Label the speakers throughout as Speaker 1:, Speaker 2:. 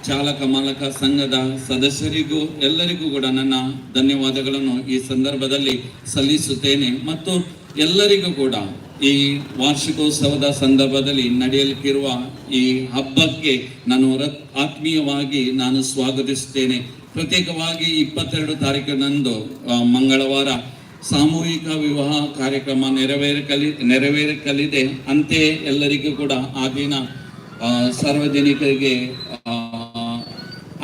Speaker 1: ಚಾಲಕ ಮಾಲಕ ಸಂಘದ ಸದಸ್ಯರಿಗೂ ಎಲ್ಲರಿಗೂ ಕೂಡ ನನ್ನ ಧನ್ಯವಾದಗಳನ್ನು ಈ ಸಂದರ್ಭದಲ್ಲಿ ಸಲ್ಲಿಸುತ್ತೇನೆ. ಮತ್ತು ಎಲ್ಲರಿಗೂ ಕೂಡ ಈ ವಾರ್ಷಿಕೋತ್ಸವದ ಸಂದರ್ಭದಲ್ಲಿ ನಡೆಯಲಿಕ್ಕಿರುವ ಈ ಹಬ್ಬಕ್ಕೆ ನಾನು ಆತ್ಮೀಯವಾಗಿ ನಾನು ಸ್ವಾಗತಿಸುತ್ತೇನೆ. ಪ್ರತ್ಯೇಕವಾಗಿ 22 ತಾರೀಕಿನಂದು ಮಂಗಳವಾರ ಸಾಮೂಹಿಕ ವಿವಾಹ ಕಾರ್ಯಕ್ರಮ ನೆರವೇರಲಿದೆ. ಅಂತೆಯೇ ಎಲ್ಲರಿಗೂ ಕೂಡ ಆ ದಿನ ಸಾರ್ವಜನಿಕರಿಗೆ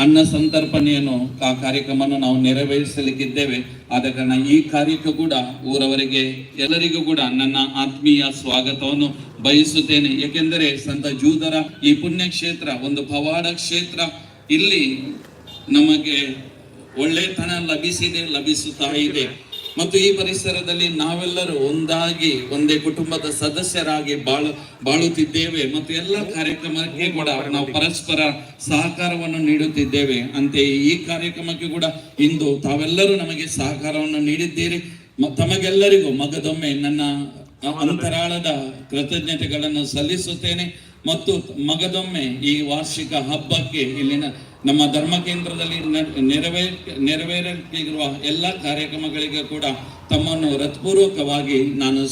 Speaker 1: ಅನ್ನ ಸಂತರ್ಪಣೆಯನ್ನು ಕಾರ್ಯಕ್ರಮವನ್ನು ನಾವು ನೆರವೇರಿಸಲಿಕ್ಕಿದ್ದೇವೆ. ಆದ ಕಾರಣ ಈ ಕಾರ್ಯಕ್ಕೂ ಕೂಡ ಊರವರಿಗೆ ಎಲ್ಲರಿಗೂ ಕೂಡ ನನ್ನ ಆತ್ಮೀಯ ಸ್ವಾಗತವನ್ನು ಬಯಸುತ್ತೇನೆ. ಏಕೆಂದರೆ ಸಂತ ಜೂದರ ಈ ಪುಣ್ಯ ಕ್ಷೇತ್ರ ಒಂದು ಪವಾಡ ಕ್ಷೇತ್ರ. ಇಲ್ಲಿ ನಮಗೆ ಒಳ್ಳೆತನ ಲಭಿಸುತ್ತಾ ಇದೆ. ಮತ್ತು ಈ ಪರಿಸರದಲ್ಲಿ ನಾವೆಲ್ಲರೂ ಒಂದಾಗಿ ಒಂದೇ ಕುಟುಂಬದ ಸದಸ್ಯರಾಗಿ ಬಾಳುತ್ತಿದ್ದೇವೆ. ಮತ್ತು ಎಲ್ಲ ಕಾರ್ಯಕ್ರಮಕ್ಕೆ ಕೂಡ ನಾವು ಪರಸ್ಪರ ಸಹಕಾರವನ್ನು ನೀಡುತ್ತಿದ್ದೇವೆ. ಅಂತೆಯೇ ಈ ಕಾರ್ಯಕ್ರಮಕ್ಕೆ ಕೂಡ ಇಂದು ತಾವೆಲ್ಲರೂ ನಮಗೆ ಸಹಕಾರವನ್ನು ನೀಡಿದ್ದೀರಿ. ತಮಗೆಲ್ಲರಿಗೂ ಮಗದೊಮ್ಮೆ ನನ್ನ ಅಂತರಾಳದ ಕೃತಜ್ಞತೆಗಳನ್ನು ಸಲ್ಲಿಸುತ್ತೇನೆ. ಮತ್ತು ಮಗದೊಮ್ಮೆ ಈ ವಾರ್ಷಿಕ ಹಬ್ಬಕ್ಕೆ ಇಲ್ಲಿನ ನಮ್ಮ ಧರ್ಮ ಕೇಂದ್ರದಲ್ಲಿ ನೆರವೇರಲಿರುವ ಎಲ್ಲ ಕಾರ್ಯಕ್ರಮಗಳಿಗೆ ಕೂಡ ತಮ್ಮನ್ನು ಹೃತ್ಪೂರ್ವಕವಾಗಿ ನಾನು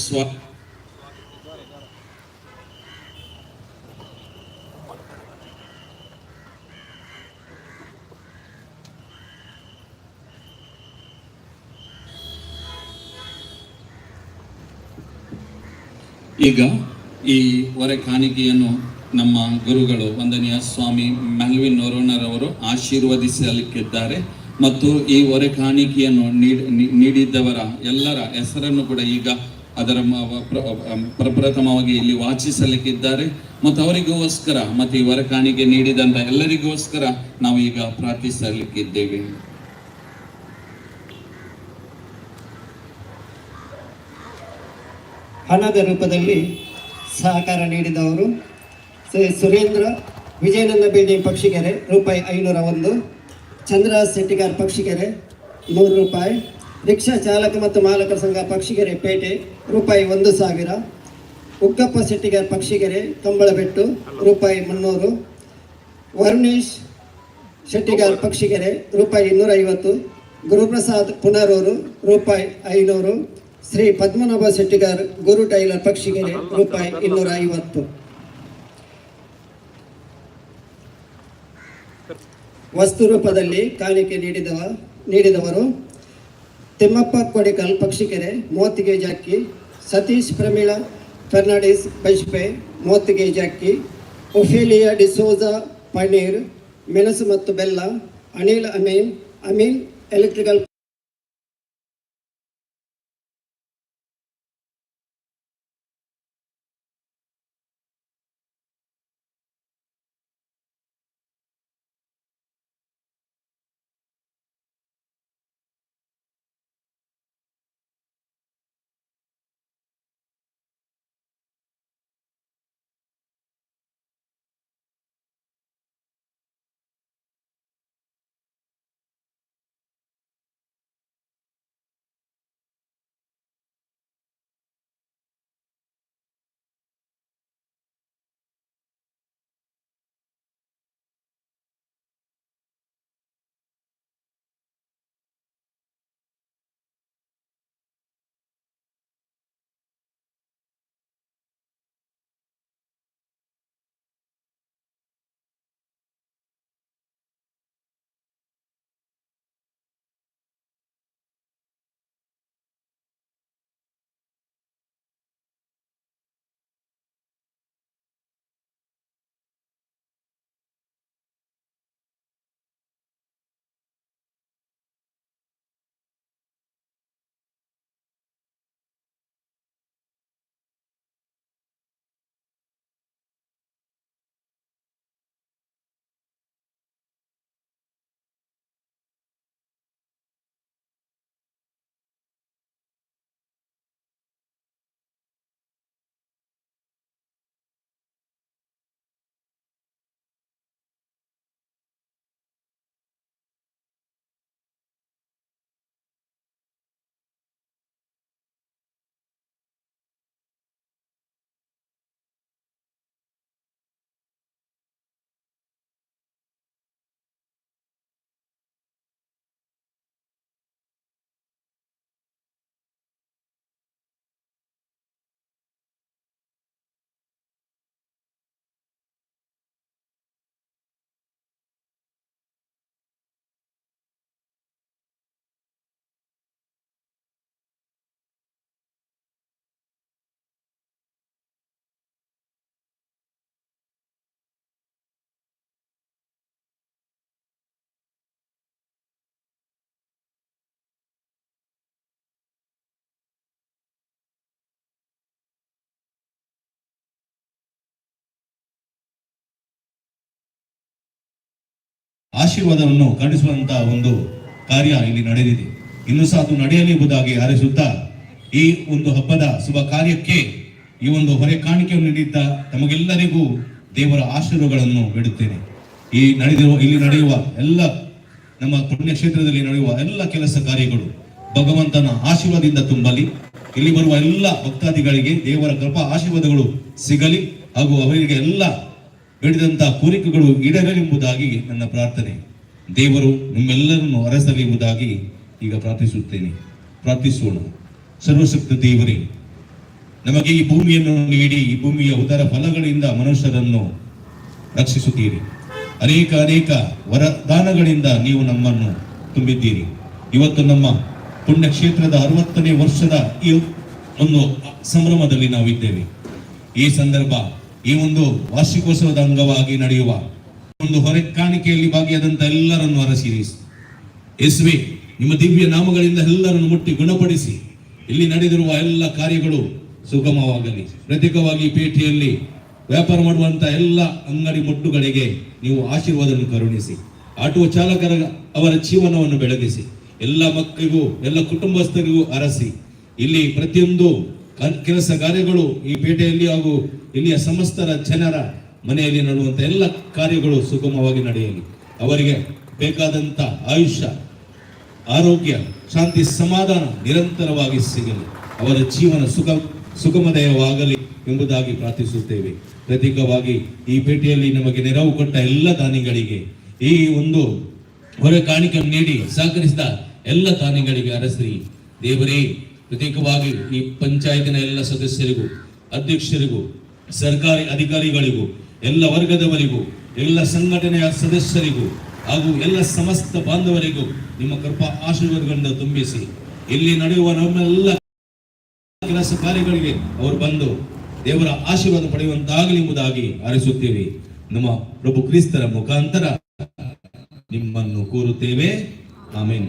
Speaker 1: ಈಗ ಈ ಹೊರೆ ಕಾಣಿಕೆಯನ್ನು ನಮ್ಮ ಗುರುಗಳು ವಂದನೀಯ ಸ್ವಾಮಿ ಮೆಲ್ವಿನ್ ನೊರೋಣರವರು ಆಶೀರ್ವದಿಸಲಿಕ್ಕಿದ್ದಾರೆ. ಮತ್ತು ಈ ಹೊರೆ ಕಾಣಿಕೆಯನ್ನು ನೀಡಿದ್ದವರ ಎಲ್ಲರ ಹೆಸರನ್ನು ಕೂಡ ಈಗ ಅದರ ಪ್ರಪ್ರಥಮವಾಗಿ ಇಲ್ಲಿ ವಾಚಿಸಲಿಕ್ಕಿದ್ದಾರೆ. ಮತ್ತು ಅವರಿಗೋಸ್ಕರ ಮತ್ತು ಈ ಹೊರೆ ಕಾಣಿಕೆ ನೀಡಿದಂತ ಎಲ್ಲರಿಗೋಸ್ಕರ ನಾವು ಈಗ ಪ್ರಾರ್ಥಿಸಲಿಕ್ಕಿದ್ದೇವೆ.
Speaker 2: ಹಣದ ರೂಪದಲ್ಲಿ ಸಹಕಾರ ನೀಡಿದವರು ಸುರೇಂದ್ರ ವಿಜಯನಂದ ಬಿಲ್ಡಿಂಗ್ ಪಕ್ಷಿಗೆರೆ ರೂಪಾಯಿ 501, ಚಂದ್ರ ಶೆಟ್ಟಿಗಾರ್ ಪಕ್ಷಿಗೆರೆ 100 ರೂಪಾಯಿ, ರಿಕ್ಷಾ ಚಾಲಕ ಮತ್ತು ಮಾಲಕರ ಸಂಘ ಪಕ್ಷಿಗೆರೆ ಪೇಟೆ ರೂಪಾಯಿ 1000, ಉಕ್ಕಪ್ಪ ಶೆಟ್ಟಿಗಾರ್ ಪಕ್ಷಿಗೆರೆ ಕಂಬಳಬೆಟ್ಟು ರೂಪಾಯಿ 300, ವರುಣೇಶ್ ಶೆಟ್ಟಿಗಾರ್ ಪಕ್ಷಿಗೆರೆ ರೂಪಾಯಿ 250, ಗುರುಪ್ರಸಾದ್ ಪುನರೂರು ರೂಪಾಯಿ 500, ಶ್ರೀ ಪದ್ಮನಾಭ ಶೆಟ್ಟಿಗಾರ್ ಗುರು ಟೈಲರ್ ಪಕ್ಷಿಗೆರೆ ರೂಪಾಯಿ 250. ವಸ್ತು ರೂಪದಲ್ಲಿ ಕಾಣಿಕೆ ನೀಡಿದವರು ತಿಮ್ಮಪ್ಪ ಕೊಡಿಕಲ್ ಪಕ್ಷಿಕೆರೆ 30 ಕೆಜಿ ಅಕ್ಕಿ, ಸತೀಶ್ ಪ್ರಮೀಳಾ ಫೆರ್ನಾಂಡಿಸ್ ಬೈಸ್ಪೆ 30 ಕೆಜಿ ಅಕ್ಕಿ, ಒಫೇಲಿಯಾ ಡಿಸೋಜಾ ಪನ್ನೀರ್, ಮೆಣಸು ಮತ್ತು ಬೆಲ್ಲ, ಅನಿಲ್ ಅಮೀನ್ ಎಲೆಕ್ಟ್ರಿಕಲ್
Speaker 3: ಆಶೀರ್ವಾದವನ್ನು ಖಂಡಿಸುವಂತಹ ಒಂದು ಕಾರ್ಯ ಇಲ್ಲಿ ನಡೆದಿದೆ. ಇನ್ನು ಸಹ ಅದು ನಡೆಯಲಿ ಎಂಬುದಾಗಿ ಹಾರೈಸುತ್ತಾ ಈ ಒಂದು ಹಬ್ಬದ ಶುಭ ಕಾರ್ಯಕ್ಕೆ ಈ ಒಂದು ಹೊರೆ ಕಾಣಿಕೆಯನ್ನು ನೀಡಿದ್ದ ತಮಗೆಲ್ಲರಿಗೂ ದೇವರ ಆಶೀರ್ವಾದಗಳನ್ನು ಬೇಡುತ್ತೇನೆ. ಇಲ್ಲಿ ನಡೆಯುವ ಎಲ್ಲ ನಮ್ಮ ಪುಣ್ಯಕ್ಷೇತ್ರದಲ್ಲಿ ನಡೆಯುವ ಎಲ್ಲ ಕೆಲಸ ಕಾರ್ಯಗಳು ಭಗವಂತನ ಆಶೀರ್ವಾದದಿಂದ ತುಂಬಲಿ. ಇಲ್ಲಿ ಬರುವ ಎಲ್ಲ ಭಕ್ತಾದಿಗಳಿಗೆ ದೇವರ ಕೃಪಾ ಆಶೀರ್ವಾದಗಳು ಸಿಗಲಿ ಹಾಗೂ ಅವರಿಗೆ ಎಲ್ಲ ಬೇಡಿದಂತಹ ಕೋರಿಕೆಗಳು ಈಡೇರಲಿ ಎಂಬುದಾಗಿ ನನ್ನ ಪ್ರಾರ್ಥನೆ. ದೇವರು ನಿಮ್ಮೆಲ್ಲರನ್ನು ಅರಸಲಿ ಎಂಬುದಾಗಿ ಈಗ ಪ್ರಾರ್ಥಿಸೋಣ. ಸರ್ವಶಕ್ತ ದೇವರೇ, ನಮಗೆ ಈ ಭೂಮಿಯನ್ನು ನೀಡಿ ಈ ಭೂಮಿಯ ಉದರ ಫಲಗಳಿಂದ ಮನುಷ್ಯರನ್ನು ರಕ್ಷಿಸುತ್ತೀರಿ. ಅನೇಕ ವರದಾನಗಳಿಂದ ನೀವು ನಮ್ಮನ್ನು ತುಂಬಿದ್ದೀರಿ. ಇವತ್ತು ನಮ್ಮ ಪುಣ್ಯಕ್ಷೇತ್ರದ 60ನೇ ವರ್ಷದ ಈ ಒಂದು ಸಂಭ್ರಮದಲ್ಲಿ ನಾವಿದ್ದೇವೆ. ಈ ಸಂದರ್ಭ ಈ ಒಂದು ವಾರ್ಷಿಕೋತ್ಸವದ ಅಂಗವಾಗಿ ನಡೆಯುವ ಒಂದು ಹೊರೆ ಕಾಣಿಕೆಯಲ್ಲಿ ಭಾಗಿಯಾದಂತ ಎಲ್ಲರನ್ನು ಅರಸಿರಿ. ಯೇಸುವೆ, ನಿಮ್ಮ ದಿವ್ಯ ನಾಮಗಳಿಂದ ಎಲ್ಲರನ್ನು ಮುಟ್ಟಿ ಗುಣಪಡಿಸಿ ಇಲ್ಲಿ ನಡೆದಿರುವ ಎಲ್ಲ ಕಾರ್ಯಗಳು ಸುಗಮವಾಗಲಿ. ಪ್ರತ್ಯೇಕವಾಗಿ ಪೇಟೆಯಲ್ಲಿ ವ್ಯಾಪಾರ ಮಾಡುವಂತಹ ಎಲ್ಲ ಅಂಗಡಿ ಮುಟ್ಟುಗಳಿಗೆ ನೀವು ಆಶೀರ್ವಾದವನ್ನು ಕರುಣಿಸಿ. ಆಟೋ ಚಾಲಕರ ಅವರ ಜೀವನವನ್ನು ಬೆಳಗಿಸಿ. ಎಲ್ಲ ಮಕ್ಕಳಿಗೂ ಎಲ್ಲ ಕುಟುಂಬಸ್ಥರಿಗೂ ಅರಸಿ. ಇಲ್ಲಿ ಪ್ರತಿಯೊಂದು ಕೆಲಸ ಕಾರ್ಯಗಳು ಈ ಪೇಟೆಯಲ್ಲಿ ಹಾಗೂ ಇಲ್ಲಿಯ ಸಮಸ್ತರ ಜನರ ಮನೆಯಲ್ಲಿ ನಡೆಯುವಂತ ಎಲ್ಲ ಕಾರ್ಯಗಳು ಸುಗಮವಾಗಿ ನಡೆಯಲಿ. ಅವರಿಗೆ ಬೇಕಾದಂತ ಆಯುಷ್ಯ, ಆರೋಗ್ಯ, ಶಾಂತಿ, ಸಮಾಧಾನ ನಿರಂತರವಾಗಿ ಸಿಗಲಿ. ಅವರ ಜೀವನ ಸುಗಮಮಯವಾಗಲಿ ಎಂಬುದಾಗಿ ಪ್ರಾರ್ಥಿಸುತ್ತೇವೆ. ಪ್ರತೀಕವಾಗಿ ಈ ಪೇಟೆಯಲ್ಲಿ ನಮಗೆ ನೆರವು ಕೊಟ್ಟ ಎಲ್ಲ ದಾನಿಗಳಿಗೆ, ಈ ಒಂದು ಹೊರೆ ಕಾಣಿಕೆ ನೀಡಿ ಸಹಕರಿಸಿದ ಎಲ್ಲ ದಾನಿಗಳಿಗೆ ಅರಸಿ ದೇವರೇ. ಪ್ರತ್ಯೇಕವಾಗಿ ಈ ಪಂಚಾಯತಿನ ಎಲ್ಲ ಸದಸ್ಯರಿಗೂ, ಅಧ್ಯಕ್ಷರಿಗೂ, ಸರ್ಕಾರಿ ಅಧಿಕಾರಿಗಳಿಗೂ, ಎಲ್ಲ ವರ್ಗದವರಿಗೂ, ಎಲ್ಲ ಸಂಘಟನೆಯ ಸದಸ್ಯರಿಗೂ ಹಾಗೂ ಎಲ್ಲ ಸಮಸ್ತ ಬಾಂಧವರಿಗೂ ನಿಮ್ಮ ಕೃಪಾ ಆಶೀರ್ವಾದಗಳನ್ನು ತುಂಬಿಸಿ ಇಲ್ಲಿ ನಡೆಯುವ ನಮ್ಮೆಲ್ಲ ಕೆಲಸ ಕಾರ್ಯಗಳಿಗೆ ಅವರು ಬಂದು ದೇವರ ಆಶೀರ್ವಾದ ಪಡೆಯುವಂತಾಗಲಿ ಎಂಬುದಾಗಿ ಹಾರೈಸುತ್ತೇವೆ. ನಮ್ಮ ಪ್ರಭು ಕ್ರಿಸ್ತರ ಮುಖಾಂತರ ನಿಮ್ಮನ್ನು ಕೋರುತ್ತೇವೆ. ಆಮೆನ್.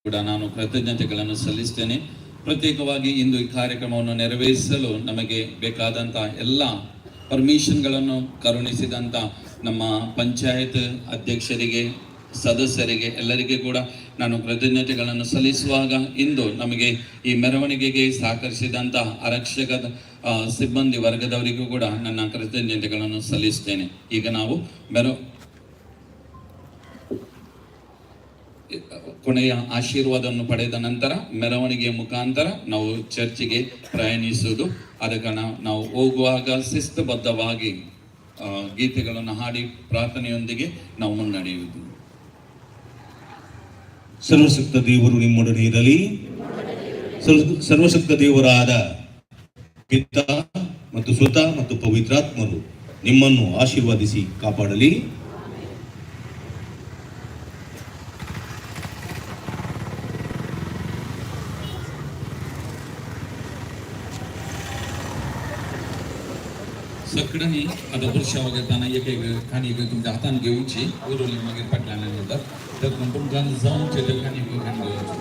Speaker 1: ಕೂಡ ನಾನು ಕೃತಜ್ಞತೆಗಳನ್ನು ಸಲ್ಲಿಸ್ತೇನೆ. ಪ್ರತ್ಯೇಕವಾಗಿ ಇಂದು ಈ ಕಾರ್ಯಕ್ರಮವನ್ನು ನೆರವೇರಿಸಲು ನಮಗೆ ಬೇಕಾದಂಥ ಎಲ್ಲ ಪರ್ಮಿಷನ್ಗಳನ್ನು ಕರುಣಿಸಿದಂಥ ನಮ್ಮ ಪಂಚಾಯತ್ ಅಧ್ಯಕ್ಷರಿಗೆ, ಸದಸ್ಯರಿಗೆ ಎಲ್ಲರಿಗೆ ಕೂಡ ನಾನು ಕೃತಜ್ಞತೆಗಳನ್ನು ಸಲ್ಲಿಸುವಾಗ ಇಂದು ನಮಗೆ ಈ ಮೆರವಣಿಗೆಗೆ ಸಹಕರಿಸಿದಂಥ ಆರಕ್ಷಕ ಸಿಬ್ಬಂದಿ ವರ್ಗದವರಿಗೂ ಕೂಡ ನನ್ನ ಕೃತಜ್ಞತೆಗಳನ್ನು ಸಲ್ಲಿಸ್ತೇನೆ. ಈಗ ನಾವು ಕೊನೆಯ ಆಶೀರ್ವಾದವನ್ನು ಪಡೆದ ನಂತರ ಮೆರವಣಿಗೆಯ ಮುಖಾಂತರ ನಾವು ಚರ್ಚಿಗೆ ಪ್ರಯಾಣಿಸುವುದು. ಅದಕ್ಕೆ ನಾವು ಹೋಗುವಾಗ ಶಿಸ್ತುಬದ್ಧವಾಗಿ ಗೀತೆಗಳನ್ನು ಹಾಡಿ ಪ್ರಾರ್ಥನೆಯೊಂದಿಗೆ ನಾವು ಮುನ್ನಡೆಯುವುದು.
Speaker 3: ಸರ್ವಶಕ್ತ ದೇವರು ನಿಮ್ಮೊಡನೆ ಇರಲಿ. ಸರ್ವಶಕ್ತ ದೇವರಾದ ಪಿತ ಮತ್ತು ಸುತ ಮತ್ತು ಪವಿತ್ರಾತ್ಮರು ನಿಮ್ಮನ್ನು ಆಶೀರ್ವಾದಿಸಿ ಕಾಪಾಡಲಿ.
Speaker 1: सगळ्यांनी आता वर्षा वगैरे एक एक खाणी तुमच्या हातान घेऊनची उरवली मागीर फाटल्यान येतात तर तुमकां जाऊन ते खाणी घेवची.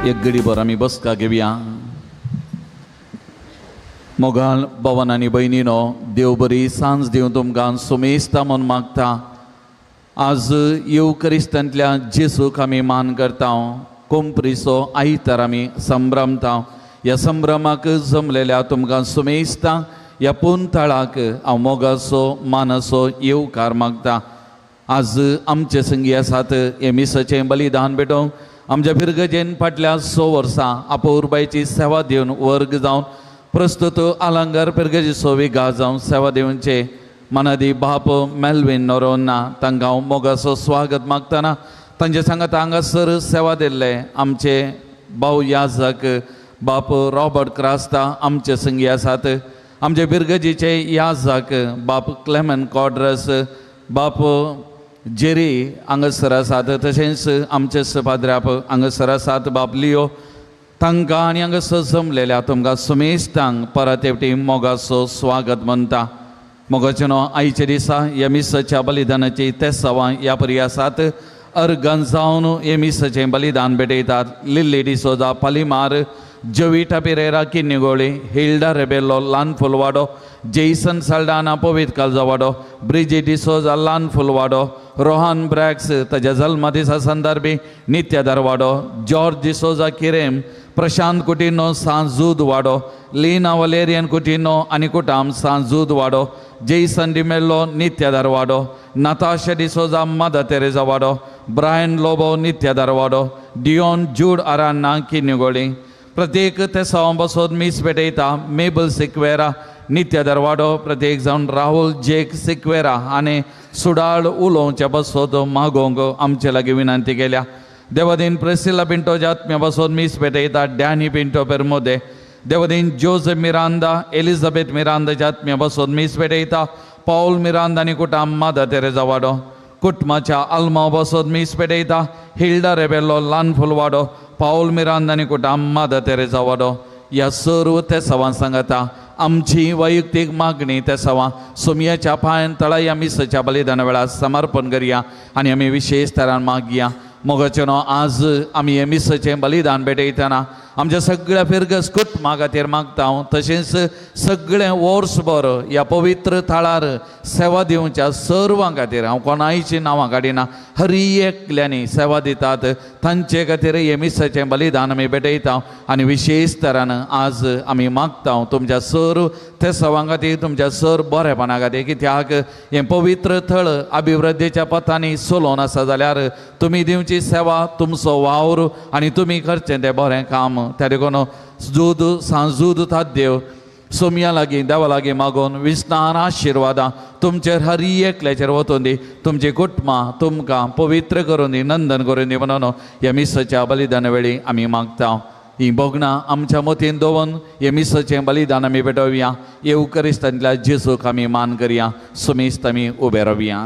Speaker 1: एक घडीभर आम्ही बसका घेऊया. मोगाल भवन आणि बहिणीनो, देव बरी सांज दिवं तुमकां सुमेस्ता म्हणून मागता. आज येवकरिस्तांतल्या जेसूक आमी मान करता. कोंपरीचो आयतार आमी संभ्रमता. ह्या संभ्रमाक जमलेल्या तुमकां सुमेस्ता ह्या पुंताळाक हांव मोगाचो मानाचो येवकार मागता. आज आमचे संगी आसात हे मिसाचें बलिदान भेटोवंक आमच्या पिरगजेन फाटल्या 6 वर्सां आपोवरबायची सेवा दिवन वर्ग जावन प्रस्तुत आलंगार पिरगजेचो विगा जावन सेवा दिवचे मनादी बाप मेल्विन नोरोन्ना तांकां हांव मोगाचो स्वागत मागतना तांचे सांगात हांगासर सेवा दिल्ले आमचे भाऊ याजक बाप रॉबर्ट क्रास्ता आमचे संगी आसात. आमचे बिरगजीचे याजक बाप क्लेमन कॉड्रस बाप जेरी हांगासर आसात. तशेंच आमचे सपाद्राप हांगासर आसात बाप लिओ. तांकां आनी हांगासर जमलेल्या तुमकां सुमेस्तांक परत एकटी मोगाचो स्वागत म्हणटा. मोगाचेनो आयच्या दिसा ह्या मिसाच्या बलिदानाची ते सवां ह्या परी आसात. अर्गान जावन हे मिसाचें बलिदान भेटयतात. लिल्ली डिसोजा पालिमार, जोविटा पेरेरा किन्निगोळी, हिल्डा रेबेलो ल्हान फुलवाडो, Jason Saldana Pavit कालजावाडो, breezy D'Souza ल्हान फुलवाडो, रोहान ब्रॅक्स ताच्या जल्मदिसा संदर्भी नित्य दरवाडो, जॉर्ज डिसोजा किरेम, प्रशांत कुटिनो सांजूद वाडो, लीना वलेरियन कुटिनो आनी कुटाम सांजूद वाडो, जेसन डिमेल्लो नित्य दरवाडो, नाताशा डिसोजा मदर तेरेजा वाडो, ब्रायन लोबो नित्य दरवाडो, डिओन जूड आरान्ना किन्निगोळी. प्रत्येक ते सवां बसोन मीस पेटयता. मेबल सिक्वेरा नित्य दरवाडो, प्रत्येक जावन राहुल जेक सिक्वेरा आनी सुडाळ उलोवच्या बसोत मागोवंक आमचे लागीं विनंती केल्या. देवादीन प्रेसिला पिंटोच्या आत्म्या बसोन मीस पेटयता. डॅनी पिंटो पेरमोदे. देवादीन जोझेफ मिरांदा, एलिझाबेथ मिरांदाच्या आत्म्या बसोन मीस पेटयता. पौल मिरांदा आनी कुटाम मदर तेरेजा वाडो. कुटमाच्या आल्मा बसोन मीस पेटयता. हिल्डा रेबेलो ल्हान फुलवाडो, पाऊल मिरांदा आनी कुटाम मदर तेरेजा वाडो. ह्या सर्व ते सवां सांगता आमची वैयक्तीक मागणी ते सवां सुमयाच्या पांयान तळा ह्या मिसाच्या बलिदाना वेळार समर्पण करया आनी आमी विशेश तरान मागया. मोगाचेनो आज आमी हे मिसाचें बलिदान भेटयतना आमच्या सगळ्या फिरगस कुटुंबा खातीर मागता. तशेंच सगळें वर्सभर ह्या पवित्र थाळार सेवा दिवच्या सर्वां खातीर हांव कोणायची नांवां काडिना, हर एकल्यांनी सेवा दितात तांचे खातीर हे मिसाचें बलिदान आमी भेटयता आनी विशेश तरान आज आमी मागता तुमच्या सर्व ते सवां खातीर, तुमच्या सर बरेपणा खातीर. कित्याक हें पवित्र थळ अभिवृद्धीच्या पथांनी चलोवन आसा जाल्यार तुमी दिवची सेवा, तुमचो वावर आनी तुमी करचें तें बरें काम. त्या देखून जूद सांजूद देव सोमया लागीं देवा लागीं मागून विस्तार आशिर्वादां तुमचेर हर एकल्याचेर वचून दी. तुमची कुटुंबां तुमकां पवित्र करून दी, नंदन करून दी म्हणून ह्या मिसाच्या बलिदाना वेळी आमी मागता. ही भोगणां आमच्या मतीन दवरून हे मिसाचें बलिदान आमी पेटोवया. येवकरिस्तांतल्या जेसूक आमी मान करया. सुमेस्त आमी उबे रावया.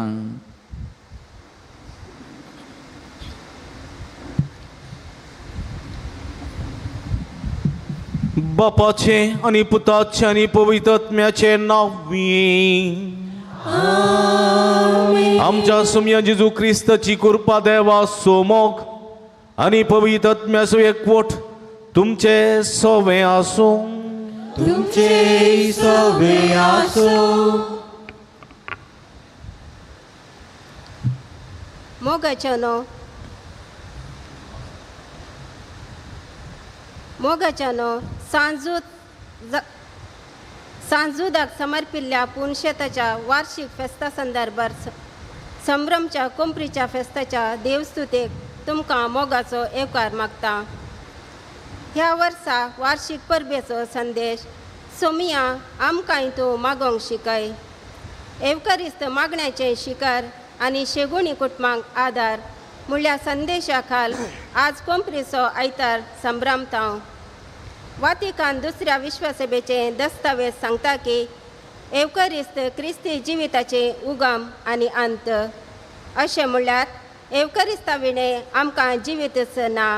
Speaker 4: बापाचे आणि पुताचे आणि पवित्र आत्म्याचे नावी आमच्या सुमया जेजू क्रिस्ताची कृपा देवा सोमोग आणि पवित्र आत्म्याचो एकवट तुमचे सवे आसो.
Speaker 5: तुमचे सवे आसो.
Speaker 6: मोगाच्यानो सांजुदाक समर्पिल्ल्या पुणशेताच्या वार्षिक फेस्ता संदर्भात संभ्रमच्या कोंपरीच्या फेस्ताच्या देवस्तुतेक तुमकां मोगाचो येवकार मागता. ह्या वर्सा वार्षिक परबेचो संदेश सोमिया आमकां तूं मागोवंक शिकय. येवकारिस्त मागण्याचें शिखर आनी शेगुणी कुटुंबांक आदार म्हणल्यार संदेशा खाल आज कोंपरीचो आयतार संभ्रमता. वातिकान दुसऱ्या विश्वसभेचे दस्तावेज सांगता की येवकरिस्त क्रिस्ती जिविताचे उगम आनी अंत. अशें म्हणल्यार येवकरिस्ता विणें आमकां जिवीतच ना.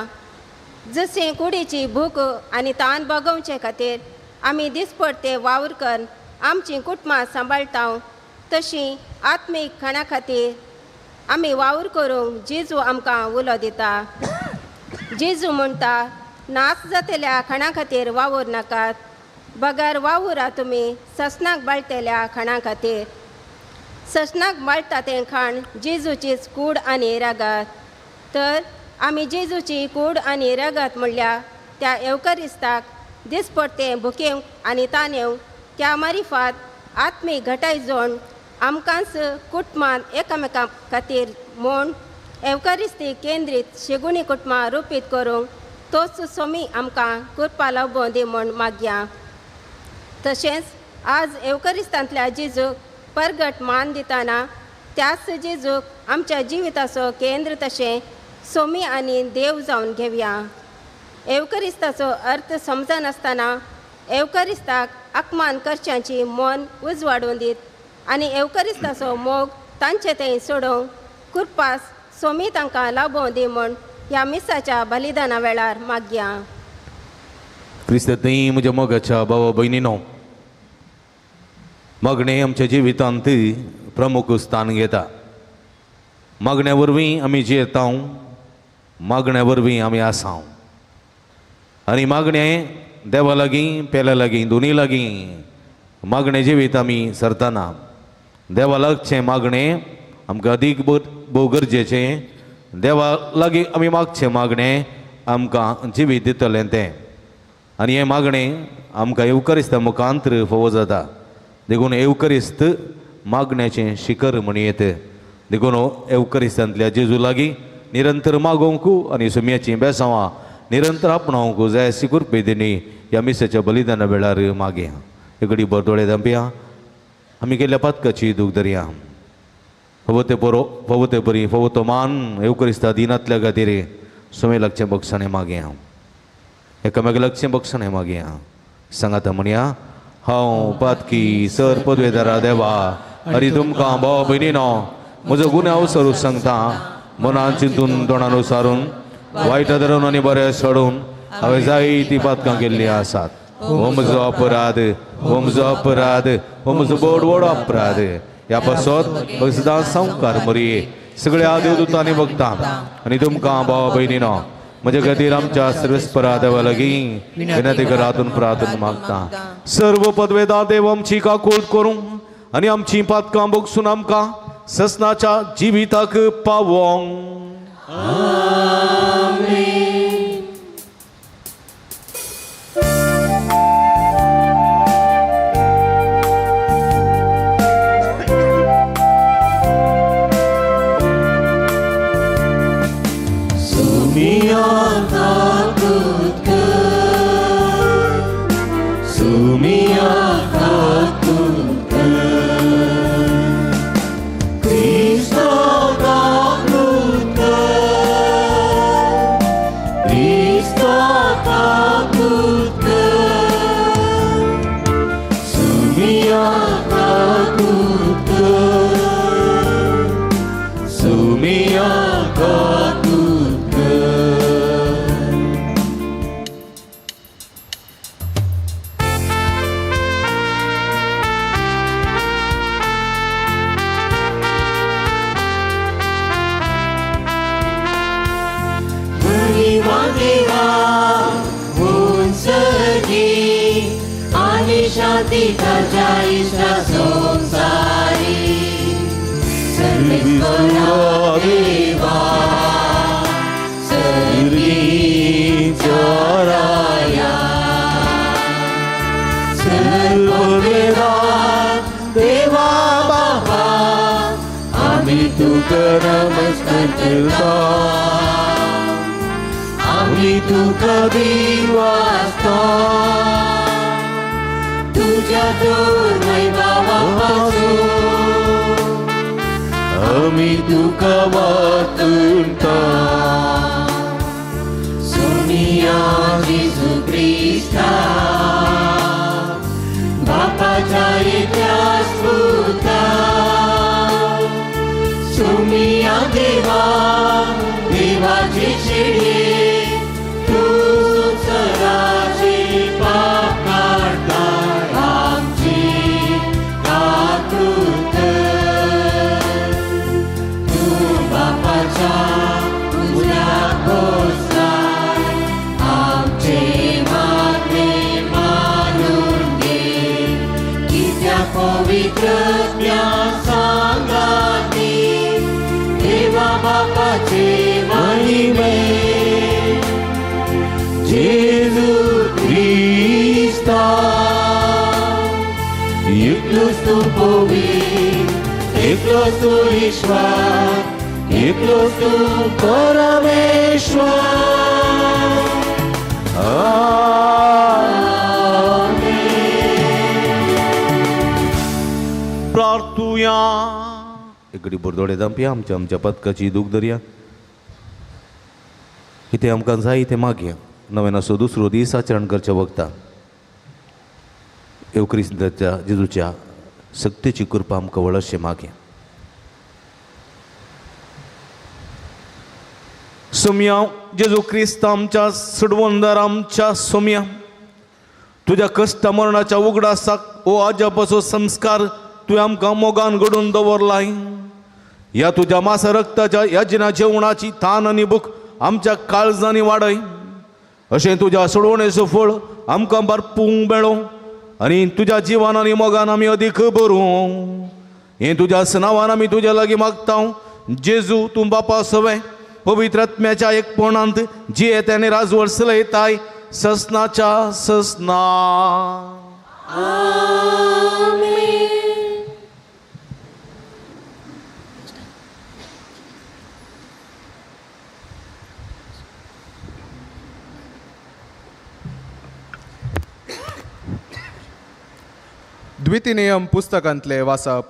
Speaker 6: जशें कुडीची भूक आनी तान भोगोवचे खातीर आमी दिसपडते वावर करून आमची कुटुंबां सांबाळटा, तशी आत्मीक खाणा खातीर आमी वावर करूंक जेजू आमकां उलो दिता. जेजू म्हणटा, नाश जातल्या खणा खातीर वावूर नाकात. बगार वावुरा तुमी ससनाक बाळटल्या खणा खातीर. ससनाक बाळटा तें खाण जेजूचीच कूड आनी रगत. तर आमी जेजूची कूड आनी रगत म्हणल्या त्या एवकरिस्ताक दिसपडटे भुकेव आनी तानेव त्या मारिफात आत्मीक घटाय जोड आमकांच कुटुंबांत एकामेका खातीर म्हूण एवकरिस्तीक केंद्रीत शेगुणी कुटुंबां रुपीत करूंक तोच सोमी आमकां कृपा लाभों दी म्हूण मागया. तशेंच आज एवकरिस्तांतल्या जेजूक परगट मान दितना त्याच जेजूक आमच्या जिविताचो केंद्र तशें सोमी आनी देव जावन घेवया. एवकरिस्ताचो अर्थ समजनासतना एवकरिस्ताक आत्मान करच्यांची मन उजवाडून दीत आनी एवकरिस्ताचो मोग तांचे थंय सोडूंक कृपास सोमी तांकां लाभों दी म्हूण ह्या मिसाच्या बलिदाना वेळार मागया.
Speaker 4: क्रिस्तांतय म्हज्या मोगाच्या भावा भयणीनो, मागणें आमच्या जिवितांत प्रमुख स्थान घेता. मागण्या वरवीं आमी जियेता, मागण्या वरवीं आमी आसा. आनी मागणें देवा लागीं पेल्या लागीं दोनी लागीं मागणें जिवीत आमी सरतना देवा लागचें मागणें आमकां अदीक भोव गरजेचें. देवा लागीं आमी मागचें मागणें आमकां जिवीत दितलें तें. आनी हें मागणें आमकां एवकरिस्ता मुखांतर फोव जाता. देखून एवकरिस्त मागण्याचें शिखर म्हणयत. देखून एवकरिस्तांतल्या जेजू लागीं निरंतर मागोवंक आनी सुमयाचीं बेसांवां निरंतर आपणावंक जाय अशी कृपा दिनी ह्या मिसाच्या बलिदाना वेळार मागया. एकडी बर दोळे धांपया. आमी केल्ल्या पातकाची दूख धरया. फोव ते बरी फोव तो मान एवकरिस्ता दिनांतल्या खातीर सुमे लागचें बक्षणें मागया. एकामेका लागचें बक्षणें मागया. सांगात म्हणया, हांव पातकी सर पदवेदारा देवा हरी तुमकां भाव भयणीनो म्हजो गुन्यांव विसरूंक सांगता. मनान चिंतून तोंडान सारून वायट धरून आनी बरें सोडून हांवें जायतीं पातकां केल्लीं आसात. हो म्हजो अपराध, हो म्हजो अपराध, हो म्हजो व्हड अपराध. ह्या पासत सदां संवकार मरये सगळ्या देवदूतांनी भक्तां आनी तुमकां भाव भयणीनो म्हजे खातीर आमच्या सर्वेस्परा देवा लागीं विनंती करातून प्रार्थना मागता. सर्व पदवेदार देव आमची काकूळट करूं आनी आमचीं पातकां बोगसून आमकां ससनाच्या जिविताक पावोंक.
Speaker 5: आम्ही तुका दिवासता तुझ्या दोर वैभवापासून आम्ही तुका वातुंता. सोनिया जेजू क्रिस्ता बापाच्या इतिहास पुता. सोनिया देवा देवाची शिडी तू सराची पाप काढता आमची काकूत. तू बापाच्या तुझ्या घोषाय आमचे एकलोच तू पवित्र, एकलोच तू ईश्वर, एकलोच तू परमेश्वर.
Speaker 4: प्रार्थुया. एकडी बोरदोडे दामपी आमच्या आमच्या पदकाची दूख धरया. इथे आमकां जाय ते मागया. नवें असो दुसरो दीस आचरण करच्या वखता येवक्रिस्ताच्या जेजूच्या सक्तीची कृपा आमकां वळशें मागया. सोम्या जेजू क्रिस्त आमच्या सडवंदार आमच्या सोम्या, तुझ्या कश्ट मरणाच्या उगडासाक ओ आजापाचो संस्कार तुवें आमकां मोगान घडोवन दवरलाय. ह्या तुज्या मासा रक्ताच्या यजना जेवणाची थान आनी भूक आमच्या काळजांनी वाडय. अशें तुज्या सोडवणेचो फळ आमकां भरपूंक मेळो आनी तुज्या जिवान आनी मोगान आमी अदीक भरूं. हें तुज्या नांवान आमी तुज्या लागीं मागता. जेजू तूं बापा सवें पवित्र आत्म्याच्या एकपणांत जियेत आनी राजवट चलयताय ससनाच्या ससना.
Speaker 7: द्वितीनियम पुस्तकांतले वाचप.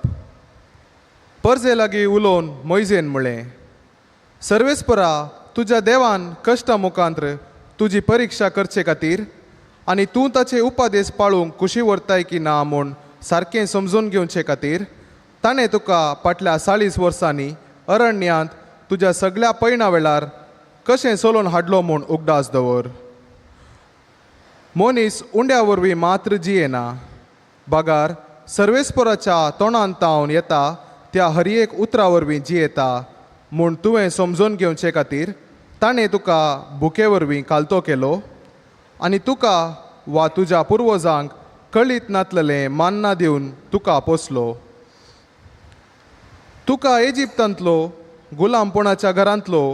Speaker 7: परजे लागीं उलोवन मोयजेन म्हळें, सर्वेस्परा तुज्या देवान कश्टा मुखांत्र तुजी परिक्षा करचे खातीर आनी तूं ताचे उपादेश पाळूंक कुशी व्हरताय की ना म्हूण सारकें समजून घेवचे खातीर ताणें तुका फाटल्या 40 वर्सांनी अरण्यांत तुज्या सगळ्या पैणा वेळार कशें चलोवन हाडलो म्हूण उगडास दवर. मनीस उंड्या वरवीं मात्र जियेना, बागार सर्वेस्पराच्या तोंडांत तावन येता त्या हर एक उतरा वरवीं जियेता म्हूण तुवें समजून घेवचे खातीर ताणें तुका भुके वरवीं कालतो केलो आनी तुका वा तुज्या पुर्वजांक कळीत नातलेलें मान्ना दिवन तुका पोसलो. तुका इजिप्तांतलो गुलामपणाच्या घरांतलो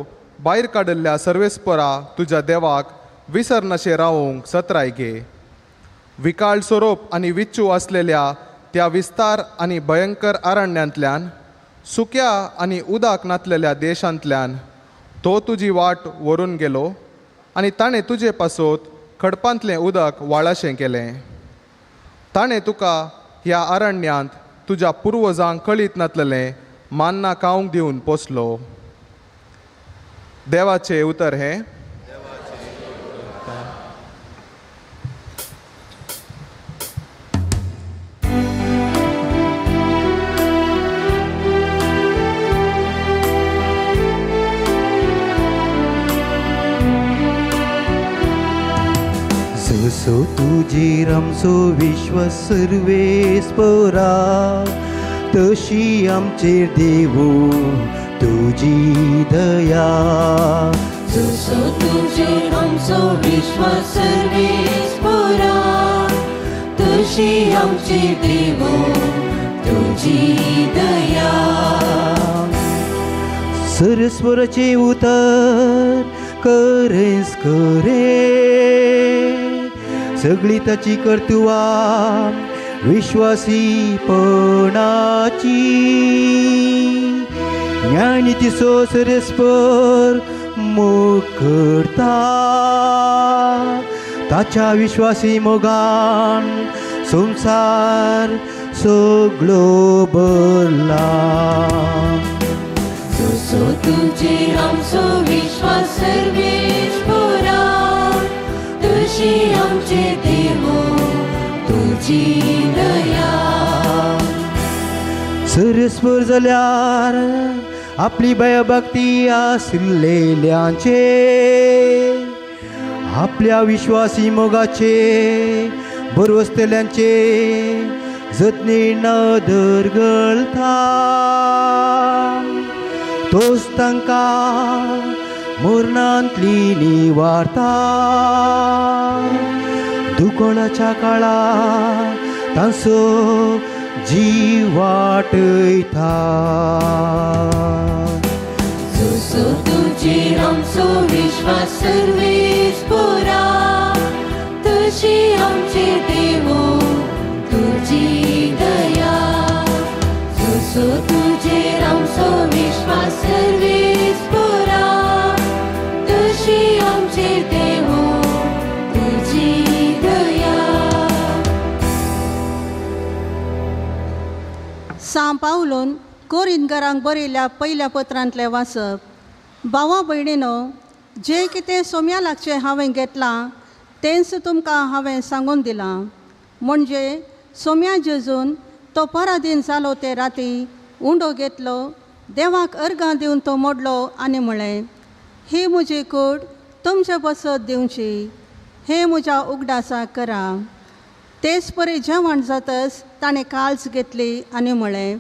Speaker 7: भायर काडिल्ल्या सर्वेस्परा तुज्या देवाक विसरनाशें रावूंक सत्राय घे. विकाळ सोरोप आनी विच्चू आसलेल्या त्या विस्तार आनी भयंकर अरण्यांतल्यान, सुक्या आनी उदक नातलेल्या देशांतल्यान तो तुजी वाट व्हरून गेलो आनी ताणें तुजे पासोत खडपांतलें उदक वाळाशें केलें. ताणें तुका ह्या अरण्यांत तुज्या पुर्वजांक कळीत नातलेलें मान्ना खावंक दिवन पोसलो. देवाचें उतर हें.
Speaker 8: जसो तुजेर आमचो विश्वास सर्वेस्परा, तशी आमचेर देवो तुजी दया.
Speaker 5: जसो तुजेर आमचो विश्वास सर्वेस्परा, तशी आमचेर देवो तुजी दया.
Speaker 8: सर्वेस्पराचे उतर करेस करे, सगळी ताची कर्तुवा विश्वासीपणाची. ज्ञानीतीचो सर्वेस्पर मोग करता, ताच्या विश्वासी मोगान संसार सगळो भरला.
Speaker 5: जसो तुजेर आमचो विश्वास सर्वेस्परा, तशी आमचेर देवो तुजी दया.
Speaker 8: सर्वेस्पर जाल्यार आपली भयभक्ती आसलेल्यांचे, आपल्या विश्वासी मोगाचे बरवसलेल्यांचे जतनी नदर घालता. तोच तांकां मरणांतली निवारता. दुकोणाच्या काळार तांचो जीव वाटयता.
Speaker 5: जसो तुजेर आमचो विश्वास सर्वेस्परा, तशी आमचेर देवो तुजी दया. जसो तुझेर आमचो विश्वास सर्वेस पुरा तशी आमचेर देवो तुजी दया.
Speaker 9: सांव पावलोन कोरिंथकारांक बरयल्या पयल्या पत्रांतलें वाचप. भावा भयणीनो, जें कितें सोम्या लागचें हांवें घेतलां तेंच तुमकां हांवें सांगून दिलां. म्हणजे सोम्या जेजून तो पराधीन जालो ते राती उंडो घेतलो, देवाक अर्गां दिवन तो मोडलो आनी म्हळें, ही म्हजी कूड तुमचे बसत दिवची, हे म्हज्या उगडासाक करा. तेच परी जेवण जातच ताणें काळज घेतली आनी म्हळें,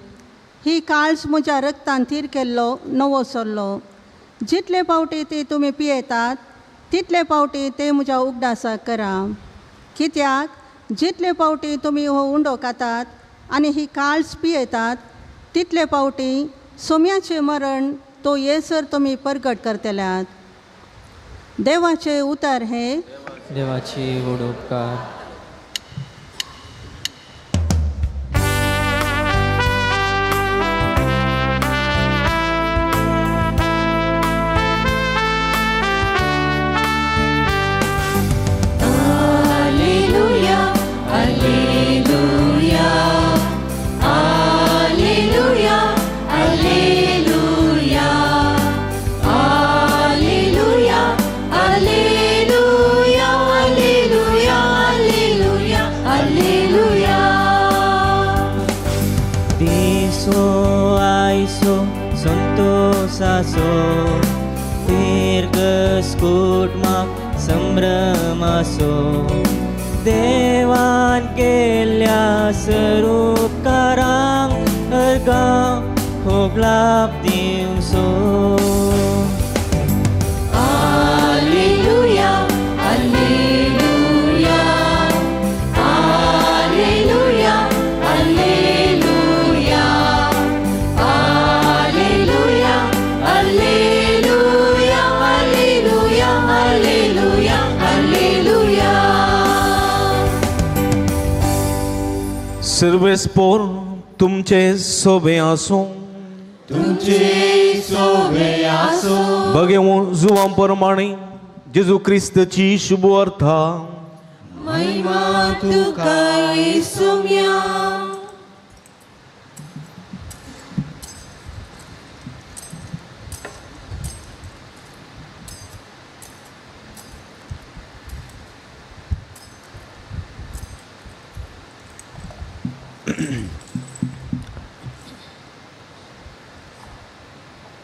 Speaker 9: ही काळज म्हज्या रक्तान थीर केल्लो नवो सल्लो. जितले पावटी ती तुमी पियेतात तितले पावटी ते म्हज्या उगडासाक करा. कित्याक जितले पावटी तुमी हो उंडो खातात आनी ही काळज पियेतात तितले पावटी सोम्याचें मरण तो येसर तुमी परगट करतल्यात. देवाचें उतर हे
Speaker 10: देवाची व्हड उपकार.
Speaker 11: संतोषाचो दीर्घस्फुटमाक संभ्रमाचो देवान केल्ल्या स्वरूपकारांक अर्गां होगलाप दिवचो.
Speaker 5: Alleluia, Alleluia, Alleluia, Alleluia, Alleluia, Alleluia, Alleluia, Alleluia, Alleluia.
Speaker 4: सर्वेस्पोर तुमचे सोबे आसूं.
Speaker 5: तुमचे सोबे आसूं.
Speaker 4: भगेवूं जुवां प्रमाणे जेजू क्रिस्तची शुभ अर्था.
Speaker 5: महिमा तुका येसुम्या.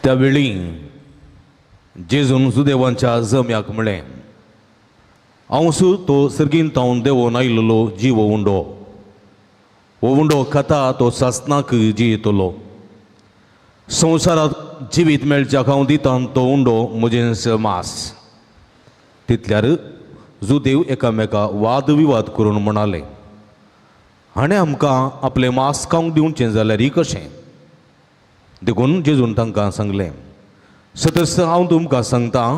Speaker 4: त्यावेळी जेजून सुदेवांच्या जम्याक म्हळें, हांवसू तो सर्गींतावन देंवोन आयिल्लो जीव उंडो. हो उंडो खाता तो सासनाक जियेतलो. संवसारांत जिवीत मेळच्याक हांव दितां तो उंडो म्हजें मास. तितल्यार जुदेव एकामेका वाद विवाद करून म्हणाले, हाणें आमकां आपलें मास खावंक दिवचें जाल्यार कशें? देखून जेजून तांकां सांगलें, सतस हांव तुमकां सांगतां,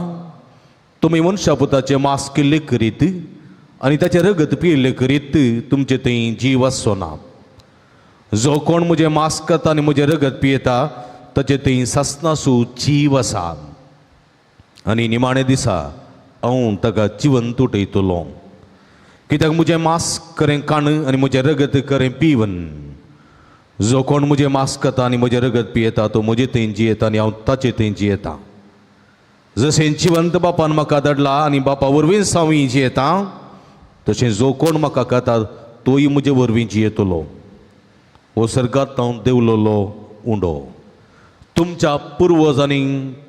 Speaker 4: तुमी मनशापुताचें मास केल्लें करीत आनी ताचें रगत पियेल्लें करीत तुमचे थंय जीव आसचो ना. जो कोण म्हजें मास खाता आनी म्हजें रगत पियेता ताचे थंय सासनासू जीव आसा. आनी निमाणे दिसा हांव ताका जिवन तुटयतलो. कित्याक म्हजें मास खरें खाण आनी म्हजें रगत खरें पिवन. जो कोण म्हजें मास खाता आनी म्हजें रगत पियेता तो म्हजे थंय जियेता आनी हांव ताचे थंय जियेता. जशें जिवंत बापान म्हाका धाडला आनी बापा वरवीं हांवूय जियेता, तशें जो कोण म्हाका खाता तोय म्हजे वरवीं जियेतलो. हो सर्गांत हांव देंवलोलो उंडो. तुमच्या पुर्वजांनी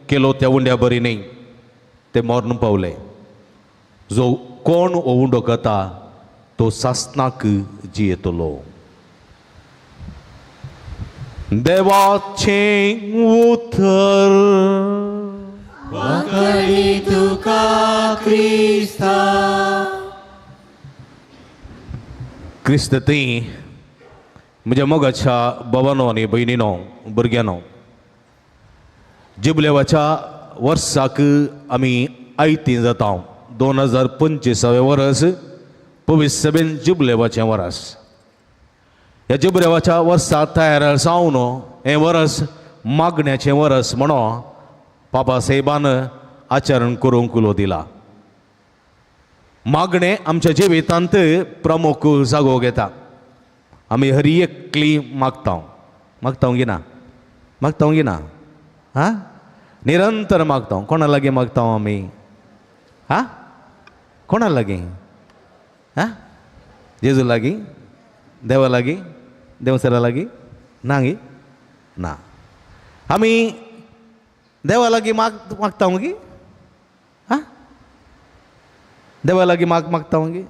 Speaker 4: केलो त्या उंड्या बरी न्ही, ते मरण पावले. जो कोण हो उंडो खाता तो सासनाक जियेतलो. देवाचें उतर.
Speaker 5: वाकडी तुका क्रिस्ता.
Speaker 4: क्रिस्त ती म्हज्या मोगाच्या भावांनो आनी भयणीनो, भुरग्यांनो, जुबिलेवाच्या वर्साक आमी आयतीं जाता. 2025 वर्स पवित्र सभेन जुबिलेवाचें वर्स. ह्या जिबऱ्याच्या वर्सात तयार जावन हें वर्स मागण्याचें वर्स म्हणून बाबा साहेबान आचरण करूंक उलो दिला. मागणें आमच्या जिवितांत प्रमुख जागो घेता. आमी हर एकली मागता गिना हां निरंतर मागता. कोणा लागीं मागता आमी? हां कोणा लागीं? हां जेजू लागीं, देवा लागीं, देवसरा लागीं ना. आमी देवा लागीं मागता गी? हां देवा लागीं मागता गी?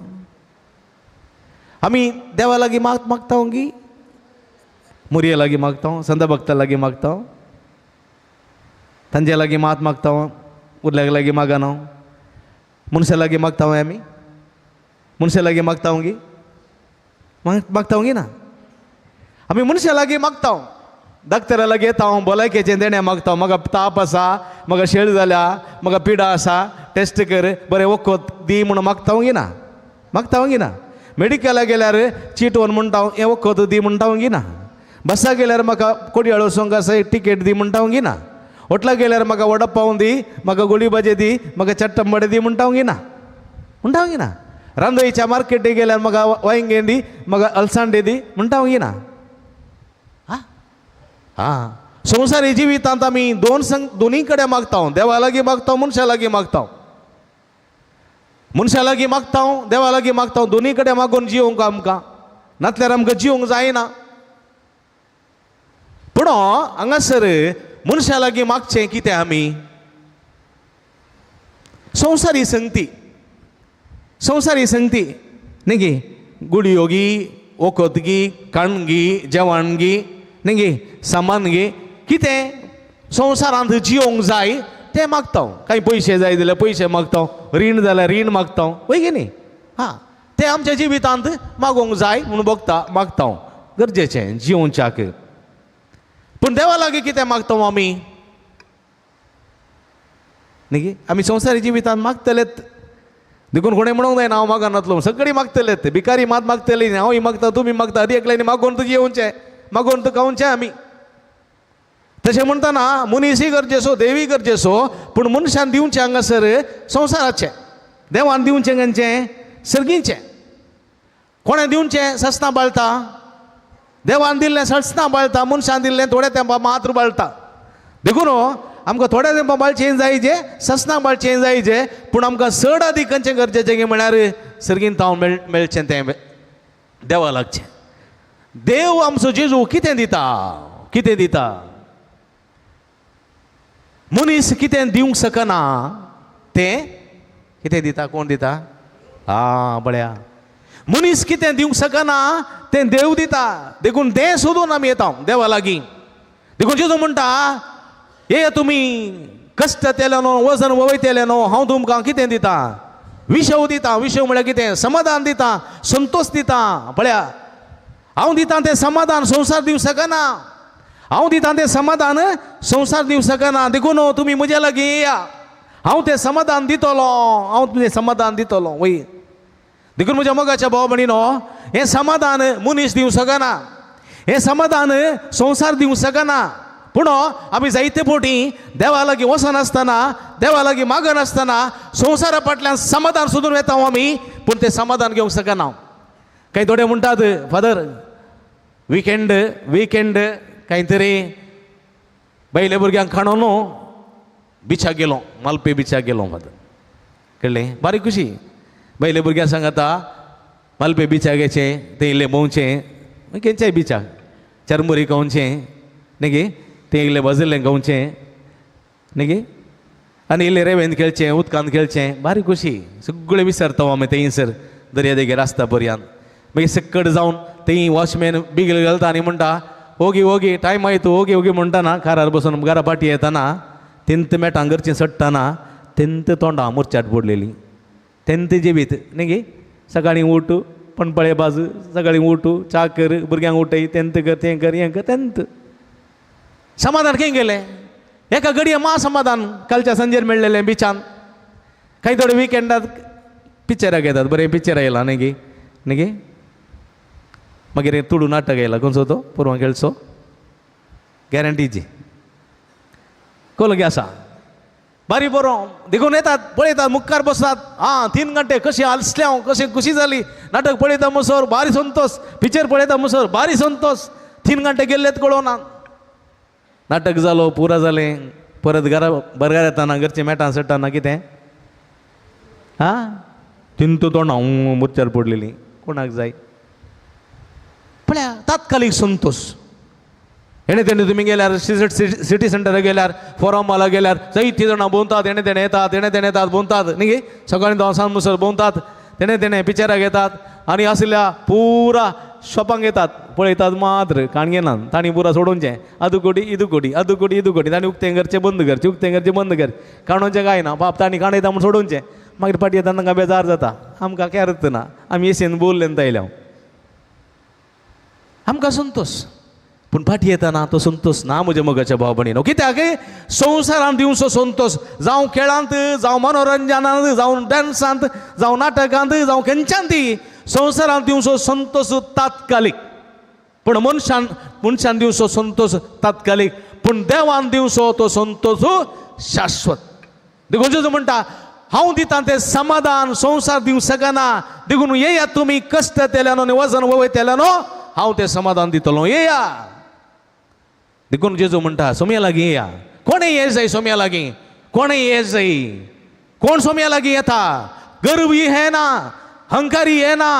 Speaker 4: आमी देवा लागीं मागता गी? मुरये लागीं मागता, संत भक्ता लागीं मागता, तांचे लागीं मागता, उरल्याक लागीं मागना, मनशा लागीं मागता आमी? मनशा लागीं मागता गी ना? आमी मनशा लागीं मागता. डॉक्टरा लागीं येता, भलायकेचें देणें मागता. म्हाका ताप आसा, म्हाका शेळ जाल्या, म्हाका पिडा आसा, टेस्ट कर, बरें वखद दी म्हणून मागता गी ना? मेडिकलाक गेल्यार चीट व्हर म्हणटा, हें वखद दी म्हणटा गी ना? बसा गेल्यार म्हाका कोडयाळ वचूंक आसा, एक टिकेट दी म्हणटा गी ना? होटलाक गेल्यार म्हाका वडा पाव दी, म्हाका गोडी भाजी दी, म्हाका चट्टंबडे दी म्हणटा गी ना? रांदोळीच्या मार्केटीक गेल्यार म्हाका वांयगें दी, म्हाका अळसांडे दी म्हणटा गी ना? हां संवसारी जिवितांत आमी दोनी कडेन मागता. देवा लागीं मागता, मनशा लागीं मागता. मनशा लागीं मागता, देवा लागीं मागता. दोनी कडेन मागून जिवंक आमकां नातल्यार आमकां जिवंक जायना. पूण हांगासर मनशा लागीं मागचें कितें आमी? संवसारी संगती न्ही गे? गुडयो गी, वखद गी, खाण गी, जेवण गी न्ही गे, सामान गे, कितें संवसारांत जिवंक जाय तें मागता. कांय पयशे जाय जाल्यार पयशे मागता, रीण जाल्यार रीण मागता, वय गे न्ही? हां तें आमच्या जिवितांत मागोवंक जाय म्हणून मागता, गरजेचें जिवच्याक. पूण देवा लागीं कितें मागता आमी? न्ही गे? आमी संवसारी जिवितांत मागतलेत. देखून कोणें म्हणूंक जायना हांव मागनातलो, सगळीं मागतलेत. भिकारी मागतली, हांवूय मागता, तुमी मागता, हर एकल्यानी मागोवन तुजें येवचें, मागोवन तुका खावचें आमी. तशें म्हणटना मनीसय गरजेचो, देवी गरजेचो, पूण मनशान दिवचें हांगासर संवसाराचें. देवान दिवचें खंयचें? सर्गीचें. कोणें दिवचें? सस्तां बाळटा. देवान दिल्लें सस्तां बाळटा, मनशान दिल्लें थोड्या तेंपा मात्र बाळटा. देखून आमकां थोड्या तेंपा बाळचें जायचें, सस्तां बाळचें जायचें, पूण आमकां चड अदीक खंयचें गरजेचें गे म्हळ्यार सर्गीन तावन मेळचें तें देवा लागचें. देव आमचो जेजू कितें दिता? मनीस कितें दिवंक शकना तें कितें दिता? कोण दिता? बळ्या मनीस कितें दिवंक शकना तें देव दिता. देखून तें सोदून आमी येता देवा लागीं. देखून जेजू म्हणटा, हे तुमी कश्ट केले न्हू, वजन वयतले न्हू, हांव तुमकां कितें दिता? विशव दिता. विशव म्हळ्यार कितें? समाधान दिता, संतोष दिता. पळया हांव दिता तें समाधान संवसार दिवंक शकना. हांव दिता तें समाधान संवसार दिवंक शकना. देखून तुमी म्हज्या लागीं येया, हांव तें समाधान दितलो. वय देखून म्हज्या मोगाच्या भाव भयणीनो, हें समाधान मनीस दिवंक शकना, हें समाधान संवसार दिवंक शकना. पूण आमी जायते फावटी देवा लागीं वचनासतना, देवा लागीं मागनासतना संवसारा फाटल्यान समाधान सोदून येता आमी, पूण तें समाधान घेवंक शकना. काही थोडे म्हणटात, फादर विकेंड कांय तरी बैले भुरग्यांक खाणून बिचाक गेलो, मालपे बिचाक गेलो. फादर कळ्ळें? बारीक खुशी बैले भुरग्यांक सांगता मालपे बिचाक येचें, तें इल्लें भोंवचें, खंयच्याय बिचाक चरमुरी खावचें न्ही गे, तें इल्लें भाजिल्लें खावचें न्ही गे, आनी इल्लें रेंवेंत खेळचें, उदकांत खेळचें. बारीक खुशी सगळें विसरता आमी थंयसर दर्या देगेर आसता पर्यंत. मागीर सकट जावन थंय वॉचमॅन बिगल घालता आनी म्हणटा, ओगी टायम आयतो, ओगी म्हणटाना कारार बसून घरा फाटी येताना तेंत मेटांगरचें सडटाना तेंत तोंडां मुरचाट पडलेली, तेंत जिवीत न्ही गे. सकाळीं उठ, पणपळे बाजू, सकाळीं उठ, च्या कर, भुरग्यांक उठय, तेंत कर, तें कर, हें कर, तेंत. समाधान खंय गेलें? एका घडये समाधान कालच्या संजेर मेळ्ळेलें बिचान. कांय थोडे विकेंडाक पिक्चराक येतात, बरें पिक्चर आयलां न्ही गे. मागीर हें तुडू नाटक येयला खंयचो तो पुरवां खेळचो गॅरंटीची कोलगी आसा बारी बरो देखून येतात पळयतात मुखार बसतात 3 घंटे कशी हालसल्या कशी खुशी जाली नाटक पळयता म्हणसर बारी संतोष पिक्चर पळयता म्हणसर बारी संतोष 3 घंटे गेल्लेत कळोना नाटक जालो पुरा जालें परत घरा बरगार येताना घरचे मेटां सट्टाना कितें तिंतू तोंड मुच्चार पडलेली कोणाक जाय पळया तात्कालीक संतोष एणे तेणे तुम्ही गेल्यार सिटी सेंटराक गेल्यार फॉरम मॉला गेल्यार जायतीं जाणां भोंवतात एणे तेणे येतात भोंवतात न्ही सकाळीं दोनसांज मुसर भोंवतात तेणे पिक्चराक येतात आनी आसल्या पुरा शॉपांक येतात पळयतात मात्र काणगेनान तांणी पुरा सोडोवचें अदू कोटी तांणी उक्तें करचें बंद कर काणोवचें काय ना बाप तांणी काणयता म्हूण सोडोवचें मागीर फाटी येता तांकां बेजार जाता आमकां काय अर्थ ना आमी एशेन बोल्लें तायल्या आमकां संतोष पूण फाटी येताना तो संतोष ना म्हज्या मोगाच्या भाव भयणीनो कित्याक संवसारांत दिवचो संतोष जावं खेळांत जावं मनोरंजनांत जावं डान्सांत जावं नाटकांत जावं खंयच्यानय संवसारांत दिवचो संतोष तात्कालीक पूण मनशान दिवचो संतोष तात्कालीक पूण देवान दिवचो तो संतोष शाश्वत देखून जेजू म्हणटा हांव दितां तें समाधान संवसार दिवं शकना देखून येयात तुमी कश्ट केल्यानो आनी वजन वयतल्यानो हांव तें समाधान दितलो येया देखून जेजू म्हणटा सोम्या लागीं येया कोणें ये जाय सोम्या लागीं कोणें ये जाय कोण सोम्या लागीं येता गर्वी हे ना हंकारी हे ना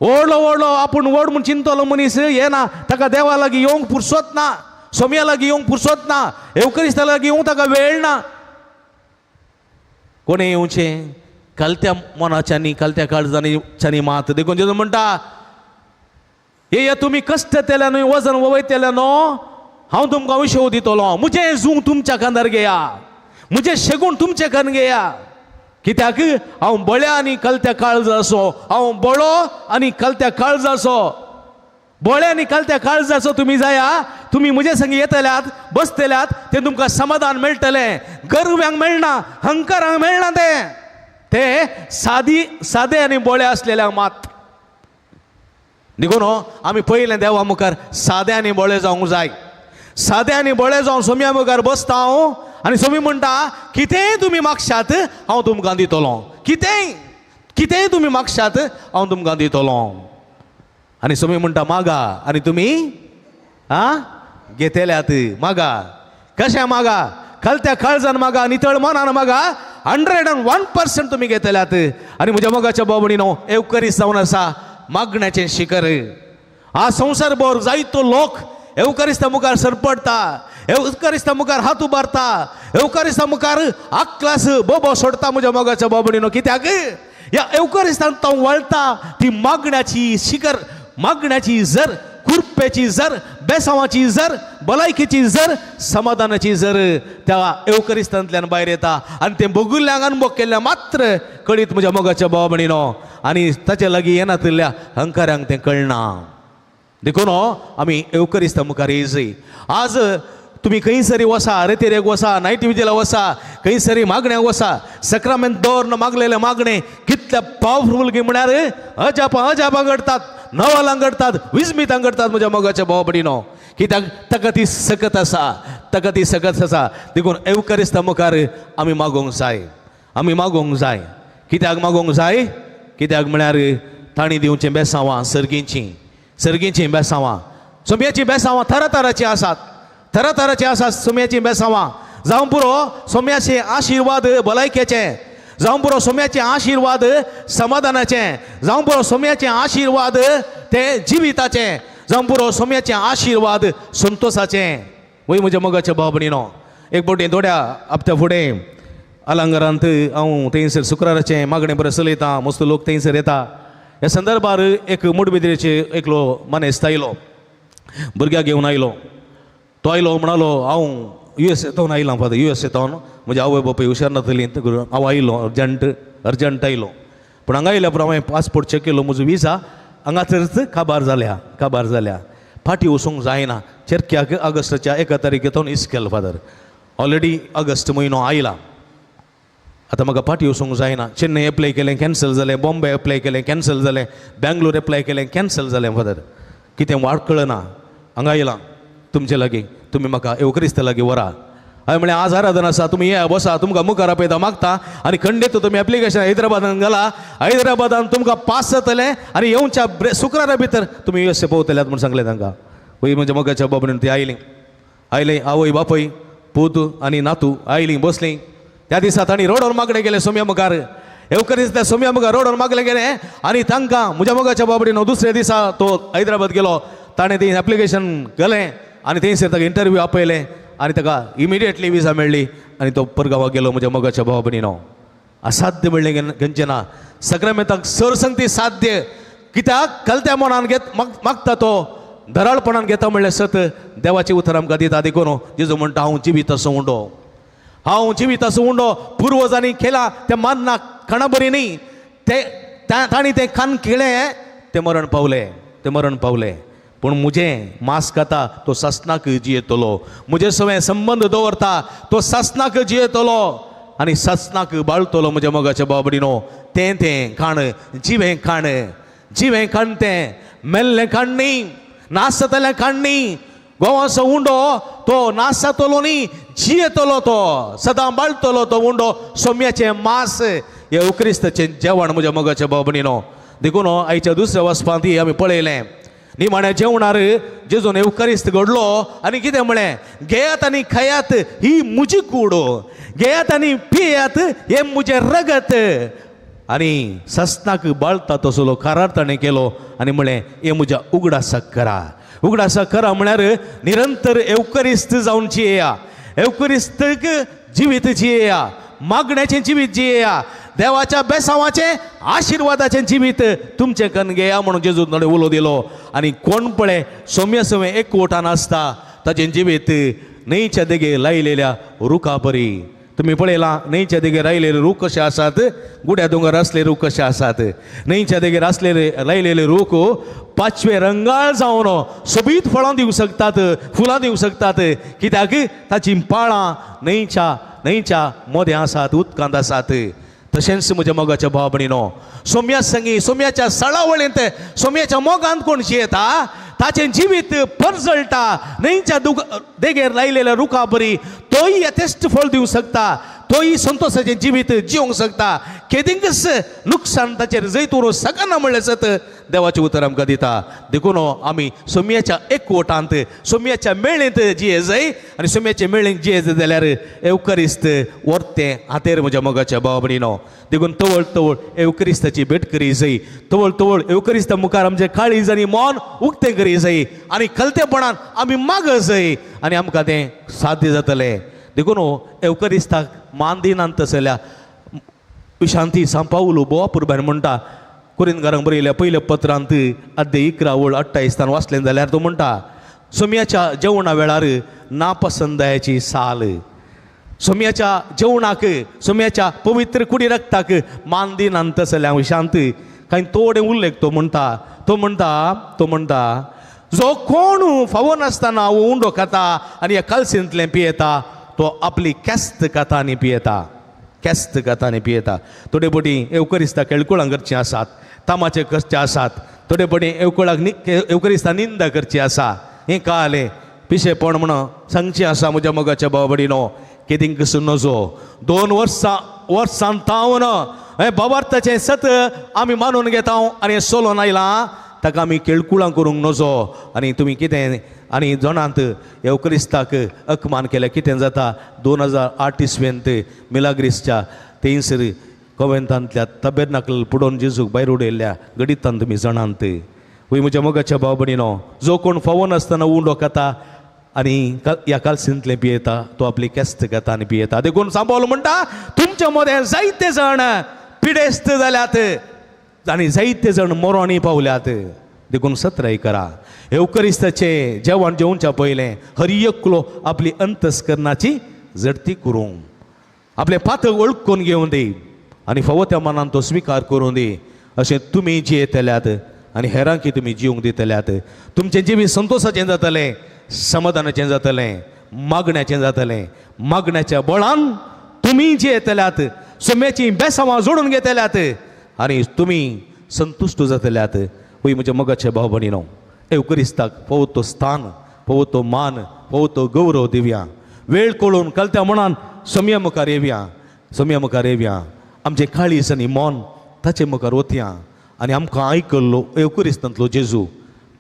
Speaker 4: व्हडलो आपूण व्हड म्हूण चिंतलो मनीस हे ना ताका देवा लागीं येवंक फुरसत ना सोम्या लागीं येवंक फुरसत ना एवकरिस्ता लागीं येवंक ताका वेळ ना कोणें येवचें कलत्या मनाच्यांनी कलत्या काळजांनी मात देखून जेजू म्हणटा येया तुमी कश्ट केल्यानो वजन वयतल्यानो हांव तुमकां विशव दितलो म्हजें जूं तुमच्या कांदार घेया म्हजें शेगूण तुमचे कान घेया कित्याक हांव बळ्या आनी कलत्या काळजाचो हांव बळो आनी कलत्या काळजाचो बळे आनी कलत्या काळजाचो तुमी जाया तुमी म्हजे संगी येतल्यात बसतल्यात तें तुमकां समाधान मेळटलें गर्व्यांक मेळना हंकारांक मेळना ते सादे आनी बळे आसलेल्यांक मात देखून आमी पयलें देवा मुखार सादे आनी बळे जावंक जाय सादे आनी बळे जावन सोम्या मुखार बसता हांव आनी सोमी म्हणटा कितेंय तुमी मागशात हांव तुमकां दितलो कितेंय तुमी मागशात हांव तुमकां दितलो आनी सोमी म्हणटा मागा आनी तुमी घेतल्यात मागा कशें मागा कलत्या काळजान मागा नितळ मनान मागा 101% तुमी घेतल्यात आनी म्हज्या मोगाच्या भाव भयणीनो एवकरीस जावन आसा मागण्याचें शिखर हा संवसारभर जायतो लोक एवकरिस्ता मुखार सरपडटा एवकरिस्ता मुखार हात उबारता एवकरिस्ता मुखार आकलास बोबो सोडता म्हज्या मोगाच्या भाव भयणीनो कित्याक ह्या एवकरिस्तान तो वळटा ती मागण्याची शिखर मागण्याची जर कुरपेची जर बेसांवाची जर भलायकेची जर समाधानाची जर त्या एवकरिस्तांतल्यान भायर येता आनी तें भोगुल्ल्यांक अनुभव केल्ल्या मात्र कळीत म्हज्या मोगाच्या भाव भयणीनो आनी ताचे लागीं येनातल्या हंकारांक तें कळना देखून आमी एवकरिस्ता मुखार येयजय आज तुमी खंयसरी वसा रेतेरेक वसा नायट विजीला वसा खंयसरी मागण्यांक वसा सक्रामेंत दवरन मागलेले मागणे कितले पावरफूल गे म्हळ्यार अजापा घडटात नवलां घडटात विस्मितां घडटात म्हज्या मोगाच्या भाव भयणीनो कित्याक ताका ती सकत आसा देखून एवकरिस्ता मुखार आमी मागोवंक जाय कित्याक मागोवंक जाय कित्याक म्हळ्यार तांणी दिवचें बेसांवां सर्गीचीं बेसांवां सोम्याचीं बेसांवां तरातराचीं आसात सोम्याचीं बेसांवां जावं पुरो सोम्याचें आशिर्वाद भलायकेचें जावं पुरो सोम्याचें आशिर्वाद समाधानाचें जावं पुरो सोम्याचें आशिर्वाद तें जिविताचें जावं पुरो सोम्याचें आशिर्वाद संतोशाचें वय म्हज्या मोगाच्या भाव भयणीनो एक फावटी थोड्या हप्त्या फुडें अलंगारांत हांव थंयसर शुक्राराचें मागणें बरें चलयतां मस्त लोक थंयसर येता ह्या संदर्भार एक मुडबिद्रेचे एकलो मनीस आयलो भुरग्याक घेवन आयलो तो आयलो म्हणलो हांव USA येवन आयलां फादर USA येवन म्हजे आवय बापूय हुशार नासलीं हांव आयलो अर्जंट आयलो पूण हांगा आयल्या हांवें पासपोर्ट चॅक केलो म्हजो विजा हांगासरच काबार जाल्या फाटीं वचूंक जायना चेरक्याक ऑगस्टाच्या 1 तारखेर इस्केल फादर ऑलरेडी ऑगस्ट म्हयनो आयला आतां म्हाका पाटी वचूंक जायना. चेन्नई एप्लाय केलें कॅन्सल जालें, बॉम्बे एप्लाय केलें कॅन्सल जालें, बँगलोर एप्लाय केलें कॅन्सल जालें. फादर कितें वाट कळना, हांगा येयलां तुमचे लागीं, तुमी म्हाका एवक्रिस्त लागीं व्हरा. हांवें म्हळें आज आराधना आसा, तुमी ये बसा, तुमकां मुखार आपयता मागता आनी खंडीत तुमी एप्लिकेशन हैदराबादान घाला. हैदराबादान तुमकां पास जातलें आनी येवच्या शुक्रारा भितर तुमी यू एस ए पावतल्यात म्हूण सांगलें तांकां. पळय म्हज्या मोगाच्या बाबडीन ती आयलीं आवय बापय पूत आनी नातू आयलीं बसलीं. त्या दिसा तांणी रोडार मागणे गेले सोम्या मुखार, एवक्रिस्त सोम्या मुखार रोडार मागले गेले आनी तांकां म्हज्या मोगाच्या बाबडीन दुसऱ्या दिसा तो हैदराबाद गेलो. ताणें थंय एप्लिकेशन घालें आनी थंयसर ताका इंटरव्यू आपयलें आनी ताका इमिडिएटली विजा मेळ्ळी आनी तो परगांवां गेलो म्हज्या मोगाच्या बाबडीनो. असाध्य म्हणलें खंयचें ना, सक्रामेताक सरसंगती साध्य. कित्याक कलत्या मनान मागता तो धराळपणान घेता म्हणल्यार सत देवाचें उतर आमकां दिता. देखून जेजू म्हणटा हांव जिवीत असो उंडो, हांव जिवीत असो उंडो. पुर्वजांनी केला तें मानना खाणा बरी न्ही, ते तांणी तें खान केलें तें मरण पावलें. पूण मुजें मास खाता तो ससनाक जियेतलो, मुजे सगळे संबंद दवरता तो ससनाक जियेतलो आनी ससनाक बाळतलो. म्हज्या मोगाच्या बाबडीनो तें खाण जिवें खाण तें मेल्लें खाण न्ही, नासतलें खाण न्ही. गोवाचो उंडो तो नासतलो न्ही, जियेतलो तो, सदां बाळतलो तो उंडो. सोम्याचें मास हे उक्रिस्ताचें जेवण म्हज्या मोगाच्या बाबडीनो. देखून आयच्या दुसऱ्या वचपांत आमी पळयलें निमाण्या जेवणार जेजून एवक्रिस्त घडलो आनी कितें म्हळें, घेयात आनी खायात ही म्हजी कूड, घेयात आनी पियात हे म्हजें रगत. आनी ससनाक बाळता तसलो करार ताणें केलो आनी म्हळें हे म्हज्या उगडासाक करा म्हळ्यार निरंतर एवक्रिस्त जावन जियेया, एवक्रिस्तक जिवीत जियेया, मागण्याचें जिवीत जियेया, देवाच्या बेसांवाचें आशिर्वादाचें जिवीत तुमचें कन घेया म्हणून जेजू नडे उलो दिलो. आनी कोण पळय सोम्या सवय एकवटान आसता ताचें जिवीत न्हंयच्या देगेर लायलेल्या रुखा बरी. तुमी पळयलां न्हंयच्या देगेर लायलेले रूख कशे आसात, गुड्या दोंगर असले रूख कशे आसात. न्हंयच्या देगेर असलेले लायलेले रूख पाचवे रंगाळ जावन सोबीत फळां दिवंक शकतात, फुलां दिवंक शकतात. कित्याक ताची पाळां न्हंयच्या मोद्या आसात, उदकांत आसात. तशेंच म्हज्या मोगाच्या भावभयणीनो सोम्या संगी सोम्याच्या सळावळींत सोम्याच्या मोगांत कोण जियेता ताचें जिवीत परजळटा. न्हंयच्या देगेर लायलेल्या रुखा बरी तोय यथेश्ट फळ दिवंक शकता, तोय संतोशाचें जिवीत जिवंक शकता. केदिंगस नुकसान ताचेर जैत उरूं सगळ्यांना म्हणलें सत देवाचें उतर आमकां दिता. देखून आमी सोम्याच्या एकवटांत सोम्याच्या मेळ्ळेंत जिये जाय आनी सोम्याचे मेळ्ळेंत जिये जाल्यार एवक्रिस्त व्हरतें हातेर म्हज्या मोगाच्या भाव भयणीनो. देखून तवळ तवळ एवक्रिस्ताची भेट करी जाय, तवळ तवळ एवक्रिस्ता मुखार आमचें काळीज आनी मन उक्तें करी जाय आनी कलतेपणान आमी माग जाय आनी आमकां तें साध्य जातलें. देखून एवक्रिस्ताक मान दिनात जाल्यार विशांती सांपावलो बोवा पुरबान म्हणटा कुरिंदकारांक बरयल्या पयल्या पत्रांत अध्याय 11:28 वाचलें जाल्यार तो म्हणटा सोम्याच्या जेवणा वेळार नापसंदायाची साल, सोम्याच्या जेवणाक सोम्याच्या पवित्र कुडी रक्ताक मान दिनात जाल्यार विशांत कांय थोडे उल्लेख तो म्हणटा जो कोण फावो नासतना उंडो खाता आनी ह्या कलसेंतलें पियेता तो आपली केस्त खाता आनी पियेता. थोडे पटी एवक्रिस्ता केळकुळां करचीं आसात, तामाचे करचे आसात, थोडे पटी एवक्रिस्ता निंदा करची आसा. हें कळ्ळें पिशेपण म्हणून सांगचें आसा म्हज्या मोगाच्या भाव भयणीनो. केदींक नजो 2 वर्सां तावन हें बाबार्थाचें सत आमी मानून घेता आनी हें सोलोन आयलां ताका आमी केळकुळां करूंक नजो. आनी तुमी कितें आनी जणांत एवक्रिस्ताक अकमान केल्या कितें जाता 2008 इसवेंत मिलाग्रिसच्या थंयसर कॉवेंतांतल्या तबेरनाकल पुडोवन जेजूक भायर उडयल्ल्या गडितान तुमी जणांत. वय म्हज्या मोगाच्या भाव भयणीनो, जो कोण फावो नासतना उंडो खाता आनी ह्या कालसेंतलें पियेता तो आपली केस्त घेता आनी पियेता. देखून सांबावलो म्हणटा तुमच्या मदें जायते जण पिडेस्त जाल्यात आनी जायते जण मरोणी पावल्यात. देखून सत्राय करा. एवक्रिस्ताचें जेवण जेवच्या पयलें हर एकलो आपली अंतस्करणाची जडती करूं, आपले पातळ वळखून घेवन दी आनी फावो त्या मनान तो स्विकार करूं दी. अशें तुमी जियेतल्यात आनी हेरांकी तुमी जिवंक दितल्यात. तुमचें जिवीत संतोशाचें जातलें, समाधानाचें जातलें, मागण्याचें जातलें. मागण्याच्या बळान तुमी जियेतल्यात, सोम्याची बेसांवां जोडून घेतल्यात आनी तुमी संतुश्ट जातल्यात. वय म्हज्या मोगाचे भाव भयणीनो, एवकरिस्ताक पवो तो स्थान, पवो तो मान, पवो तो गौरव दिवया. वेळ कळून कलत्या मनान सोम्या मुखार येवया, सोम्या मुखार येवया. आमचे काळीज आनी मोन ताचे मुखार वतया आनी आमकां आयकल्लो एवकरिस्तांतलो जेजू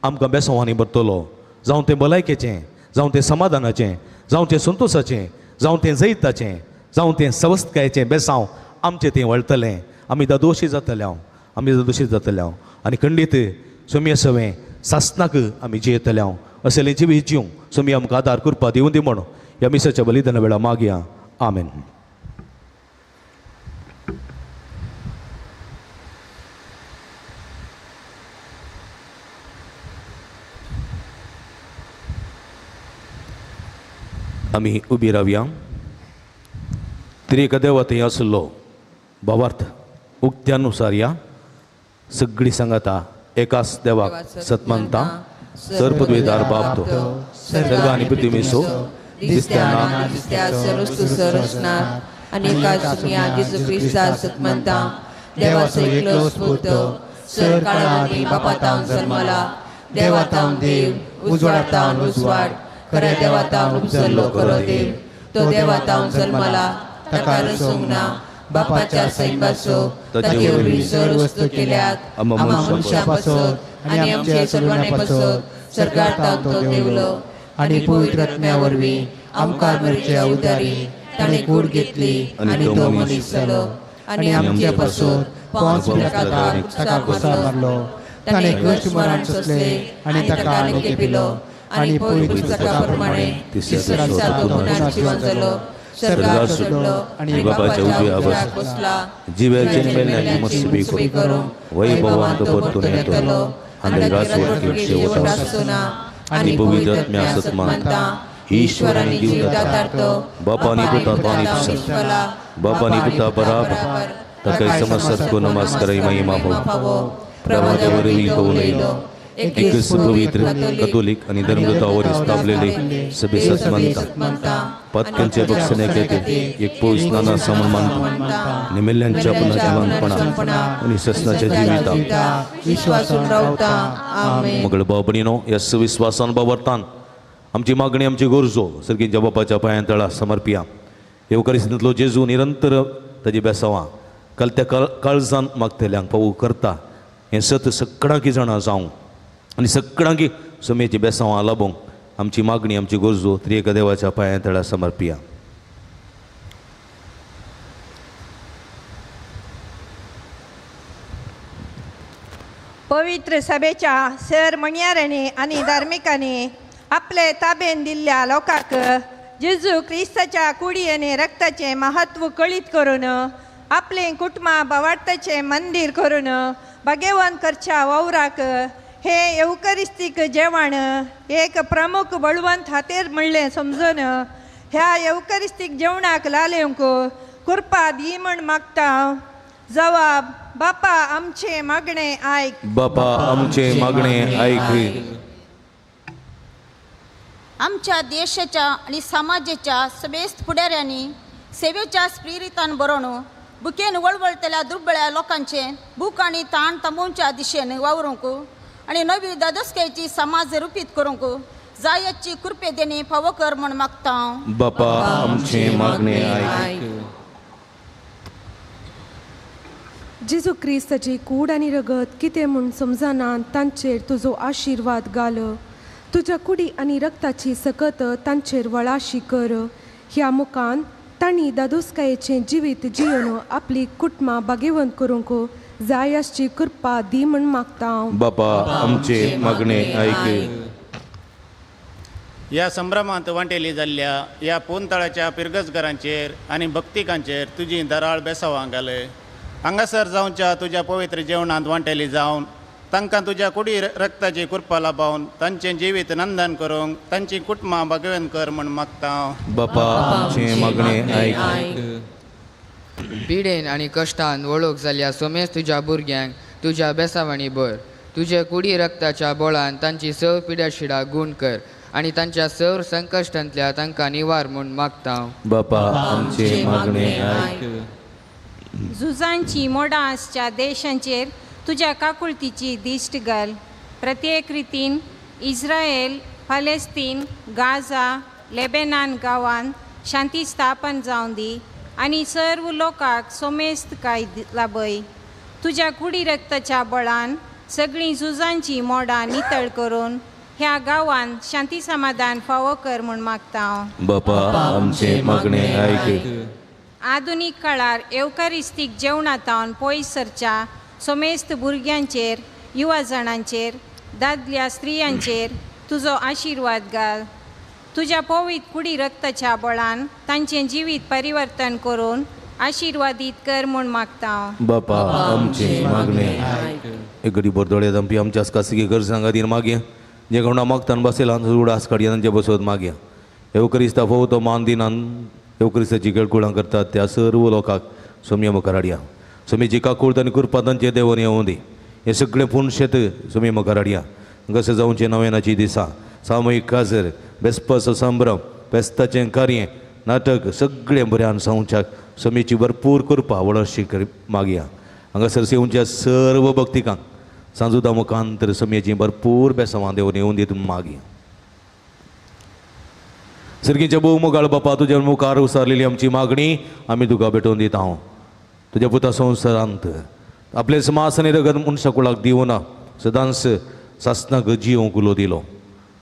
Speaker 4: आमकां बेसांवांनी भरतलो. जावं तें भलायकेचें, जावं तें समाधानाचें, जावं तें संतोशाचें, जावं तें जैताचें, जावं तें सवस्थकायेचें बेसांव आमचें तें वळटलें. आमी दादोशी जातल्या आनी खंडीत सोम्या सवें सासनाक आमी जियेतल्या. असलें जिवीत जिवंक सोम्या आमकां आदार करपा दिवं दी म्हण ह्या मिसाच्या बलिदाना वेळा मागया. आमेन. आमी उबी रावया. त्रिएक देवा थंय आसलो भावार्थ उक्त्यानुसार या सगळीं सांगाता एकाच देवाक सतमानता सर्पद्वेदार बाप तो सर्ग आनी पृथ्वी मिसो दिसत्याना
Speaker 5: दिसत्या सरस्तु सरसनार अनेका सुमिया जेजू क्रिस्ता सतमंता देवाचो एकलो स्पुतो सर काळावणी बापातावन जन्मला देवातावन देव उजवाडातावन उजवाड खऱ्या देवातावन उपसरलो खरो देव तो देवातावन जन्मला ताका रसूंक ना बापाच्या सैमाचो ताचे वरवीं सर वस्तू केल्यात आमा मनशा पासत आनी आमचे सर्वांनी पासत सर्गार्तावन तो देवलो आनी पवित्र आत्म्या वरवीं आमकां मेरचे उदारी ताणें कूड घेतली आनी तो मनीस जालो आनी आमचे पासत पोंच पिलाताक ताका घुसार मारलो ताणें कश्ट मरण सोंसले आनी ताका आनीक पिलो आनी पवित्र पुस्तका प्रमाणे तिसऱ्या दिसा तो पुनः जिवन जालो सर्गार चडलो आनी बापाच्या उजव्या बसला
Speaker 4: जिव्याचे मेल्यांनी मस्ती करून वैभवांत परतून येतलो आनी राजवटी शेवटा आनी पवित्र आत्म्या सतमानता ईश्वरानी जीव दातारतो बापानी पुता पानी पुसा बापानी पुता बराबर ताका समस्त को नमस्कार महिमा हो प्रभुदेव वरवीं कवलयलो एकच पवित्र कॅथोलिक आणि धर्मगतावर स्थापलेले सभे सतमानता पत्क्यांचे भक्षणे घेते एक पोस्नाना समान निमिल्यांच्या पुनर्जीवनपणा आणि ससनाच्या जिविता
Speaker 5: विश्वासून रावता. आमेन.
Speaker 4: मगळ बाबणीनो या विश्वासान बावरतान आमची मागणी आमची गरजो सर्गींच्या बापाच्या पांयां तळा समर्पिया. येवकारिस्तांतलो जेजू निरंतर ताजी बेसांवां कलत्या काळजान मागतल्यांक पावू करता हें सत सगळ्यांकी जाणा जावं आनी सगळ्यांकी सोम्याची बेसांवां लाभूंक आमची मागणी आमची गरजो त्रिएक देवाच्या पांयां तळा समर्पिया.
Speaker 12: पवित्र सभेच्या सर मणयारांनी आनी धार्मिकांनी आपले ताबेन दिल्ल्या लोकांक जेजू क्रिस्ताच्या कुडी आनी रक्ताचे महत्व कळीत करून आपले कुटुंबा भावार्थाचे मंदिर करून भाग्यवान करच्या वावराक हे एवकरिस्तीक जेवण एक प्रमुख बळवंत हातेर म्हणलें समजून ह्या एवकरिस्तीक जेवणाक लालेवंक कृपा दी म्हण मागता. जवाब बापा आमचे मागणे आयक.
Speaker 4: बापा आमचे मागणे आयक.
Speaker 13: आमच्या देशाच्या आणि समाजाच्या सभेस्त फुडाऱ्यांनी सेवेच्या स्पिरितान बरोवन बुकेन वळवळतल्या दुर्बळ्या लोकांचे भूक आणि ताण तंबोवच्या दिशेन वावरूंक आणि नवी दादोसकेची समाज रुपीत करूंक जायची कृपे देणे फावो कर म्हण मागता.
Speaker 4: बापा आमचे मागणे आयक.
Speaker 14: जेजू क्रिस्ताची कूड आनी रगत कितें म्हूण समजना तांचेर तुजो आशिर्वाद घाल. तुज्या कुडी आनी रक्ताची सकत तांचेर वळाशी कर. ह्या मुखान तांणी दादोसकायेचें जिवीत जियोन आपली कुटुंबां भाग्यवंत करूंक जाय आसची कृपा दी म्हण मागता.
Speaker 4: बापा आमचे मागणे आयक.
Speaker 15: ह्या संभ्रमांत वांटेली जाल्ल्या ह्या पोंतळाच्या पिरगसगरांचेर आनी भक्तिकांचेर तुजी दराळ बेसांवां घाल. हांगासर जावच्या तुज्या पवित्र जेवणांत वांटेली जावन तांकां तुज्या कुडी रक्ताची कृपा लाभून तांचें जिवीत नंदन करूंक तांची कुटुंबां भाग्यवंत कर म्हण मागता.
Speaker 4: बापा आमचे मागणे आयक.
Speaker 16: पिडेन आनी कश्टान वळख जाल्ल्या सोमेस तुज्या भुरग्यांक तुज्या बेसावणी भर. तुजे कुडी रक्ताच्या बोळान तांची सव पिड्याशिडा गूण कर आनी तांच्या सर संकश्टांतल्या तांकां निवार म्हूण मागता.
Speaker 4: बापा आमचे मागणे आयक.
Speaker 17: झुजांची मोडां आसच्या देशांचेर तुज्या काकुळतीची दिश्ट घाल. प्रत्येक रितीन इस्रायल, फालेस्तीन, गाझा, लेबेनान गांवांत शांती स्थापन जावं दी आनी सर्व लोकांक सोमेस्तकाय लाभय. तुज्या कुडी रक्ताच्या बळान सगळीं झुजांची मोडां नितळ करून ह्या गांवांत शांती समाधान फावो कर म्हूण मागता हांव.
Speaker 4: बापा आमचे मागणे ऐक.
Speaker 17: आधुनीक काळार एवकारिस्तीक जेवणांतावन पयस सरच्या सोमेस्त भुरग्यांचेर, युवा जाणांचेर, दादल्या स्त्रियांचेर तुजो आशिर्वाद घाल. तुज्या पवित्र कुडी रक्ताच्या बळान तांचें जिवीत परिवर्तन करून आशिर्वादीत कर म्हूण मागता हांव.
Speaker 4: बापा आमचे मागणे एक घडी बरदोळे दंपी आमच्या कासिके घर सांगा दिन मागया जे कोणा मागतान बसेला उडास काडया तांचे बसवत मागया. एवकरिस्ता फोव तो मान दिनान एवकरिस्ताची केळकुळां करतात त्या सर्व लोकांक सोम्य मुखार हाडया. सोमेची काकूळ तांणी कृपा तांचे देवन येवं दी. हे सगळे पूण शेत सोम्य मुखार हाडया. घस जावचे नव्यानाची दिसा, सामुहीक काजर, बेस्पाचो संभ्रम, बेस्ताचें कार्य, नाटक सगळें बऱ्यान सावच्याक सोमेची भरपूर कृपा वळशी करी मागया. हांगासर सेवच्या सर्व भक्तिकांक सांजुदा मुखांतर सोम्याची भरपूर बेसांवां देवन येवं दी मागया. सर्गीच्या भोव मोगाळ बापा तुज्या मुखार उसारलेली आमची मागणी आमी तुका भेटोवन दिता. हांव तुज्या पुता संवसारांत आपले समास आनी रगत मनशाकुळाक दिवना सदांच सासनाक जिवंक उलो दिलो.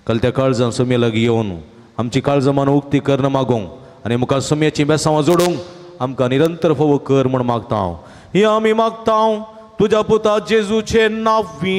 Speaker 4: काल त्या काळजां सोम्या लागीं येवन आमची काळजां उक्ती कर्ण मागोवंक आनी मुखार सोम्याची बेसांवां जोडूंक आमकां निरंतर फोव कर म्हूण मागता हांव. ही आमी मागता हांव तुज्या पुता जेजूचे नांवी.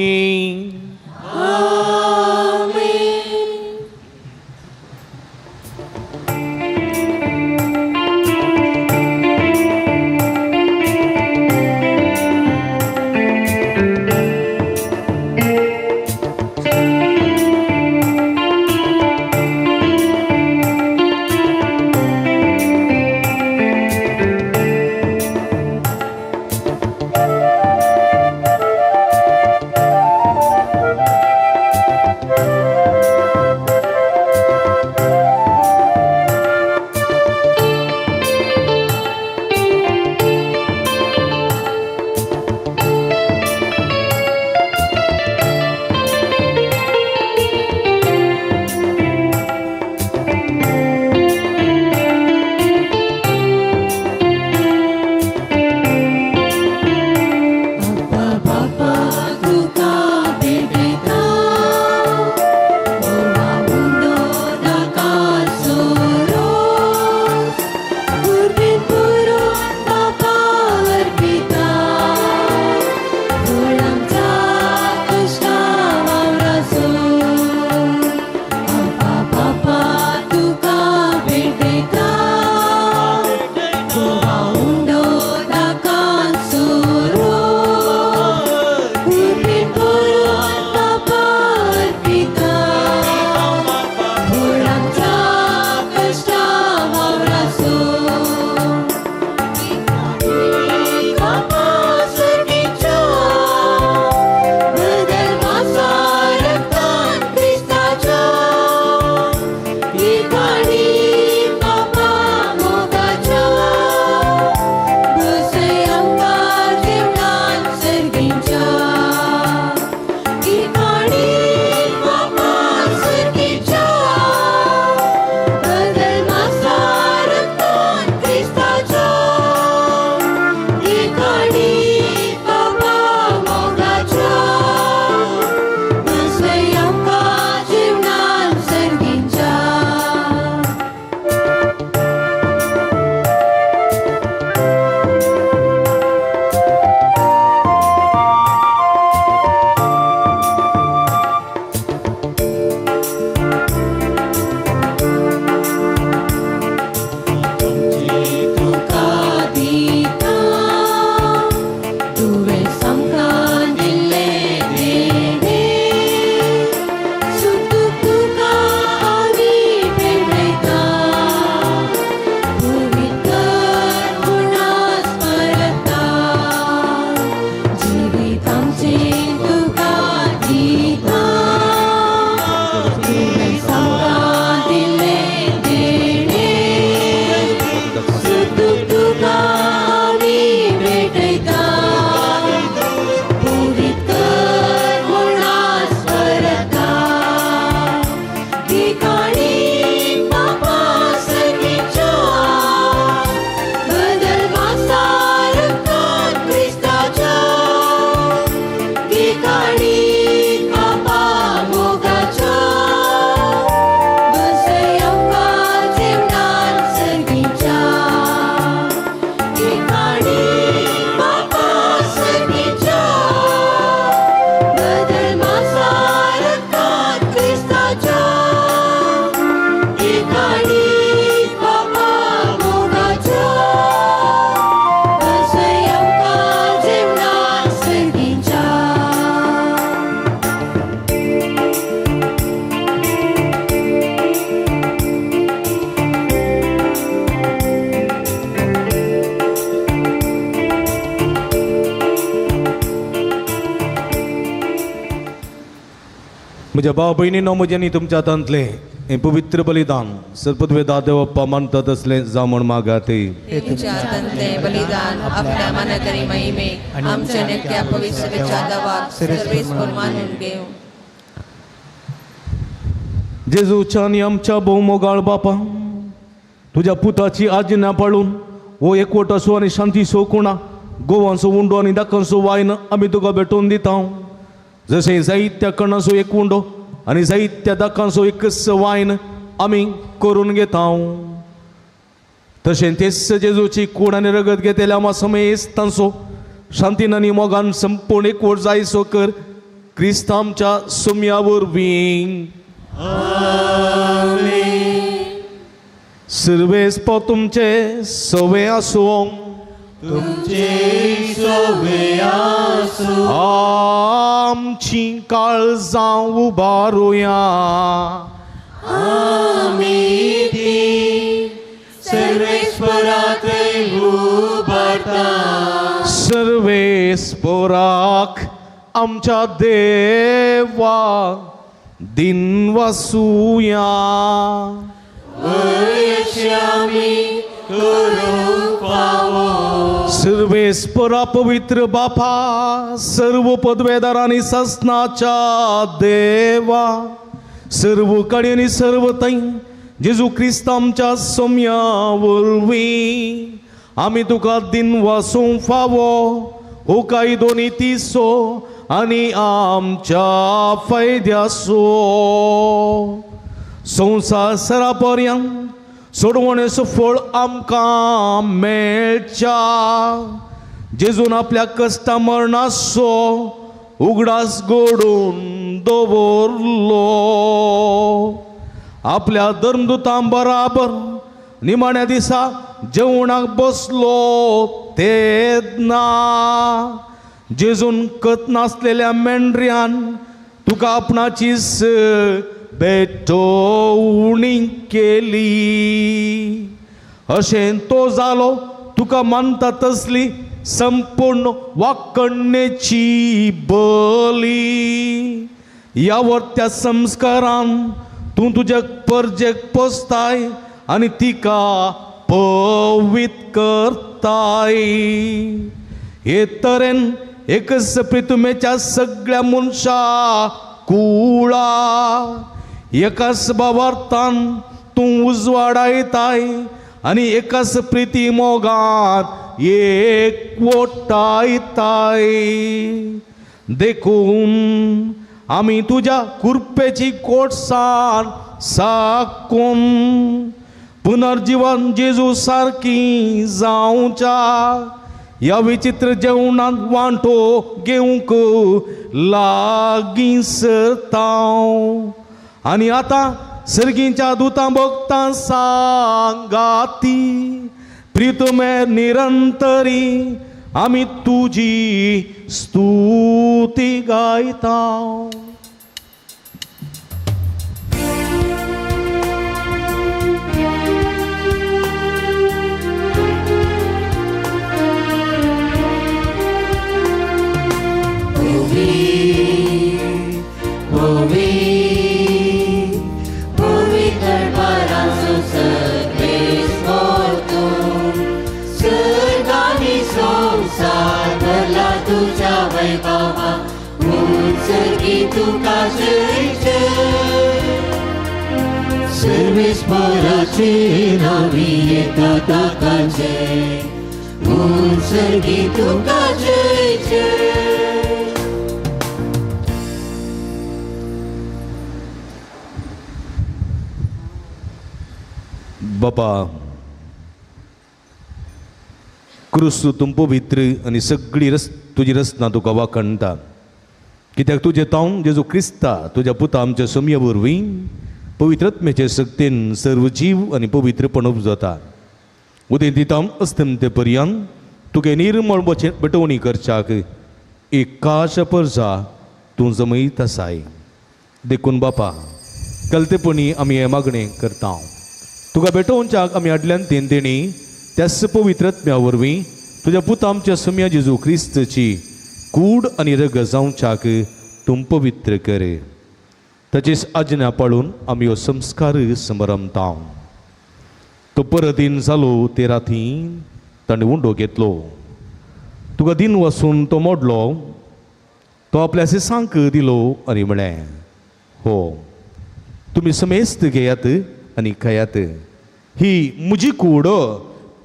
Speaker 4: म्हज्या भाव भयणीनो म्हज्यानी तुमच्या हातांतले हे पवित्र बलिदान सर्पद्वेदा देवप्पा मानता तसले जावं म्हण मागात.
Speaker 5: तुमच्या हातांतले बलिदान आपल्या मानकरी महिमेक आमच्या नेटक्या पवित्रतेच्या दवाक सर्वेस्पर मानून घेव.
Speaker 4: जेजूच्या आनी आमच्या भोवमोगाळ बापा, तुज्या पुताची आज्ञा पाळून हो एकवट असो आनी शांती सो कोणा गोवांचो उंडो आनी दाखोवचो वायन आमी तुका भेटोवन दिता. जशें जायत्या कणाचो एक उंडो आनी जायत्या दाखांचो एकच वायन आमी करून घेता, तशें तेच जेजूची कूड आनी रगत घेतल्या आमा समेस तांचो शांतीन आनी मोगान संपूर्ण एकवट जायसो कर. क्रिस्त आमच्या सोम्या वरवीं. सर्वेस्पर तुमचे सवे आसूं.
Speaker 11: तुमचे सोवे आसूं.
Speaker 4: आमची काळजां उबारुया.
Speaker 11: आमी ती सर्वेस्पराक उबारता.
Speaker 4: सर्वेस्पराक आमच्या देवाक दिन वासुया. सर्वेस्परा पवित्र बापा, सर्व पदवेदार आनी शासनाच्या देवा, सर्व कडेन आनी सर्व थंय जेजू क्रिस्त आमच्या सोम्या वरवीं आमी तुका दिन वासूंक फावो. हो काही दोनी तिसो आनी आमच्या फायद्याचो संवसारा पर्यंत सोडवणेचो फळ आमकां मेळच्या. जेजून आपल्या कश्टा मरणाचो उगडास घडोवन दवरलो. आपल्या धर्मदुतां बराबर निमाण्या दिसा जेवणाक बसलो तेन्ना जेजून कत नासलेल्या मेंढऱ्यान तुका आपणाची भेटोवणी केली. अशें तो जालो तुका मानता तसली संपूर्ण वाकणणेची बली. ह्या वर्त्या संस्कारान तूं तुज्या परजेक पोसताय आनी तिका पवित करताय. हे तरेन एकच प्रितुमेच्या सगळ्या मनशा कुळा एकाच भावार्थान तूं उजवाडायताय आनी एकाच प्रिती मोगान एकवटायताय. देखून आमी तुज्या कुरपेची कोटसाण साकून पुनर्जीवन जेजू सारकी जावच्या ह्या विचित्र जेवणांत वांटो घेवंक लागीं सरता. आनी आतां सर्गीच्या दुतां भक्तां सांगाती प्रितुमे निरंतरी आमी तुजी स्तुती गायता.
Speaker 11: सर्वेस्पराचे नावी येता ताकाचे सर्गी तुका जय जय.
Speaker 4: बापा क्रिस्तू तूं पवित्र आनी सगळी तुजी रचना तुका वाखणटा. कित्याक तुजें तावन जेजू क्रिस्ता तुज्या पुता आमच्या सोम्या वरवीं पवित्रत्मेचे शक्तीन सर्व जीव आनी पवित्रपण जाता. उदें दिता अस्तंते पर्यंत तुगे निर्मळ बटवणी करच्याक एकाश परजा तूं जमयत आसाय. देखून बापा कलतेपणी आमी हें मागणें करता. तुका भेटोवच्याक आमी आदल्यान तेणी त्याच पवित्रत्म्या वरवीं तुज्या पुता आमच्या सोम्या जेजू क्रिस्तची कूड आनी रग जावच्याक तूं पवित्र कर. ताचीच आज्ञा पाळून आमी हो संस्कार समरमता. तो परतीन जालो ते राती ताणें उंडो घेतलो. तुका दिन वचून तो मोडलो. तो आपल्या सिसांक दिलो आनी म्हळें, हो तुमी समेस्त घेयात आनी खायात. ही म्हजी कूड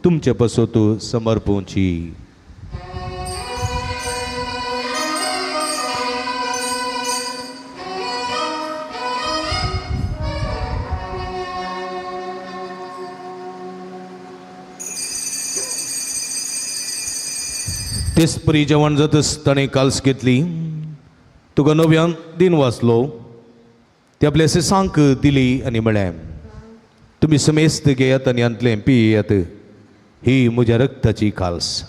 Speaker 4: तुमचे पासत समर्पोवची. तेच परी जेवण जातच ताणें काल्स घेतली. तुका नव्यान दिन वाचलो. ते आपल्या सिसांक दिली आनी म्हळें, तुमी समेस्त घेयात आनी अंतलें पियेयात. ही म्हज्या रक्ताची काल्स,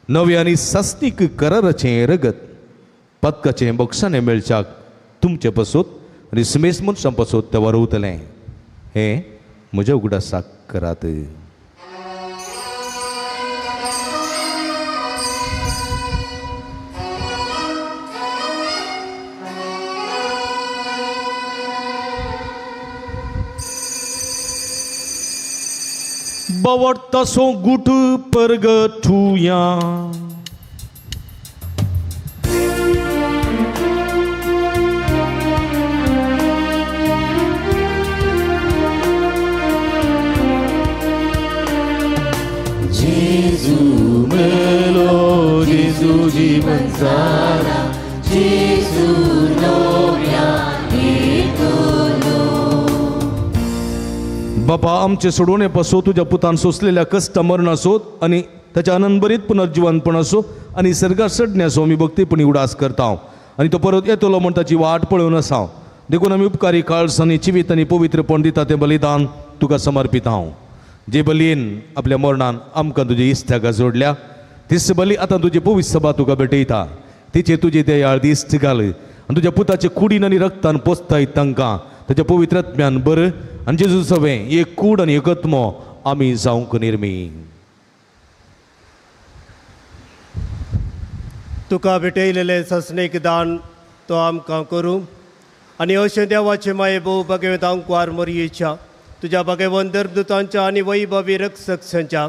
Speaker 4: नवे आनी सास्तीक कराराचें रगत, पदकाचें बक्षाने मेळच्याक तुमचे पासत आनी समेस्त मनशां पासत तें वारवतलें. हें म्हज्या उगडासाक करात. Bawarta so gutu pergetuya.
Speaker 11: Jesu melo, Jesu jivan sara, Jesu novya itulo.
Speaker 4: बापा, आमचे सोडवणे पासो तुझ्या पुतान सोसलेल्या कष्ट मरण असोत आणि त्याच्या आनंदभरीत पुनर्जीवनपण असो आणि सर्गात चढणे असो आम्ही भक्तीपणी उडास करता आणि तो परत येतलो म्हण ताची वाट पळोवन आसा. देखून आमी उपकारी काळस आनी जिवीत आनी पवित्रपण दिता तें बलिदान तुका समर्पित हांव. जे बलयेन आपल्या मरणान आमकां तुज्या इश्टाका जोडल्या, तीच बली आतां तुजी पवित्र सभा तुका भेटयता. तिचे तुजे ते याळ दिश्ट घाल आनी तुज्या पुताचे कुडीन आनी रक्तान पोसताय तांकां ताच्या पवित्रत्म्यान बर आनी जेजू सवे एक कूड आनी एकत्मो आमी जावंक निर्मी.
Speaker 18: तुका भेटयलेले ससनेक दान तो आमकां करूं आनी अशें देवाचे माये भोव भगवंत अंकुवार मोरयेच्या तुज्या भगवंत दर्दुतांच्या आनी वैभवी रक्षकांच्या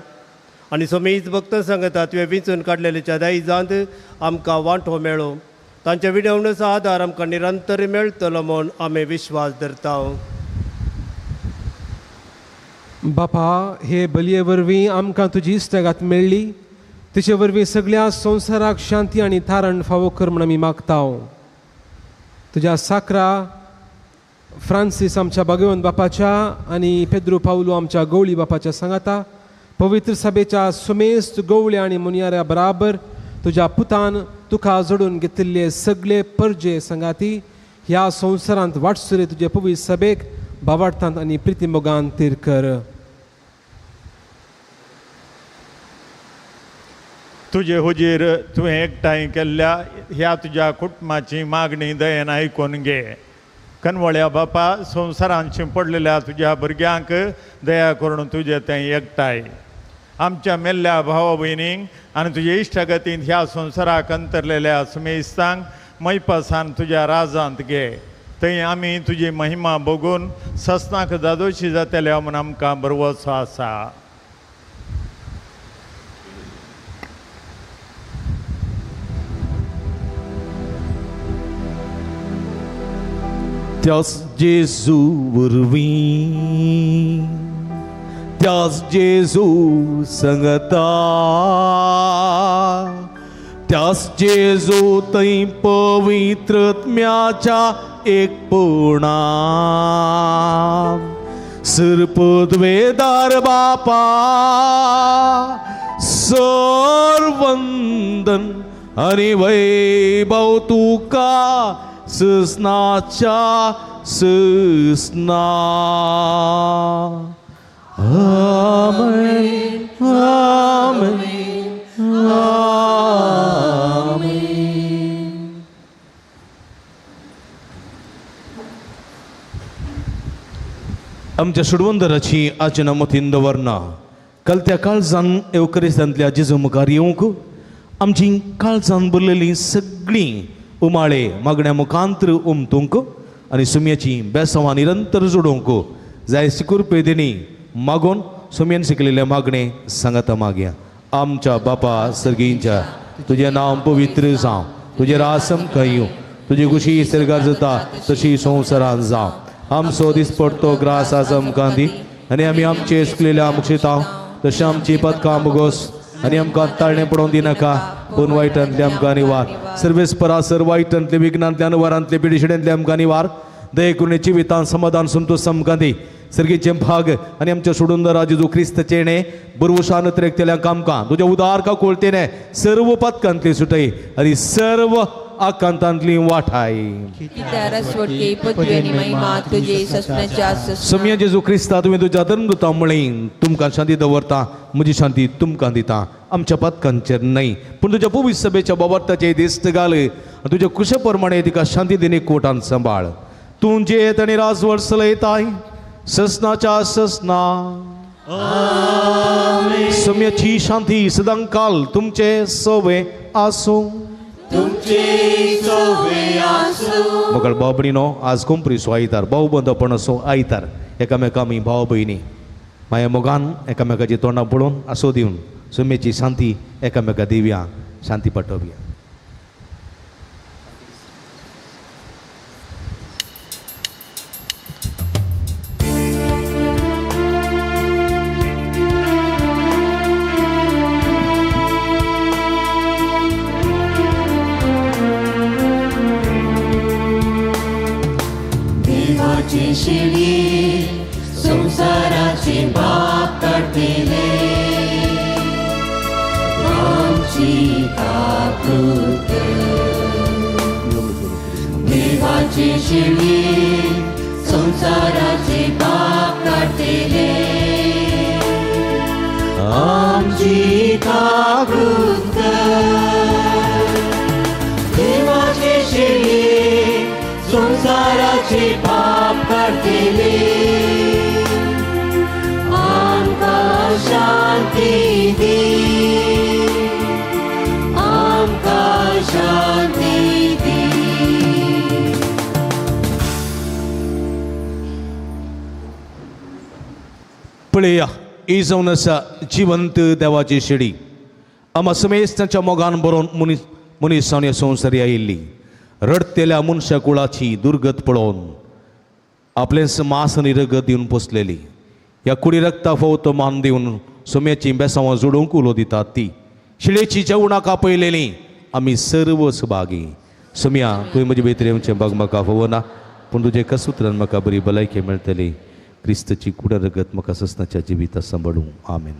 Speaker 18: आनी समेत भक्त संगता तुवें वेंचून काडलेल्याच्या दायजांत आमकां वांटो मेळो. तांच्या विडवणेचो आदार आमकां निरंतर मेळटलो म्हूण आमी विश्वास धरता.
Speaker 19: बापा, हे बलये वरवीं आमकां तुजी इश्टागात मेळ्ळी, तिचे वरवीं सगळ्या संवसाराक शांती आनी तारण फावो कर म्हूण आमी मागता. तुज्या साकरा फ्रांसीस आमच्या भगवंत बापाच्या आनी पेद्रो पावलो आमच्या गवळी बापाच्या सांगाता पवित्र सभेच्या सुमेस्त गवळ्या आनी मुनियाऱ्या बराबर तुज्या पुतान तुका जोडून घेतिल्ले सगळे परजे संगाती ह्या संवसारांत वाटसुरे तुजे पवित्र सभेक भावार्थांत आनी प्रितीमोगान तीर कर.
Speaker 20: तुजे हुजीर तुवें एकठांय केल्ल्या ह्या तुज्या कुटुंबाची मागणी दयेन आयकून घे. कनवळ्या बापा, संवसारांत शिंपडलेल्या तुज्या भुरग्यांक दया करून तुजें तें एकठांय आमच्या मेल्ल्या भावा भयणींक आनी तुजे इश्टगतींत ह्या संवसाराक अंतरलेल्या सुमेस्तांक मैपासान तुज्या राजांत घे. थंय आमी तुजी महिमा बघून ससनाक जादोशी जातल्या म्हूण आमकां बरवसो आसा.
Speaker 4: त्याच जेजू वरवीं त्याच जेजू संगता त्याच जेजू थंय पवित्रत्म्याच्या एकपणा सर्पद्वेदार बापा सर्वंदन आनी वैभव तुका ससनाच्या ससना. आमेन आमेन आमेन. आमच्या सुडवंदराची आचना मतीन दवरना. कलत्या काळजान एवकरिस्तांतल्या जेजू मुखार येवंक आमची काळजान भरलेली सगळीं उमाळे मागण्या मुखांतर उमतूंक आनी सुमयाची बेसांवां निरंतर जोडूंक जाय सिकूर पेदेनी मागून सुमयेन शिकलेले मागणे सांगाता मागया. आमच्या बापा सर्गींच्या तुझे नांव पवित्र जावं, तुझे रासम खंय तुझी खुशी सरगार जाता तशी संवसारान जावं. आमचो दीस पडतो ग्रास आज आमकां दी आनी आमी आमचे चुकलेले आमकां शिताव तशें आमची पदकां बोगोस आनी आमकां ताळणें पडोवन दिनाका पूण वायटांतले आमकां निवार. सर्वेस परासर वायटांतले विघ्नांतले वरांतले पिडिशेंतले आमकां निवार. दये करून जिवितांत समाधान संतोश आमकां दी. सर्गीचे भाग आनी आमच्या सोडून राजू क्रिस्ताचे येणे बुरवशान त्रेकतेल्यांक आमकां तुज्या उदार का कोळतेने सर्व पदकांतली सुटय आनी सर्व आकांतांतली वाठाय. समया जेजू क्रिस्ता तुवें तुज्या धर्मदूतां म्हळें तुमकां शांती दवरता म्हजी शांती तुमकां दिता. आमच्या पदकांचेर न्हय पूण तुज्या पवित्र सभेच्या बाबर्ताचे दिश्ट घाल तुज्या कुशे प्रमाणे तिका शांती दिने कोटान सांबाळ. तूं जेत आनी राजवट चलयताय ससनाच्या ससना. समयाची शांती सदां काल तुमचे सोबे आसूं. मगळ भाव भयणीनो आज कोंपरीसो आयतार भाव बंदपण असो आयतार एकामेका आमी भाव भयणी माया मोगान एकामेकाची तोंडां पळोवन आसो दिवन सुमेची शांती एकामेका दिवया शांती पाठोवया.
Speaker 11: शिडी संसाराची बाप काढलेले आमची काकृत देवाची शिडी संसाराची बाप काढलेले आमची काकृत देवाची शिडी संसाराची पाप काढलेले आमकां शांती दी आमकां शांती दी.
Speaker 4: पळया ही जावन आसा जिवंत देवाची शिडी. आमा समेस्ताच्या मोगान बरोवन मनीसांनी ह्या संवसारी आयिल्ली रडतेल्या मनशा कुळाची दुर्गत पळोवन आपले मास आनी रगत दिवन पोसलेली ह्या कुडी रक्ता फवत मान दिवन सोम्याची बेसांवां जोडूंक उलो दितात ती शिळेची जेवणां कापयलेली आमी सर्व सुभागी. सोम्या तुवें म्हजे भितर भाग म्हाका फोवना पूण तुजे कसुत्रान म्हाका बरी भलायकी मेळटली. क्रिस्ताची कुड रगत म्हाका ससनाच्या जिवितां सांबाळूं. आमेन.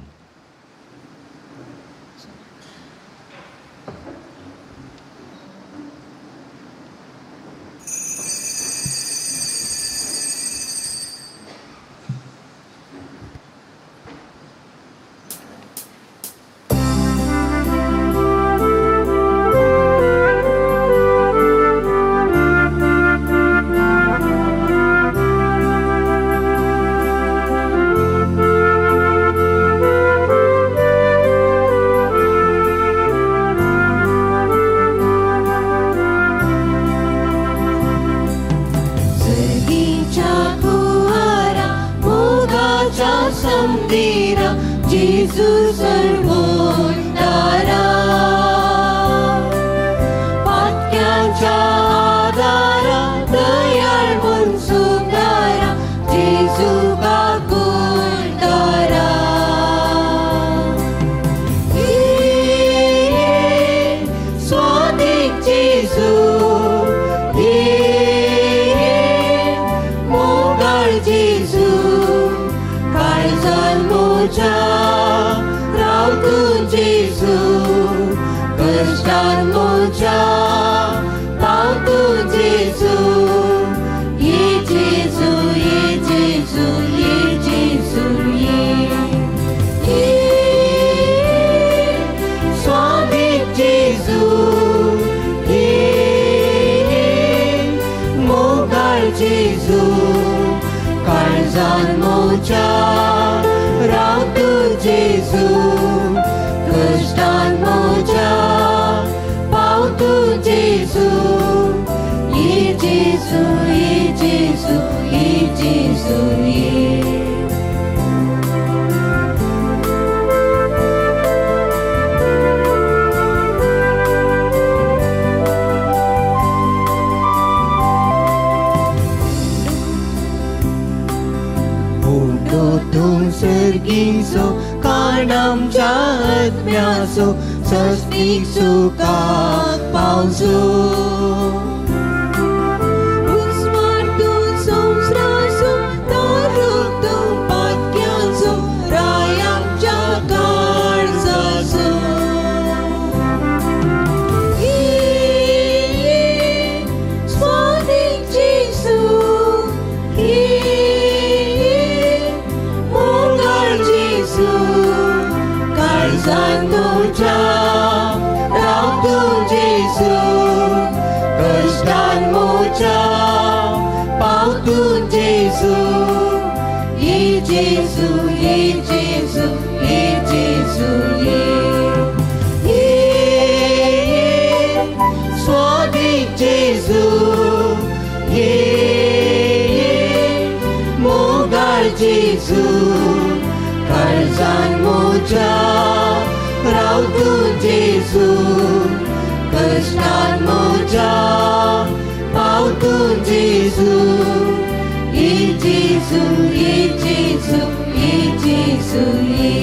Speaker 11: Jesu, ye Jesu, ye Jesu. Gesù, e Gesù, e
Speaker 8: Tung sergiso kanam jahat myaso sastik suka pauso Usmartun somsraso taruktum patyanso rayam jakar saso Swadik Jesu Santo Cha, Rautu Jesu, Kristan Mocha, Pautu Jesu, Ye Jesu, Ye Jesu, Ye Jesu, Ye Swadik Jesu, Ye Mogar Jesu, Karzan Mocha, Rautu Jesu, Kristan Mocha, Pautu Jesu, Ye Jesu, Ye Jesu, Ye Jesu, Ye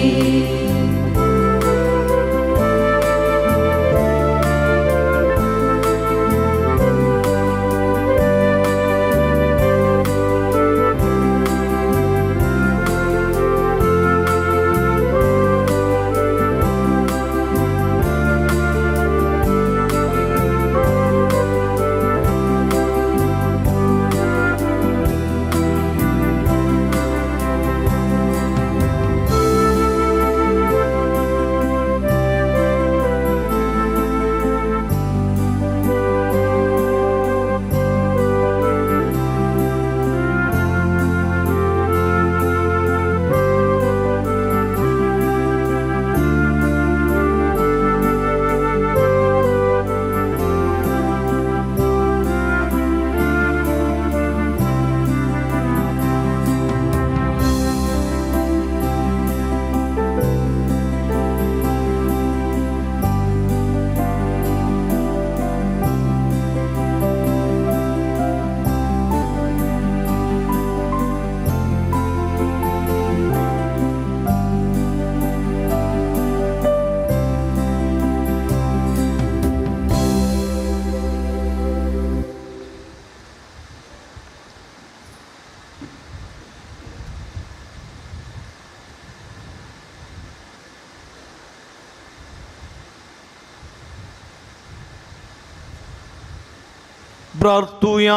Speaker 4: प्रार्थूया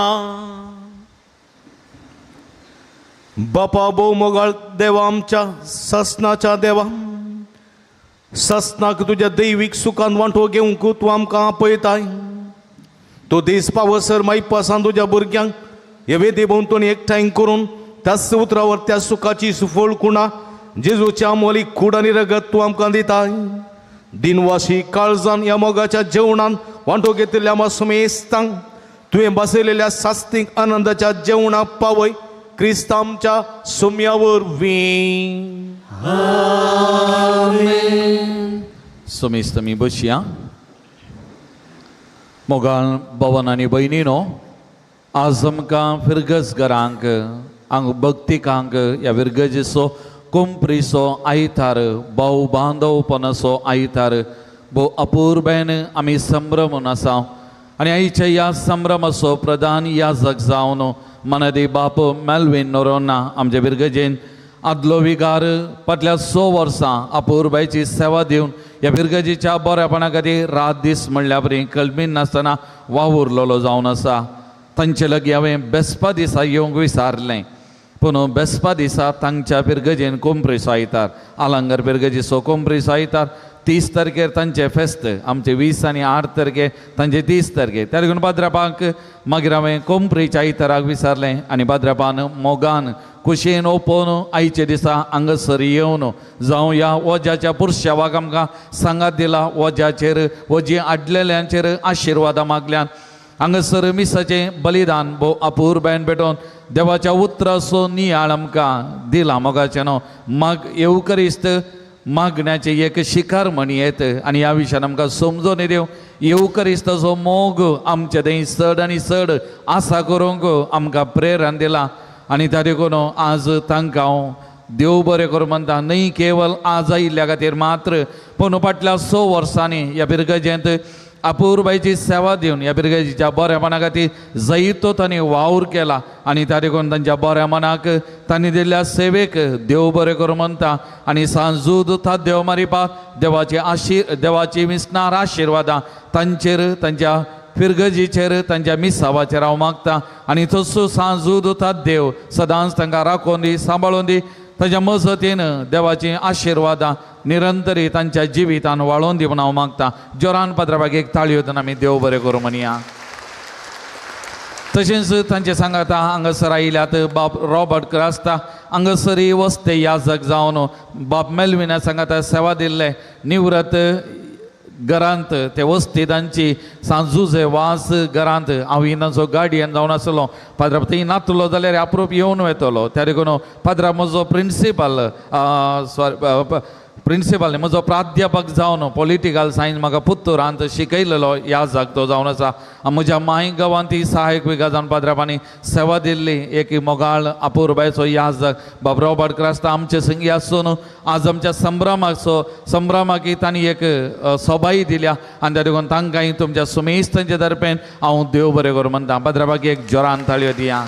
Speaker 4: बापा भोवमोगाळ देवा आमच्या ससनाच्या देवा ससनाक तुझ्या दैवीक सुखान वांटो घेवंक तूं आमकां आपयताय तो दीस पावसर माई पासान तुज्या भुरग्यांक हे वेदी भोंवतणी एकठांय करून त्या उतरावर त्या सुखाची सुफोळ कुणा जेजूच्या अमोलीक कूड आनी रगत तूं आमकां दिताय दिनवाशी काळजान ह्या मोगाच्या जेवणान वांटो घेतिल्ल्या आमा सुमेस्तांक तुवें बसयलेल्या सास्तीक आनंदाच्या जेवणाक पावय क्रिस्त आमच्या सुम्यावर
Speaker 21: सुमेस्त मी बसया मोगाळ भवन आनी भयणीनो आज आमकां फिरगजगरांक हांग भक्तिकांक ह्या विरगजेचो कोंपरीचो आयतार भाव बांदवपणाचो आयतार भोव अपूर्वेन आमी संभ्रमून आसा आनी आयच्या ह्या संभ्रमाचो प्रधान याजक जावन मनदे बाप मेल्विन नोरोना आमच्या विरगजेन आदलो विगार फाटल्या 6 वर्सां अपूर्बायची सेवा दिवन ह्या विरगजेच्या बऱ्यापणा खातीर रात दीस म्हणल्या बरी कलमीन नासतना वावुरलेलो जावन आसा तांचे लागीं हांवें बेस्पा दिसा येवंक विचारलें पूण बेस्पा दिसा तांच्या पिरगजेन कोंपरीचो आयतार आलंगर पिरगजेचो कोंपरीचो आयतार 30 तारखेर तांचे फेस्त आमचे 20 आनी 8 तारखे तांचे 30 तारखे त्या लागून भाद्रपाक मागीर हांवें कोंपरीच्या आयताराक विचारलें आनी भाद्रपान मोगान कुशीन ओपोवन आयचे दिसा हांगासर येवन जावं ह्या वज्याच्या पुरशेवाक आमकां सांगात दिला वज्याचेर वजी आडलेल्यांचेर आशिर्वादा मागल्यान हांगासर मिसाचें बलिदान भोव अपूर्बायन पेटोवन देवाच्या उतराचो नियाळ आमकां दिला मोगाचें न्हू माग येवकरिस्त मागण्याचे एक शिकार म्हणी येत आनी ह्या विशयान आमकां समजून दिव येवकरिस्ताचो मोग आमचे थंय चड आनी चड आसा करूंक आमकां प्रेरण दिला आनी त्या देखून आज तांकां हांव देव बरें करूं म्हणटा न्हय केवळ आज आयिल्ल्या खातीर मात्र पूण फाटल्या 6 वर्सांनी ह्या पिरगजेंत अपूर्बायची सेवा दिवन ह्या पिरगजीच्या बऱ्यापणा खातीर जायतो तांणी वावर केला आनी त्या देखून तांच्या बऱ्या मनाक तांणी दिल्ल्या सेवेक देव बरें करूं म्हणटा आनी सांजूद था देव मारिपाक देवाची मिसनार आशिर्वादां तांचेर तांच्या फिरगजीचेर तांच्या मिसावाचेर हांव मागता आनी तसो सांजूद था देव सदांच तांकां राखून दी सांबाळून दी ताच्या मजतीन देवाची आशिर्वादां निरंतरी तांच्या जिवितान वाळोवन दी म्हूण हांव मागता जोरान पात्राबाक एक ताळयो दिवन आमी देव बरें करूं म्हणया तशेंच तांचे सांगाता हांगासर आयिल्ल्यात बाब रॉबर्ट क्रास्ता हांगासरी वस्ते याजक जावन बाब मेल्विना सांगाता सेवा दिल्ले निवृत्त घरांत ते वस्ती तांची सांजुजे वास घरांत हांव तांचो गाडयेन जावन आसलो पाद्रा थंय नातलो जाल्यार अप्रूप येवन वयतलो त्या देखून पाद्रा म्हजो प्रिंसिपल म्हजो प्राध्यापक जावन पॉलिटिकल सायन्स म्हाका पुत्तूरांत शिकयलेलो याजक तो जावन आसा म्हज्या माय गांवांत ती सहायक विगा जावन पाद्रापांनी सेवा दिल्ली एक मोगाळ अपूर्बायचो याजक बाब रॉबर्ट क्रास्ता आमचे संगी आसून आज आमच्या संभ्रमाक तांणी एक सोबाई दिल्या आनी त्या देखून तांकांय तुमच्या सुमेस्तांचे दरपेन हांव देव बरें करूं म्हणटा पाद्राबाक एक जोरान ताळयो दिया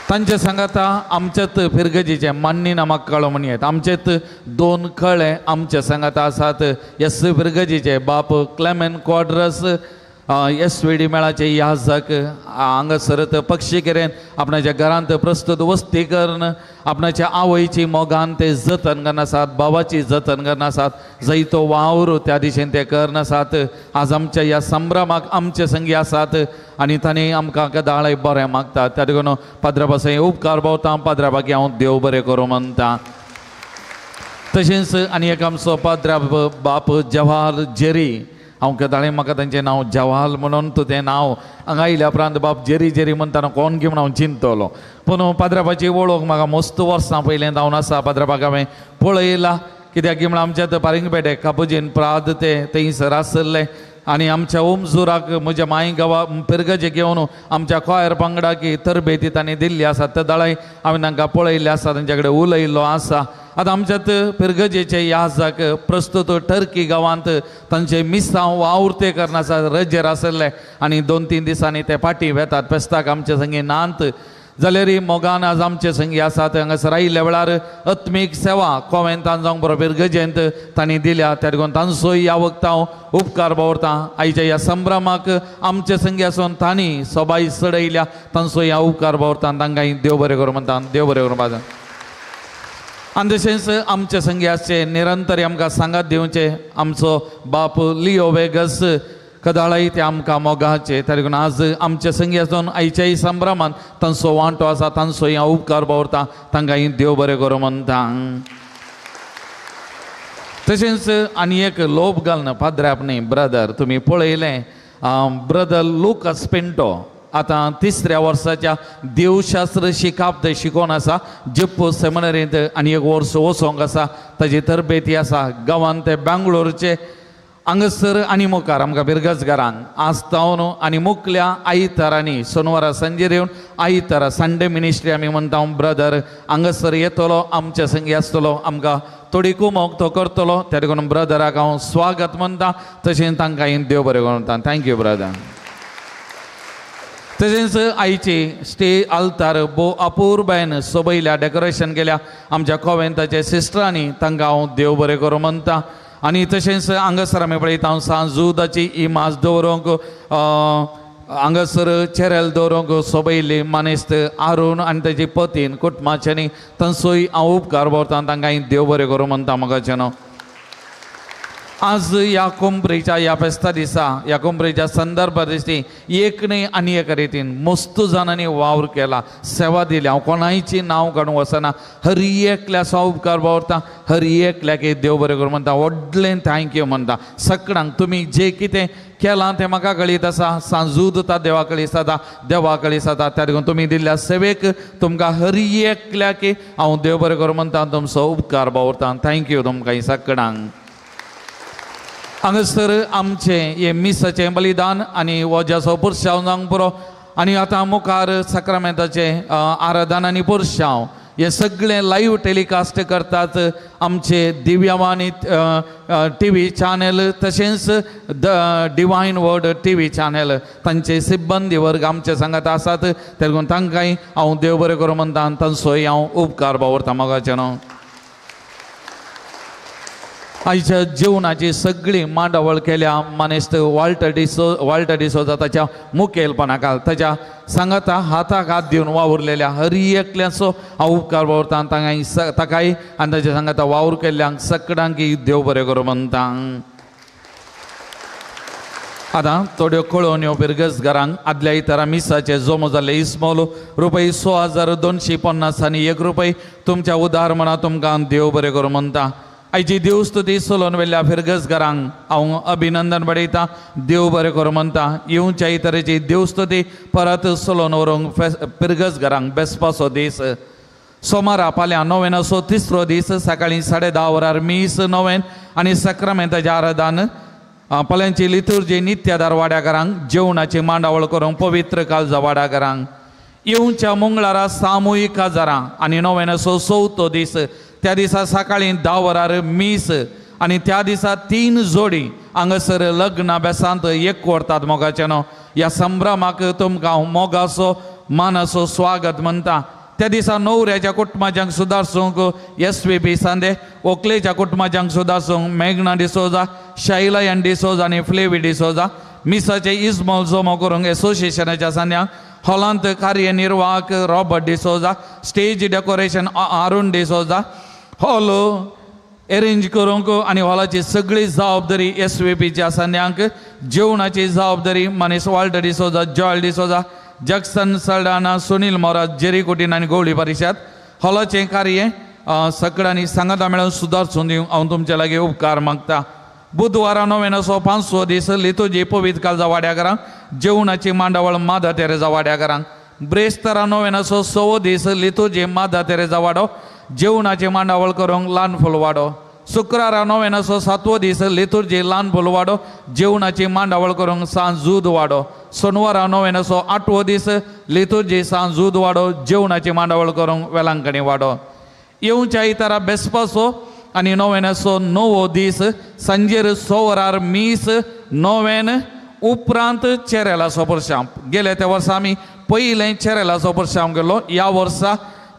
Speaker 21: तांचे सांगाता आमचेत फिरगजीचे मान्नी नामाक कळो म्हण येत आमचेत 2 कळे आमचे सांगाता आसात एस फिरगजीचे बाप क्लेमेन क्वाड्रस SVD मेळाचे याजक हांगासर पक्षीकेरेन आपणाच्या घरांत प्रस्तुत वस्ती करून आपणाच्या आवयची मोगान ते जतन करनासात बाबाची जतन करनासात जैतो वावर त्या दिशेन ते करनासात आज आमच्या ह्या संभ्रमाक आमचे संगी आसात आनी तांणी आमकां केदाळय बरें मागतात त्या देखून पाद्राबासय उपकार भोवता पाद्राबाकी हांव देव बरें करूं म्हणटा तशेंच आनी एक आमचो पाद्रा बाप जवाहर जेरी हांव केदाळे म्हाका तांचें नांव जवाहर म्हणून तूं तें नांव हांगा आयल्या उपरांत बाप जेरी जेरी म्हणटाना कोण घेवन हांव चिंतलो पूण पाद्राबाची वळख म्हाका मस्त वर्सां पयलें जावन आसा पाद्राबाक हांवें पळयला कित्याक की म्हळ्यार आमच्या पारिंगपेटे कापुजीन प्राद ते थंयसर आसले आनी आमच्या ओमजुराक म्हज्या माय गांवा पिरगजे घेवन आमच्या खोयर पंगडाक तरबेती तांणी दिल्ली आसा ते दाळाय हांवें तांकां पळयल्ले आसा तांचे कडेन उलयल्लो आसा आतां आमच्यात पिरगजेचे याजक प्रस्तुत टर्की गांवांत तांचे मिसांव वावुरते करनासात रजेर आसले आनी 2-3 दिसांनी ते फाटीं वेतात पेस्ताक आमचे संगी नांत जाल्यार मोगान आज आमचे संगी आसात हांगासर आयिल्ल्या वेळार आत्मीक सेवा कॉवेंतान जावंक बरोबर गजेंत तांणी दिल्या त्या देखून तांचोय ह्या वखदां हांव उपकार भोवता आयच्या ह्या संभ्रमाक आमचे संगी आसून तांणी सोबाय चडयल्या तांचोय ह्या उपकार भोवता तांकांय देव बरें करूं म्हणटा देव बरें करूं बाजा आनी तशेंच आमचे संगी आसचे निरंतरी आमकां सांगात दिवचे आमचो बाप लिओ वेगस कदाळय ते आमकां मोगाचे त्या देखून आज आमचे संगी आसून आयच्याय संभ्रमान तांचो वांटो आसा तांचोय हांव उपकार भोवता तांकांय देव बरें करूं म्हणटा तशेंच आनी एक लोभ घालना पाद्र्याप न्ही ब्रदर तुमी पळयलें ब्रदर लुकास पिंटो आतां 3ऱ्या वर्साच्या देवशास्त्र शिकाप ते शिकोवन आसा जिप्पो सेमिनरींत आनी 1 वर्स वचोंक आसा ताजी तरबेती आसा गांवांत ते बेंगळूरचे हांगासर आनी मुखार आमकां बिरगजगारांक आस्तावन आनी मुखल्या आयतारांनी सोनवारा संजेर येवन आयतारा संडे मिनिस्ट्री आमी म्हणटा ब्रदर हांगासर येतलो आमचे संगी आसतलो आमकां थोडी कुमोग तो करतलो त्या देखून ब्रदराक हांव स्वागत म्हणटा तशेंच तांकां देव बरें म्हणटा थँक्यू ब्रदर तशेंच आयची स्टेज आल्तार भोव अपूर्बायेन सोबयल्या डेकोरेशन केल्या आमच्या कॉवेंताचे सिस्टरांनी तांकां हांव देव बरें करूं म्हणटा आनी तशेंच हांगासर आमी पळयता सांजुदाची इमाज दवरूंक हांगासर चेरेल दवरूंक सोबयल्ली मानेस्त आरुण आनी ताची पतीन कुटुंबाच्यांनी तांचोय हांव उपकार भोवता तांकां देव बरें करूं म्हणटा म्हाका न्हू आज या कुंभरीच्या या फेस्ता दिसा या कुंभरीच्या संदर्भ दिसती एक न्ही आनी एका रितीन मस्तू जाणांनी वावर केला सेवा दिली हांव कोणायची नांव काडूंक वचना हर एकल्या सो उपकार भावरता हर एकल्याक देव बरें करूं म्हणटा व्हडलें थँक्यू म्हणटा सगळ्यांक तुमी जे कितें केलां तें म्हाका कळीत आसा सांजूदता देवा कडेन सदां देवा कडेन सदां त्या देखून तुमी दिल्ल्या सेवेक तुमकां हर एकल्याक हांव देव बरें करूं म्हणटा तुमचो उपकार भावरता थँक्यू तुमकां सगळ्यांक हांगासर आमचे हे मिसाचें बलिदान आनी वजाचो पुरशांव जावंक पुरो आनी आतां मुखार सक्रामेंताचे आराधन आनी पुरशांव हे सगळे लाईव्ह टेलिकास्ट करतात आमचे दिव्यवाणी TV चॅनल तशेंच डिवायन वर्ड TV चॅनल तांचे सिब्बंदी वर्ग आमचे सांगात आसात ते लागून तांकांय हांव देव बरें करूं म्हणटा आनी तांचोय हांव उपकार भावरता मोगाचें न्हू आयच्या जीवनाची सगळी मांडावळ केल्या मानेस्त वाल्टर डिसोजा ताच्या मुखेलपणाखाल ताच्या सांगाता हाताक हात दिवन वावुरलेल्या हर एकल्याचो हांव उपकार भावरता ताकाय आनी ताच्या सांगाता वावर केल्ल्यांक सगळ्यांक देव बरें करूं म्हणटा आतां थोड्यो कळोवण्यो पिरगसगारांक आदल्या इतरा मिसाचे जमो जाल्ले इस्मोल रुपये 6250 आनी ₹1 तुमच्या उदार मना तुमकां देव बरें करूं म्हणटा आयची देवस्तुती सोलोवन वेल्ल्या फिरगसगारांक हांव अभिनंदन बडयतां देव बरें करूं म्हणटा येवच्या तरेची देवस्तुती परत सोलोवन व्हरूंक फिरगसगारांक बेसपाचो दीस सोमारा फाल्यां 9 तिसरो दीस सकाळीं 10:30 वरार मीस 9 आनी सक्रामेंताचें आराधन पल्यांची लितुर्जी नित्यादार वाड्याकारांक जेवणाची मांडावळ करूंक पवित्र काळजा वाड्याकारांक येवच्या मंगळारा सामुहीक काजारां आनी 9 चवथो दीस त्या दिसा सकाळीं 10 वरार मीस आनी त्या दिसा 3 जोडी हांगासर लग्न बेसांत एक व्हरतात मोगाचें न्हू ह्या संभ्रमाक तुमकां मोगाचो मानाचो स्वागत म्हणटा त्या दिसा न्हवऱ्याच्या कुटुंबाच्यांक सुदारसूंक SVP सांदे व्हंकलेच्या कुटुंबाच्यांक सुदारसूंक मेघना डिसोजा शाइला एन डिसोजा आनी फ्लेवी डिसोजा मिसाचे इस्मोल जमो करूंक एसोसिएशनाच्या सांद्यांक हॉलांत कार्यनिर्वाहक Robert D'Souza stage decoration Arun D'Souza hall arrange करूंक आनी हॉलाची सगळी जबाबदारी SVPच्या सांद्यांक जेवणाची जबाबदारी मनीस Walter D'Souza Joel D'Souza Jackson Saldanha Sunil Moraes Jerry Coutinho आनी गवळी परिशद हॉलाचें कार्य सगळ्यांनी सांगाता मेळून सुदारसून दिवंक हांव तुमचे लागीं उपकार मागता बुधवारा 9 दीस लितुर्जी पवित्र काळजा वाड्याकारांक जेवणाची मांडावळ मादा तेरेजा वाड्याकारांक ब्रेस्तारा 9 दीस लितुर्जी मादा तेरेजा वाडो जेवणाची मांडावळ करूंक ल्हान फूल वाडो शुक्रारा 9 दीस लितुर्जी ल्हान फूल वाडो जेवणाची मांडावळ करूंक सांजूद वाडो सोनवारा 9 दीस लितुर्जी सांजूद वाडो जेवणाची मांडावळ करूंक वेलांकणी वाडो येवच्या इतरा बेसपाचो आनी 9 दीस सांजेर 6 वरार मीस 9 उपरांत चेरेलाचो पुरशांव गेले त्या वर्सा आमी पयलें चेरेलाचो पुरशांव केलो ह्या वर्सा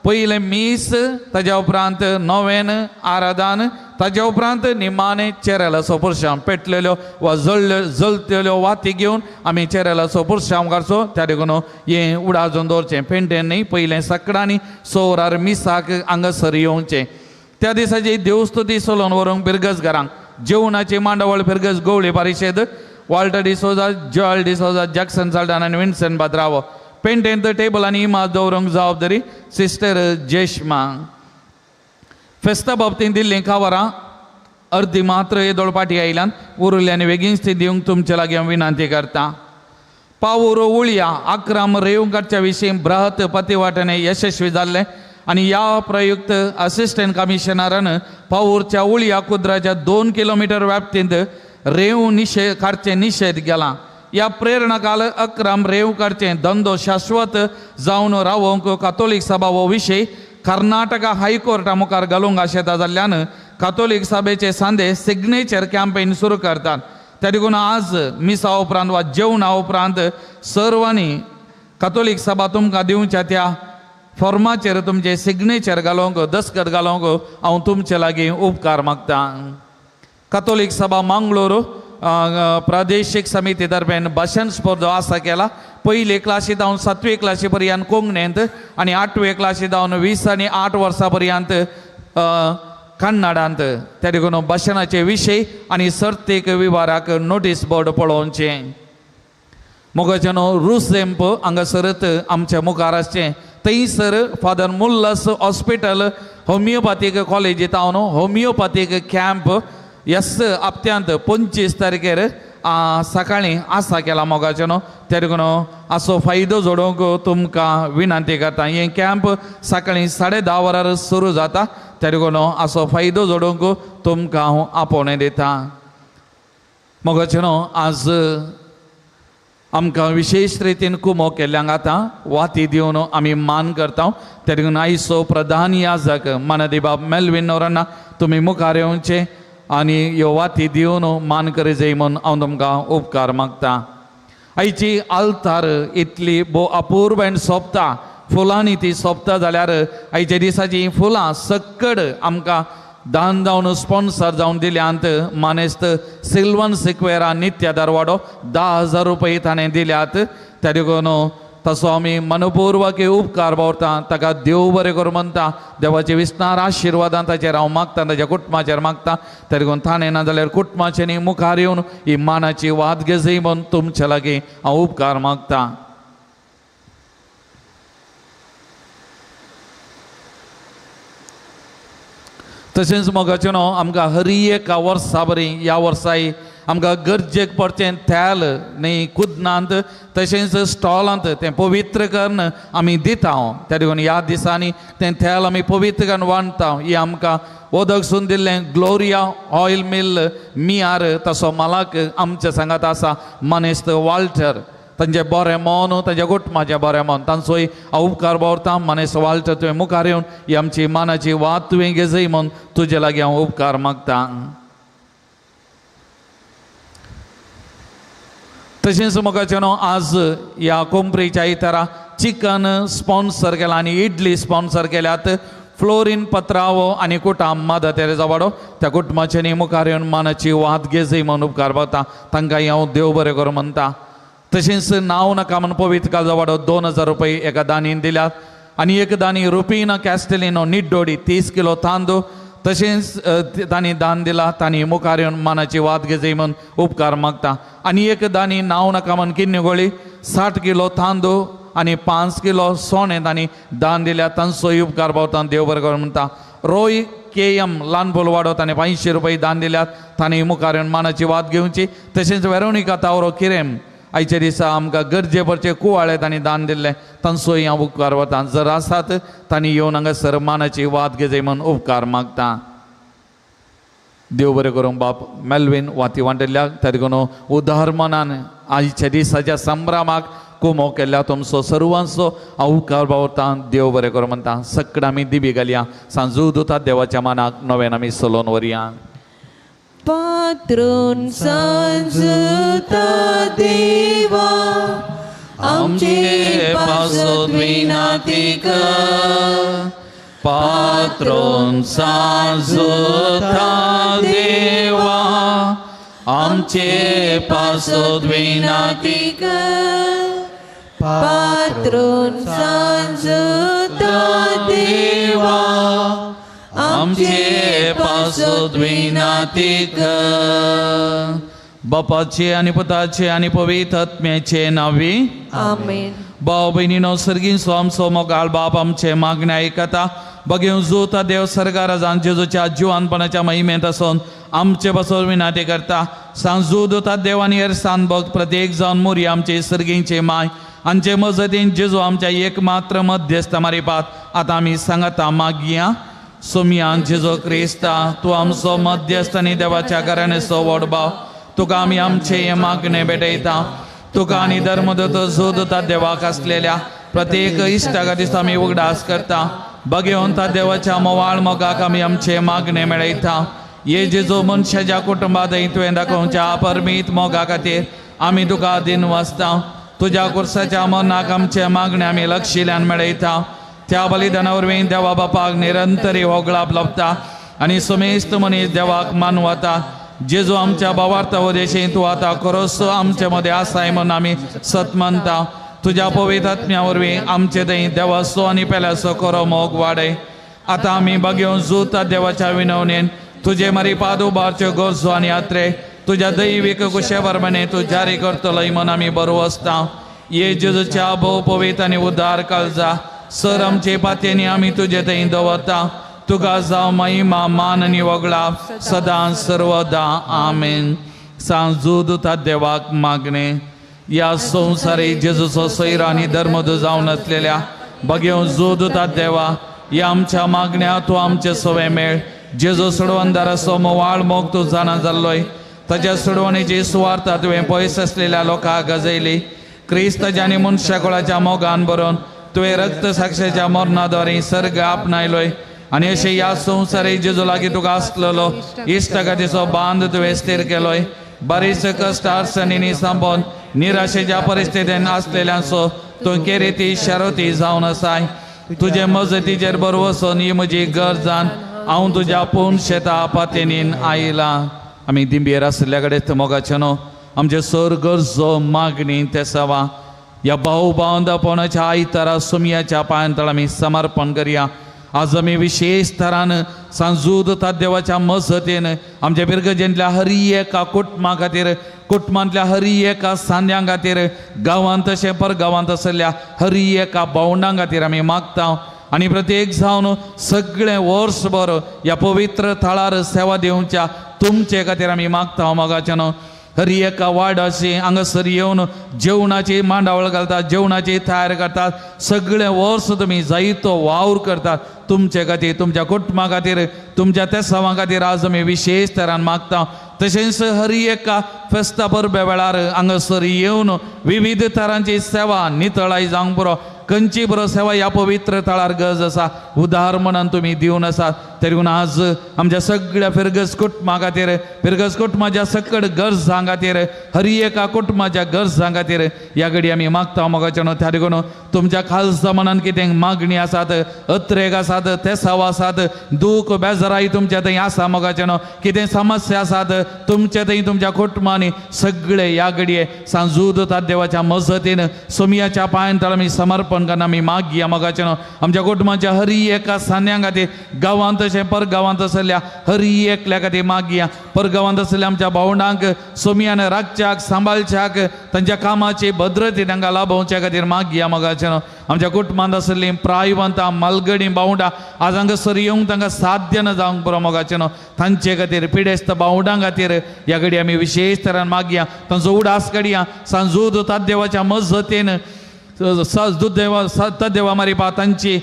Speaker 21: पयलें मीस ताज्या उपरांत 9 आराधन ताज्या उपरांत निमाणे चेरेलाचो पुरशांव पेटलेल्यो वा जळटल्यो वाती घेवन आमी चेरेलाचो पुरशांव करचो त्या देखून हें उडाजून दवरचें पेंटेन न्ही पयलें सकाळांनी 6 वरार मिसाक हांगासर येवचें त्या दिसाची देवस्तुती सोलोवन व्हरूंक फिरगसगारांक जेवणाची मांडावळ फिरगस गवळी परिशद Walter D'Souza Joel D'Souza Jackson Saldanha आनी विन्सेंट बाद्रावो पेंटेन टेबल आनी इमाज दवरूंक जबाबदारी सिस्टर जेश्मा फेस्ता बाबतींत दिल्लीं कांवरां अर्दी मात्र येदोळपाटी आयल्यान उरिल्ल्यान बेगीनच ती दिवंक तुमचे लागीं हांव विनंती करता पावोर उळया 11 रेवंकाच्या विशीं बृहत पतिवाटने यशस्वी जाल्ले आनी ह्या प्रयुक्त असिस्टंट कमिशनरान पावोरच्या उळया कुद्राच्या 2 किलोमीटर व्याप्तींत रेव काडचे निशेध केला ह्या प्रेरणाकाल 11 रेव काडचे धंदो शाश्वत जावन रावोवंक कातोलीक सभा हो विशय कर्नाटका हायकोर्टा मुखार घालूंक आशेता जाल्ल्यान कातोलीक सभेचे सांदे सिग्नेचर कॅम्पेन सुरू करतात त्या देखून आज मिसा उपरांत वा जेवणा उपरांत सर्वांनी कातोलीक सभा तुमकां दिवच्या त्या फॉर्माचेर तुमचे सिग्नेचर घालूंक दस्तखत घालूंक हांव तुमचे लागीं उपकार मागता कातोलीक सभा मंगळूर प्रादेशीक समिती तर्फेन भाशण स्पर्धो आसा केला पयले क्लासीत हांव 7वी क्लासी पर्यंत कोंकणींत आनी 8वे क्लासीत हांव 20 आनी 8 वर्सां पर्यंत कन्नडांत त्या देखून भाशणाचे विशय आनी सर्तेक विभागाक नोटीस बोर्ड पळोवचे मोगाचेनो रुसेंप हांगासरत आमच्या मुखार आसचें थंयसर फादर मुल्लस हॉस्पिटल होमिओपॅथीक कॉलेजींत हांव होमिओपॅथीक कॅम्प ह्याच हप्त्यांत 25 तारखेर सकाळीं आसा केला मोगाचेनो त्या देखून असो फायदो जोडूंक तुमकां विनंती करता हें कॅम्प सकाळीं 10:30 वरार सुरू जाता त्या देखून असो फायदो जोडूंक तुमकां हांव आपोवणें दिता मोगाचेनो आज आमकां विशेष रितीन कुमो केल्ल्यांक आतां वाती दिवन आमी मान करता त्या देखून आयचो प्रधान याजक मानदी बाब मेल्विन नोराना तुमी मुखार येवचे आनी ह्यो वाती दिवन मान करी जाय म्हूण हांव तुमकां उपकार मागता आयची आल्तार इतली भोव अपूर्वण सोंपता फुलांनी ती सोंपता जाल्यार आयच्या दिसाची फुलां सक्कड आमकां दान जावन स्पॉन्सर जावन दिल्यांत मानेस्त सिल्वन सिक्वेरा नित्य दरवाडो 10,000 रुपये ताणें दिल्यात त्या देखून तसो आमी मनपूर्वक उपकार भावता ताका देव बरें करूं म्हणटा देवाचे विस्तार आशिर्वादां ताचेर हांव मागता ताच्या कुटुंबाचेर मागता त्या देखून ताणें ना जाल्यार कुटुंबाचे न्ही मुखार येवन ही मानाची वाद घेजय म्हूण तुमचे लागीं हांव उपकार मागता तशेंच मोगाचेनो आमकां हर एका वर्सा बरी ह्या वर्साय आमकां गरजेक पडचें थेल न्ही कुदनांत तशेंच स्टॉलांत तें पवित्र करून आमी दिता त्या देखून ह्या दिसांनी तें थेल आमी पवित्र करून वांडटा ही आमकां ओदकसून दिल्लें ग्लोरिया ऑयल मिल मियार तसो मालक आमच्या सांगात आसा मनेस्त वाल्टर तांचे बरें मन ताच्या कुटुंबाचें बरें मन तांचोय हांव उपकार भावता मनेस्त वाल्टर तुवें मुखार येवन ही आमची मानाची वाद तुवें घेजय म्हूण तुजे लागीं हांव उपकार मागता तशेंच मोगाचेनो आज ह्या कोंपरीच्या इतरा चिकन स्पॉन्सर केला आनी इडली स्पॉन्सर केल्यात फ्लोरीन पत्रावो आनी कुटाम मादा तेरेजा वाडो त्या कुटुंबाचे न्ही मुखार येवन मानाची वाद घेजय म्हूण उपकार भावता तांकांय हांव देव बरें करूं म्हणटा तशेंच नांव नाका म्हूण पवित्र काळजा वाडो 2,000 रुपये एका दानीन दिल्यात आनी एक दानी रुपीना कॅस्टेलिनो निड्डोडी 30 किलो तांदूळ तशेंच तांणी दान दिला तांणी मुखार येवन मानाची वाद घेजय म्हूण उपकार मागता आनी एक दानी नांव नाका म्हूण किन्नगोळी 60 किलो तांदूळ आनी 5 किलो सोने तांणी दान दिल्या तांचोय उपकार भावता देव बरें करूं म्हणटा रोय KM ल्हान बोलवाडो ताणें 500 रुपये दान दिल्यात तांणी मुखार येवन मानाची वाद घेवची तशेंच वेरोनिका तावरो किरेम आयच्या दिसा आमकां गरजे भरचे कुवाळे तांणी दान दिल्ले तांचोय हांव उपकार वता जर आसात तांणी येवन हांगासर मानाची वाद घेजय म्हूण उपकार मागता देव बरें करूं बाप मेल्विन वाती वांटयल्या त्या देखून उदार मनान आयच्या दिसाच्या संभ्रमाक कुमो केल्ल्या तुमचो सर्वांचो हांव उपकार भावता देव बरें करूं म्हणटा सक्कड आमी दिबी घालया सांजू दुता देवाच्या मानाक नवेन आमी सलोन व्हरया
Speaker 8: पात्रोन सांजुता देवा आमचे पासत विनाती कर
Speaker 21: पात्रोन सांजुता देवा आमचे पासत विनाती
Speaker 8: कर पात्रोन सांजुता देवा
Speaker 21: आमचे पासत विनाती कर बापाचे आनी पुताचे आनी पवित्र आत्म्याचे नावी
Speaker 5: आमेन
Speaker 21: भाव भयणीनो सर्गींचो आमचो मोगाळ बाप आमचे मागणे आयकता बगेव जोता देव सर्गा राजान जेजूच्या जिवानपणाच्या महिमेंत आसून आमचे पासून विनंती करता सांजू दोता देवानी हेरसान भक्त प्रत्येक जावन मोरी आमचे सर्गींचे माय आमचे मजतीन जेजू आमच्या एकमात्र मध्यस्थ मारिपात आतां आमी सांगता मागया सोमियान जेजो क्रिस्ता तूं आमचो मध्यस्थ आनी देवाच्या घराणेचो व्हड भाव तुका आमी आमचे हे मागणे भेटयता तुका आनी धर्मदूत जो दोता देवाक आसलेल्या प्रत्येक इश्टाका दिसा आमी उगडास करता भगवंता देवाच्या मोवाळ मोगाक आमी आमचे मागणे मेळयता हे जेजो मनशाच्या कुटुंबांत तुवें दाखोवच्या परमीत मोगा खातीर आमी तुका दिन वाचता तुज्या कुर्साच्या मनाक आमचे मागणे आमी लक्षिल्ल्यान मेळयता त्या बलिदाना वरवीं देवा बापाक निरंतरी होगळाप लभता आनी समेस्त मनीस देवाक मानवता जेजू आमच्या भावार्थ वदेशी तूं आतां खरोच आमचे मदें आसाय म्हूण आमी सत मानता तुज्या पवित्र आत्म्या वरवीं आमचे थंय देवाचो आनी पेल्याचो खरो मोग वाडय आता आम्ही बघेवन जुता देवाच्या विनवणेन तुझे मरी पाद उबारच्यो गरजो आनी यात्रे तुझ्या दैविक कुशे बरमणे तू जारी करतलो म्हणून आम्ही बरो आसता ये जेजूच्या भोव पवित्र आनी उदार काळजा सर आमचे पातयेनी आमी तुजे थंय दवरता तुका जावं महिमा मान आनी वगळाप सदां सर्वदा आमेन. सांजूदुता देवाक मागणे या संवसारी जेजूचो सैर आनी धर्मद जावन असलेल्या बघेव जोदुता देवा या आमच्या मागण्या तूं आमचे सवे मेळ जेजू सोडवंदारा सोमवाळ मोग तूं जाणा जाल्लोय ताच्या सोडवणेची सुवार्थ तुवें पयस असलेल्या लोकांक गजयली क्रिस्ताच्या आनी मनशाकुळाच्या मोगान बरोवन तुवें रक्त साक्षाच्या मरणाद्वारे सर्ग आपणायलोय आनी अशें ह्या संवसारी जेजू लागीं तुका आसलेलो इश्टगातीचो बांद तुवें स्थिर केलोय बरीच कश्ट अडचणींनी सांबोवन निराशेच्या परिस्थितीन आसलेल्यांचो तूं केरेती शारोती जावन आसाय तुजे मजतीचेर बरो वचून ही म्हजी गरजान हांव तुज्या पूर्ण शेता पातयेनीन आयला. आमी दिंबेर आसल्या कडेन मोगाचे न्हू आमचे सर गरजो मागणी ते सवा ह्या भाऊ बांदपणाच्या आयतारा सुमयाच्या पांयांतळ आमी समर्पण करया. आज आमी विशेष तरान सांजूदता देवाच्या मजतीन आमच्या बिरगजेंतल्या हरी एका कुटुंबा खातीर कुटुंबांतल्या हरी एका सांद्यां खातीर गांवांत तशें परगांवांत आसलेल्या हरी एका भावंडां खातीर आमी मागता आनी प्रत्येक जावन सगळें वर्सभर ह्या पवित्र थळार सेवा दिवच्या तुमचे खातीर आमी मागता मोगाचें न्हू. हरी एका वाडाची हांगासर येवन जेवणाची मांडावळ घालतात जेवणाची तयार करतात सगळे वर्स तुमी जायतो वावर करतात तुमचे खातीर तुमच्या कुटुंबा खातीर तुमच्या त्या सवां खातीर आज आमी विशेष तरान मागता. तशेंच हरी एका फेस्ता परबे वेळार हांगासर येवन विविध तरांची सेवा नितळाय जावंक पुरो खंयची बरो सेवा ह्या पवित्र तळार गरज आसा उदार मनान तुमी दिवन आसात तरी आज आमच्या सगळ्या फिरगस कुटुंबा खातीर फिरगस कुटुंबाच्या सकट गरजां खातीर हरी एका कुटुंबाच्या गरजां खातीर ह्या घडी आमी मागता मोगाचें न्हू. त्या देखून तुमच्या खालसा मनान कितें मागणी आसात अत्रेक आसात तेसाव आसात दूख बेजाराई तुमच्या थंय आसा मोगाचें न्हू कितें समस्या आसात तुमच्या थंय तुमच्या कुटुंबांनी सगळे ह्या घडये सांजूदता देवाच्या मजतीन सुमयाच्या पांयांतळ आमी समर्पण करना आमी मागया मोगाचें न्हू. आमच्या कुटुंबाच्या हरी एका सान्यां खातीर गांवांत तशें परगांवांत आसलेल्या हरी एकल्या खातीर मागया परगांवांत आसलेल्या आमच्या भावंडांक सुमयान राखच्याक सांबाळच्याक तांच्या कामाची भद्रती तांकां लाभोवच्या खातीर मागया मोगाचें न्हू. आमच्या कुटुंबांत आसलीं प्रायवंतां मालगडी भावंडां आज हांगासर येवंक तांकां साध्य न जावंक पुरो मोगाचें न्हू. तांचे खातीर पिडेस्त भावंडां खातीर ह्या घडी आमी विशेष तरान मागया तांचो उडास काडया सांजूदता देवाच्या मजतीन देवा मारिपा तांची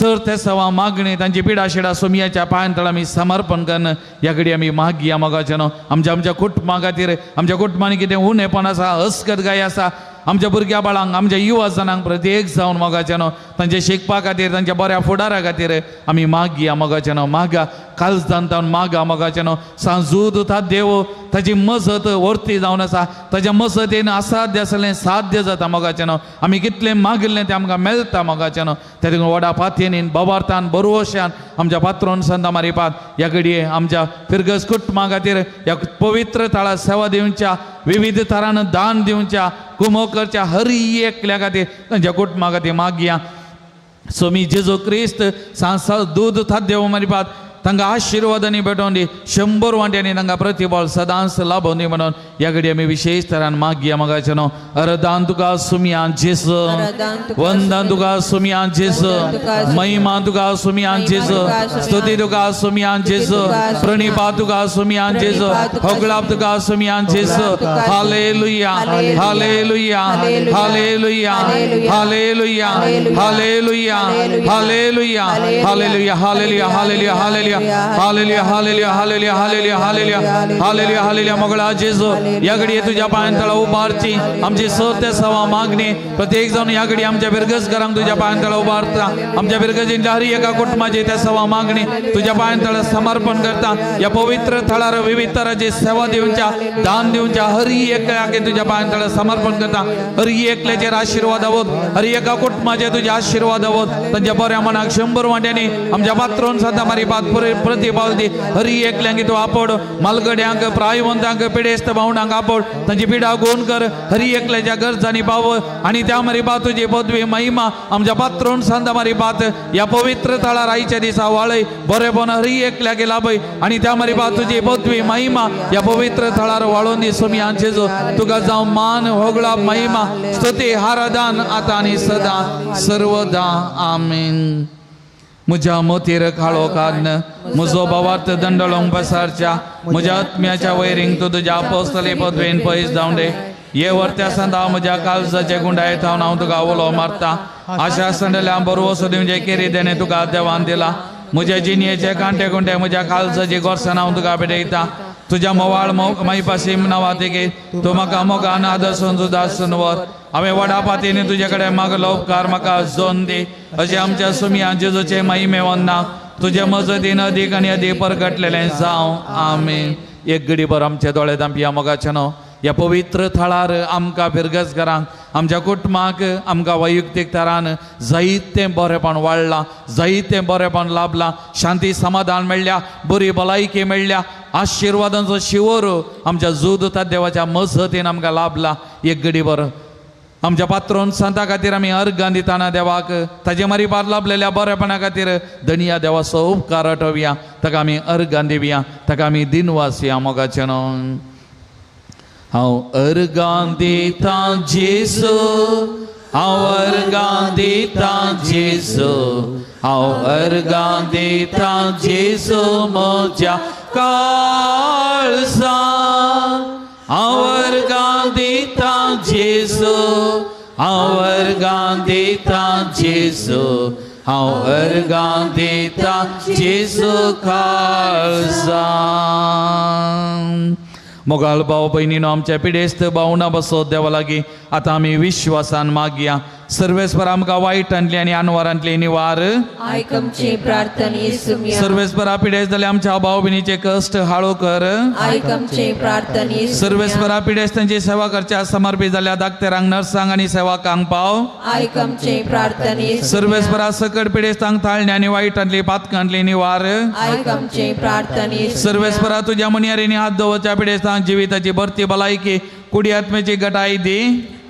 Speaker 21: चर ते सवा मागणी तांची पिडा शिडा सुमयाच्या पांयांतळ आमी समर्पण करन ह्या घडी आमी मागया मोगाचें न्हू. आमच्या कुटुंबा खातीर आमच्या कुटुंबांनी कितें उणेपण आसा अस्कतगाय आसा आमच्या भुरग्या बाळांक आमच्या युवा जनांक प्रत्येक जावन मोगाचें न्हू तांचे शिकपा खातीर तांच्या बऱ्या फुडारा खातीर आमी मागया मोगाचें न्हू. मागा काल्स जावन मागा मोगाचें न्हू. सांजूदता देव ताची मजत वर्ती जावन आसा ताच्या मजतीन असाध्य आसलें साध्य जाता मोगाचें न्हू. आमी कितलें मागिल्लें तें आमकां मेळटा मोगाचें न्हू. त्या देखून व्हडा पातयेनीन बोवार्थान बरोवश्यान आमच्या पात्रोन संत मारिपात ह्या घडये आमच्या फिरगस कुटुंबा खातीर ह्या पवित्र तळार सेवा दिवच्या विविध तरान दान दिवच्या कुमोकरच्या हरी एकल्या खातीर तांच्या कुटुंबा खातीर मागया. सोमी जेजू क्रिस्त दूद देव मारिपात तांकां आशिर्वादांनी भेटोवन दी 100 वांट्यांनी तांकां प्रतिबळ सदांच लाभोवन दी म्हणून ह्या घडी आमी विशेष तरान मागया मोगाचें न्हू. अरदान तुका सुमयान जेजू वंदन तुका सुमयान जेजू महिमा तुका सुमयान जेजू स्तुती तुका सुमयान जेजू प्रणिपा तुका सुमयान जेजू होगळाप तुका सुमयान जेजू हालेलुया हालेलुया हालेलुया हालेलुया हालेलुया हालेलुया हालेलुया हालेलुया हालेलुया हालेलुया हालेलुया हालेलुया हालेलुया हालेलुया हालेलुया हालेलुया हालेलुया मोगळा जेजू या घडी तुझ्या पांयांतळ उबारची आमची सत्य सवा मागणी प्रत्येक जावन या घडी आमच्या बिरगसकारांक तुझ्या पांयांतळ उबारता आमच्या बिरगजींच्या हरी एका कुटुंबाची त्या सवा मागणी तुझ्या पांयांतळ समर्पण करता. या पवित्र थळार विविध तरांची सेवा दिवच्या दान दिवच्या हरी एकल्याक तुझ्या पांयांतळ समर्पण करता. हरी एकल्याचेर आशिर्वाद आहोत हरी एका कुटुंबाचे तुझे आशिर्वाद आहोत तांच्या बऱ्या मनाक 100 वांट्यांनी आमच्या पात्रोन सद्दा मारी पात प्रतिपावती हरी एकल्यांक तूं आपोड मालगड्यांक प्रायवंतांक पिडेस्त भावंडांक आपोड तांची पिडा गोवन कर हरी एकल्याच्या गरजांनी पाव आणि त्या मरी बात तुझी पदवी महिमा आमच्या पात्रोन सांदा मरी बात या पवित्र तळार आयच्या दिसा वाळय बरेपण हरी एकल्या गेला पळय आणि त्या मरी बात तुझी पदवी महिमा या पवित्र तळार वाळोवन दी सुमयांचे जो तुका जावं मान होगळा महिमा स्तुती हारादान आता आणि सदा सर्वदा आमीन. म्हज्या मोतीर काळो कान्न म्हजो भावार्थ दंडळोंक पसारच्या म्हज्या आत्म्याच्या वैरींक तूं तुज्या अपोस्तले पदवेन पयस जावं दे. ये वर्त्या संदा म्हज्या काळजाचे गुंडायत थावन हांव तुका उलो मारता. आशा संडल्या बरोवो सोदिवचे केरी देणे तुका देवान दिला. म्हज्या जिणयेचे कांटे गुंटे म्हज्या काळजाची गोरसां हांव तुका भेटयता. तुझ्या मोवाळ माईपाशी नावातेगे तू म्हाका मोगान आदर्शन सुदासन वर हांवें वडापातीने तुजे कडेन मागलो उपकार म्हाका जोन दे. अशें आमच्या सुमया जेजूचे महिमे वंदना तुजे मजतीन अदीक आनी अदीक परगटलेलें जावं आमीन. एक घडी भर आमचे दोळे धांपिया मोगाचे न्हू या पवित्र थळार आमकां फिरगसकारांक आमच्या कुटुंबाक आमकां वैयक्तीक तरान जायतें बरेपण वाडलां जायतें बरेपण लाभलां. शांती समाधान मेळ्ळ्या बरी भलायकी मेळ्ळ्या आशिर्वादांचो शिवर आमच्या जुदता देवाच्या मजतीन आमकां लाभला. एक घडी भर आमच्या पात्रोन संता खातीर आमी अर्गां दिताना देवाक ताजे मारी पार लाभलेल्या बरेपणा खातीर धनिया देवाचो उपकार आठोवया. ताका आमी अर्गां दिवया ताका आमी दिनवासया मोगाचें न्हू. हांव अर्गां दिता जेजू हांव अर्गां दिता जेजू हांव अर्गां दिता जेजू म्हज्या काळजा हांव अर्गां दिता जेजू हांव अर्गां दिता जेजू हांव अर्गां दिता जेजू काळजा. मोगाल भाव भयणीनो आमच्या पिडेस्त भावना बसो देवा लागीं आतां आमी विश्वासान मागया. सर्वेस्पर आमकां वायटांतली आनी अनवरांतली निवार
Speaker 5: आयक आमची प्रार्थना येसुमिया.
Speaker 21: सर्वेस्परा पिडेस्त जाल्यार आमच्या भाव भयणीचे कश्ट हाळो कर.
Speaker 5: आयक आमची प्रार्थना येसुमिया.
Speaker 21: सर्वेस्परा पिडेस्तांची सेवा करच्या समर्पित जाल्या दाक्तेरांक नर्सांक आनी सेवाकांक पाव.
Speaker 5: आयक आमची प्रार्थना येसुमिया.
Speaker 21: सर्वेस्परा सकट पिडेस्तांक ताळणी आनी वायटांतली पातकांतली निवार
Speaker 5: आयक आमची प्रार्थना येसुमिया.
Speaker 21: सर्वेस्परा तुज्या मणयारीनी हात दवरच्या पिडेस्तांक जिविताची भरती भलायकी कुडी आत्म्याची गटाय दी.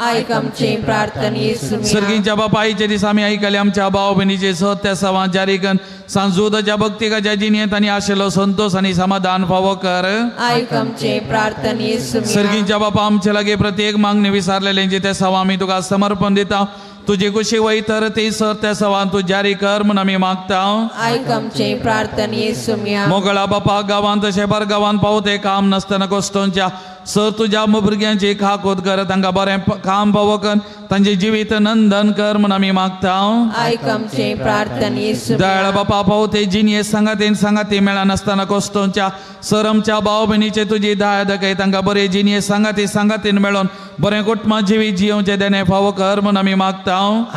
Speaker 5: आयक आमची प्रार्थना येसुमिया.
Speaker 21: सर्गींच्या बापायचे दीस आमी आयकले आमच्या भाव भयणीचे सत्य संवाद जारी कर सांजुदाच्या भक्तिकाच्या जिणेंत आनी आशिल्लो संतोष आनी समाधान फावो कर.
Speaker 5: आयक आमची प्रार्थना येसुमिया.
Speaker 21: सर्गींच्या बापा आमचे लागीं प्रत्येक मागणी विसारलेल्यांची ते सवा आमी तुका समर्पण दिता. तुजी कुशी वयतर ती सर त्या सवान तूं जारी कर म्हूण आमी मागता.
Speaker 5: आयक आमची प्रार्थना येसुमिया.
Speaker 21: मोगळा बापा गांवांत तशें बर गांवांत पावते काम नासतना कोस्टोंच्या सर तुज्या भुरग्यांची खाकोद कर तांकां बरें काम फावो कर तांचे जिवीत नंदन कर म्हूण आमी मागता.
Speaker 5: आयक आमची प्रार्थना येसुमिया.
Speaker 21: दयाळ बापा पावते जिणये सांगाती मेळा नासतना कोस्टोंच्या सर आमच्या भाव भयणीचे तुजी दाय दाखय तांकां बरे जिणये सांगातीन मेळोन बरें कुटुंबां जिवीत जियोवचें देणे फावो कर म्हूण आमी मागता.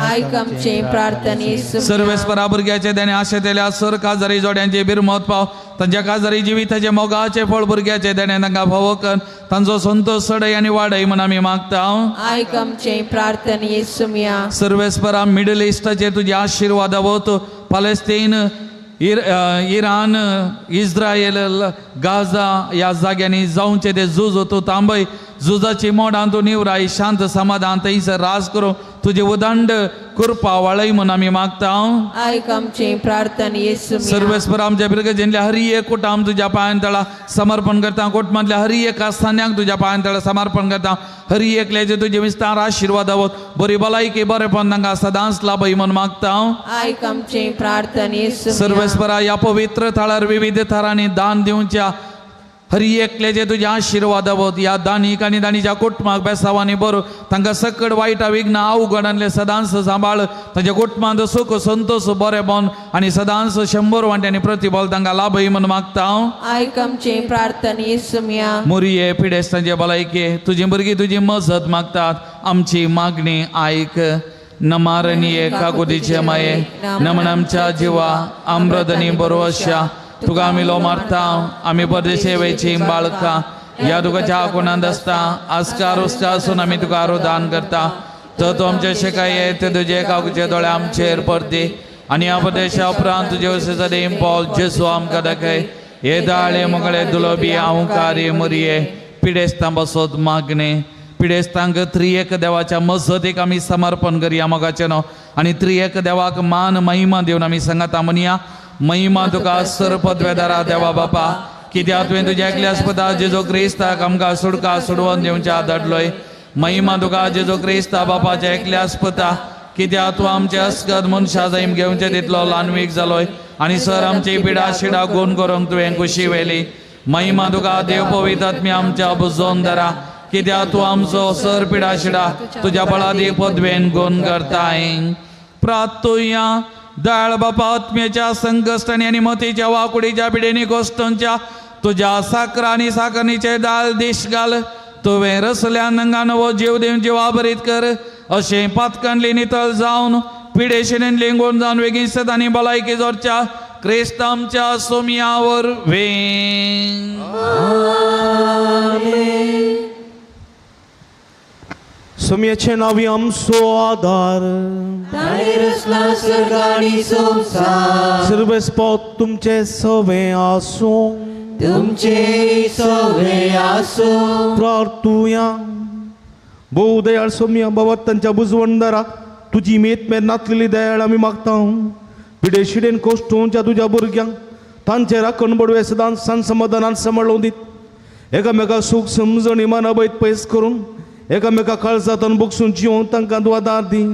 Speaker 5: आयक आमची प्रार्थना येसुमिया.
Speaker 21: सर्वेस्परा भुरग्याचे देणे आशेतेल्या सर काजारी जोड्यांची बिरमत पाव तांच्या काजारी जिविताचे मोगाचे फळ भुरग्याचे देणे तांकां फावो कर तांचो संतोष सडय आनी वाडय म्हूण आमी मागता.
Speaker 5: आयक आमची प्रार्थना येसुमिया.
Speaker 21: सर्वेस्परा मिडल इस्टाचेर तुजे आशिर्वाद वत पालेस्तीन इराण इस्रायल गाजा ह्या जाग्यांनी जावचे ते झूज तूं थांबय. झुजाची मोडान तूं निवराय शांत समाधान थंयसर राज करूं तुजे उदंड कृपा वाळय म्हूण आमी मागता.
Speaker 5: आयक आमची प्रार्थना येसुमिया.
Speaker 21: सर्वेस्पर आमच्या भुरग्यांतल्या हर एक कुटाम तुज्या पांयांतळा समर्पण करता. कुटुंबांतल्या हर एक कास्तान्यांक तुज्या पांयांतळा समर्पण करता. हर एकल्याचे तुजे विस्तार आशिर्वाद आवत बरी भलायकी बरेपण तांकां सदांच लाभय म्हूण मागता.
Speaker 5: आयक आमची प्रार्थना येसुमिया.
Speaker 21: सर्वेस्परा ह्या पवित्र थळार विविध थरांनी दान दिवच्या हर एकल्याचे तुजे आशिर्वाद आवत ह्या दानीक आनी दानीच्या कुटुंबाक बेसावांनी बरो तांकां सकट वायटा विघ्न अवघडांतले सदांच सांबाळ तांच्या कुटुंबांत सुख संतोष बरेपण आनी सदांच 100 वांट्यांनी प्रतिफल तांकां लाभय म्हूण मागता.
Speaker 5: आयक आमची प्रार्थना येसुमिया.
Speaker 21: मोरये पिडेस्तांचे भलायके तुजी भुरगीं तुजी मजत मागतात आमची मागणी आयक. नमारनीये काकुदीचे माये नमन आमच्या जिवा अमृतनी बरोवशा तुका आमी लो मारता आमी परदेशे वेची बाळका या तुकाच्या कोणांत आसता आस्कार उस्ता आसून आमी तुका आरोदान करता. तो आमचे शिकाये ते तुजे काकुचे दोळे आमचेर परते आनी अपदेशा उपरांत तुजे वसेचा देम पॉल जेसू आमकां दाखय हे दाळे मुगळे दुलोबी आवकारी मुरये पिडेस्तां बसोत मागणे पिडेस्तांक त्रिएक देवाच्या मजतीक आमी समर्पण करया मोगाचे न्हू आनी त्रिएक देवाक मान महिमा दिवन आमी सांगाता म्हणया महिमा तुका सरपदवेदारा देवा बापा कित्याक तुवें तुज्या एकल्यास्पदा जेजो क्रिस्ताक आमकां सुडका सुडवून दिवच्या धाडलोय महिमा तुका जेजो क्रिस्ता बापाच्या एकल्यास्पदा कित्याक तूं आमचे अस्कद मनशा जैम घेवचे तितलो ल्हानवीक जालोय आनी सर आमची पिडा शिडा गुण करूंक तुवें खुशी वेली महिमा तुका देव पवित्र आत्म्या आमच्या बुजोवन धरा कित्याक तूं आमचो सर पिडा शिडा तुज्या बळादी पदवेन गुण करताय प्रार्थुया दयाळ बापा आत्म्याच्या संकश्टांनी आनी मतीच्या वाकुडीच्या पिडेनी गोश्टांच्या तुज्या साकरा आनी साकरणीचे दाळ दिश घाल तुवें रसल्या नंगा नवो जीव दिवन जिवा बरीत कर अशें पातकांतली नितळ जावन पिडेशिणेन लिंगून जावन वेगीं सदांनी भलायकी जोरच्या क्रिस्त आमच्या सोमया वरवीं
Speaker 3: सोम्याचे नावी आमचो आधार सर्वेस्पद तुमचे सवे आसूं
Speaker 8: तुमचे सवे आसूं
Speaker 3: प्रार्थुया भोव दयाळ सोम्या बाबा तांच्या बुजवणदारा तुजी मेद नातलेली दयाळ आमी मागता पिडे शिडेन कोश्टोवच्या तुज्या भुरग्यांक तांचे राखण बडवे सदां सान समाधानान सांबाळून दीत एकामेका सूख समजण इमान अबैत पयस करून एकामेका काळजांतन बुकसून जिवोवन तांकां तूं आदार दी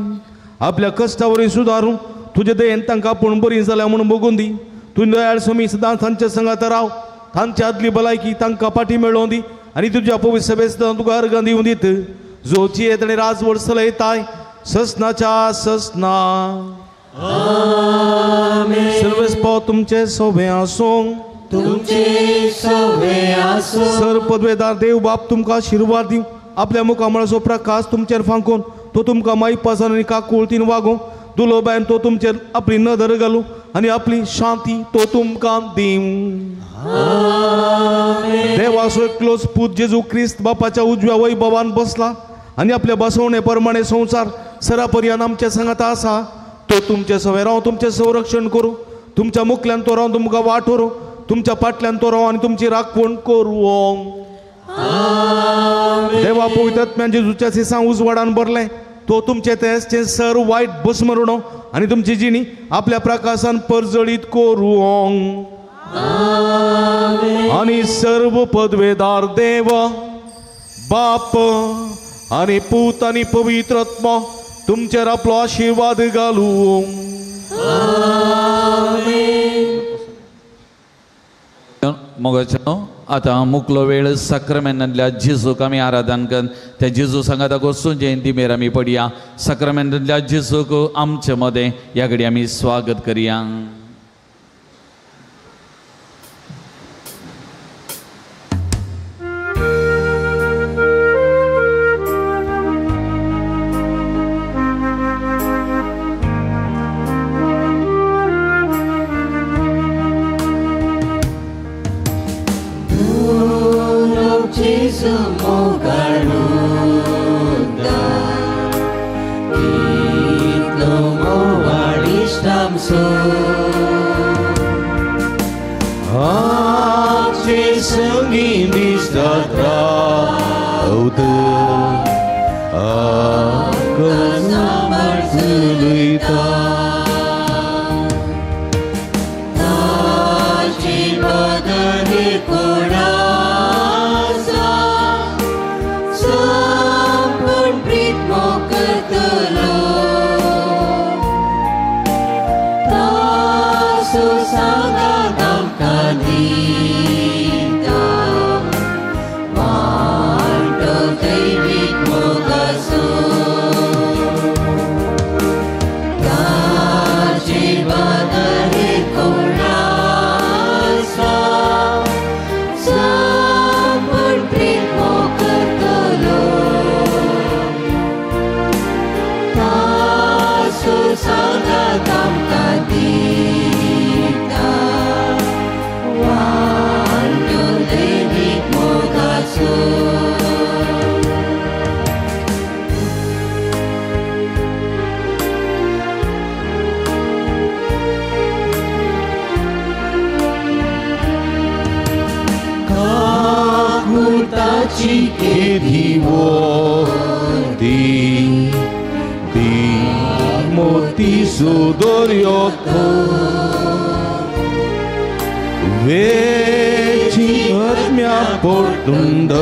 Speaker 3: आपल्या कश्टावरी सुदारून तुजे दयेन तांकां आपूण बरी जाल्या म्हणून बगून दी तूं दयाळ सोमी सदां तांच्या संगात राव तांच्या आदली भलायकी तांकां पाठी मेळोवन दी आनी तुज्या पवित्र सभे सदां तुका अर्गां दिवन दीत जोची येतणे राजवट चलयताय ससनाच्या ससना सर्वेस्पद तुमचे सोबे आसूं
Speaker 8: तुमचे सवे आसूं
Speaker 3: सर पदवेदार देव बाप तुमकां आशिर्वाद दिवं आपल्या मुखामळाचो प्रकाश तुमचेर फांकून तो तुमकां माई पासन आनी काकुळतीन वागोवं दुलोबायन तो तुमचेर आपली नदर घालूं आनी आपली शांती तो तुमकां दिवं देवाचो एकलोच पूत जेजू क्रिस्त बापाच्या उजव्या वैभवान बसला आनी आपल्या बसवणे प्रमाणे संवसार सरापर्यंत आमच्या सांगात आसा तो तुमचे सवे राव तुमचे संरक्षण करूं तुमच्या मुखल्यान तो राव तुमकां वाठोरूं तुमच्या फाटल्यान तो राव आनी तुमची राखण करूं देवा पवित्र आत्म्यान जेजूच्या सिसां उजवाडान भरलें तो तुमचे तेजचें सर वायट भस्मरुणो आनी तुमची जिणी आपल्या प्रकाशान परजळीत करूं आनी सर्व पदवेदार देव बाप आनी पूत आनी पवित्र आत्मा तुमचेर आपलो आशिर्वाद घालूं
Speaker 21: मोगाचो आतां मुकलो वेळ सक्रामेंतांतल्या जेजूक आमी आराधन कर त्या जेजू सांगात वचून जयंती मेर आमी पडया सक्रामेंतांतल्या जेजूक आमचे मदें ह्या घडी आमी स्वागत करया
Speaker 8: Wow. काकुळताची
Speaker 4: केदिवो दी मोती सुदोर्योतो वेची आत्म्या पोटुंडता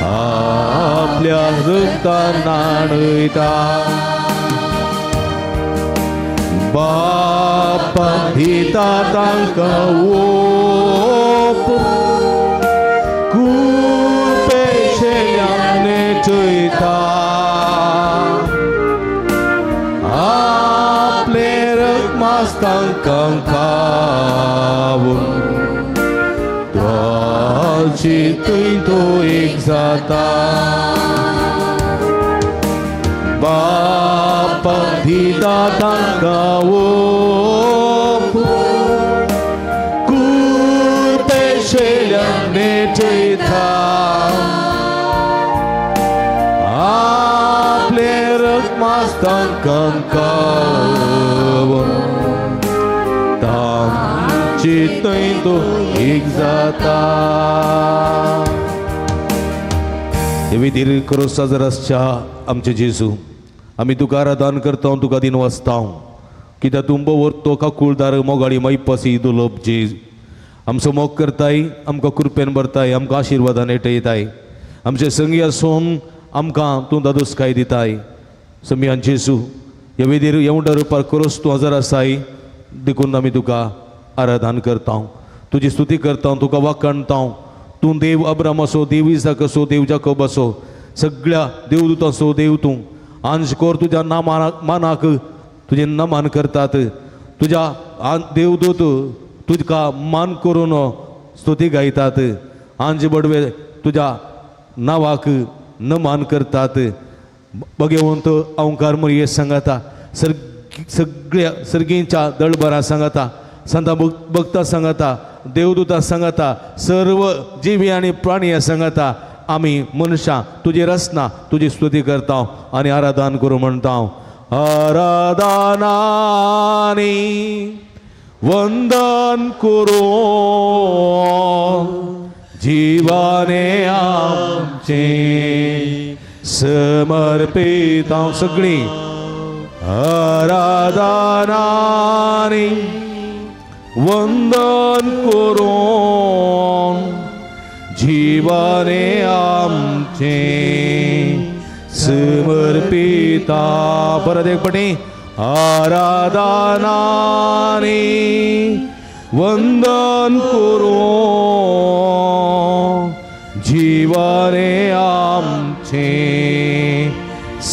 Speaker 4: आपल्या रक्तान नाणयता बापा दिता तांकां ओप कुपेशेल्यान नेटयता आपले रक्मास तांकां खावून तोची तो एक जाता बापा दिता तांकां ओप कुपेशेल्यान नेटयता आपले रक्मास तांकां खावून तांची तो एक जाता देवी दीर्घ करो साजरसच्या आमचे जेजू आमी तुका आराधन करता तुका दिन वाचता कित्याक तुंबो व्हरतो काकुळदार मोगाळी मैपसी दुलोब जेज आमचो मोग करताय आमकां कृपेन भरताय आमकां आशिर्वादान येटयताय आमचे संगी आसून आमकां तूं दादोसकाय दिताय समियान जेजू ह्या वेदीर येवंडा रुपार करोस तूं हजर आसाय देखून आमी तुका आराधन करता तुजी स्तुती करता तुका वाखणता तूं देव अब्राम असो देव इसाक असो देव जाकोब असो सगळ्या देवदूत असो देव तूं अंशकोर तुज्या मानाक तुजें नमन करतात तुज्या देवदूत तुका मान करून स्तुती गायतात अंज बडवे तुज्या नांवाक नमन करतात भगवंत अवंकार मरिये सांगता सगळ्या सर्गींच्या दळबरां सांगता संत भक्तां सांगता देवदूतां सांगता सर्व जिवी आनी प्राणी सांगता आमी मनशां तुजी रचना तुजी स्तुती करता आनी आराधन करूं म्हणटा आराधनानी वंदन करूं जिवाने आमचे समर्पित सगळीं आराधनानी वंदन करूं जीवाने आमचे समर्पिता परत एक पटी आराधनानी वंदन करूं जीवाने आमचे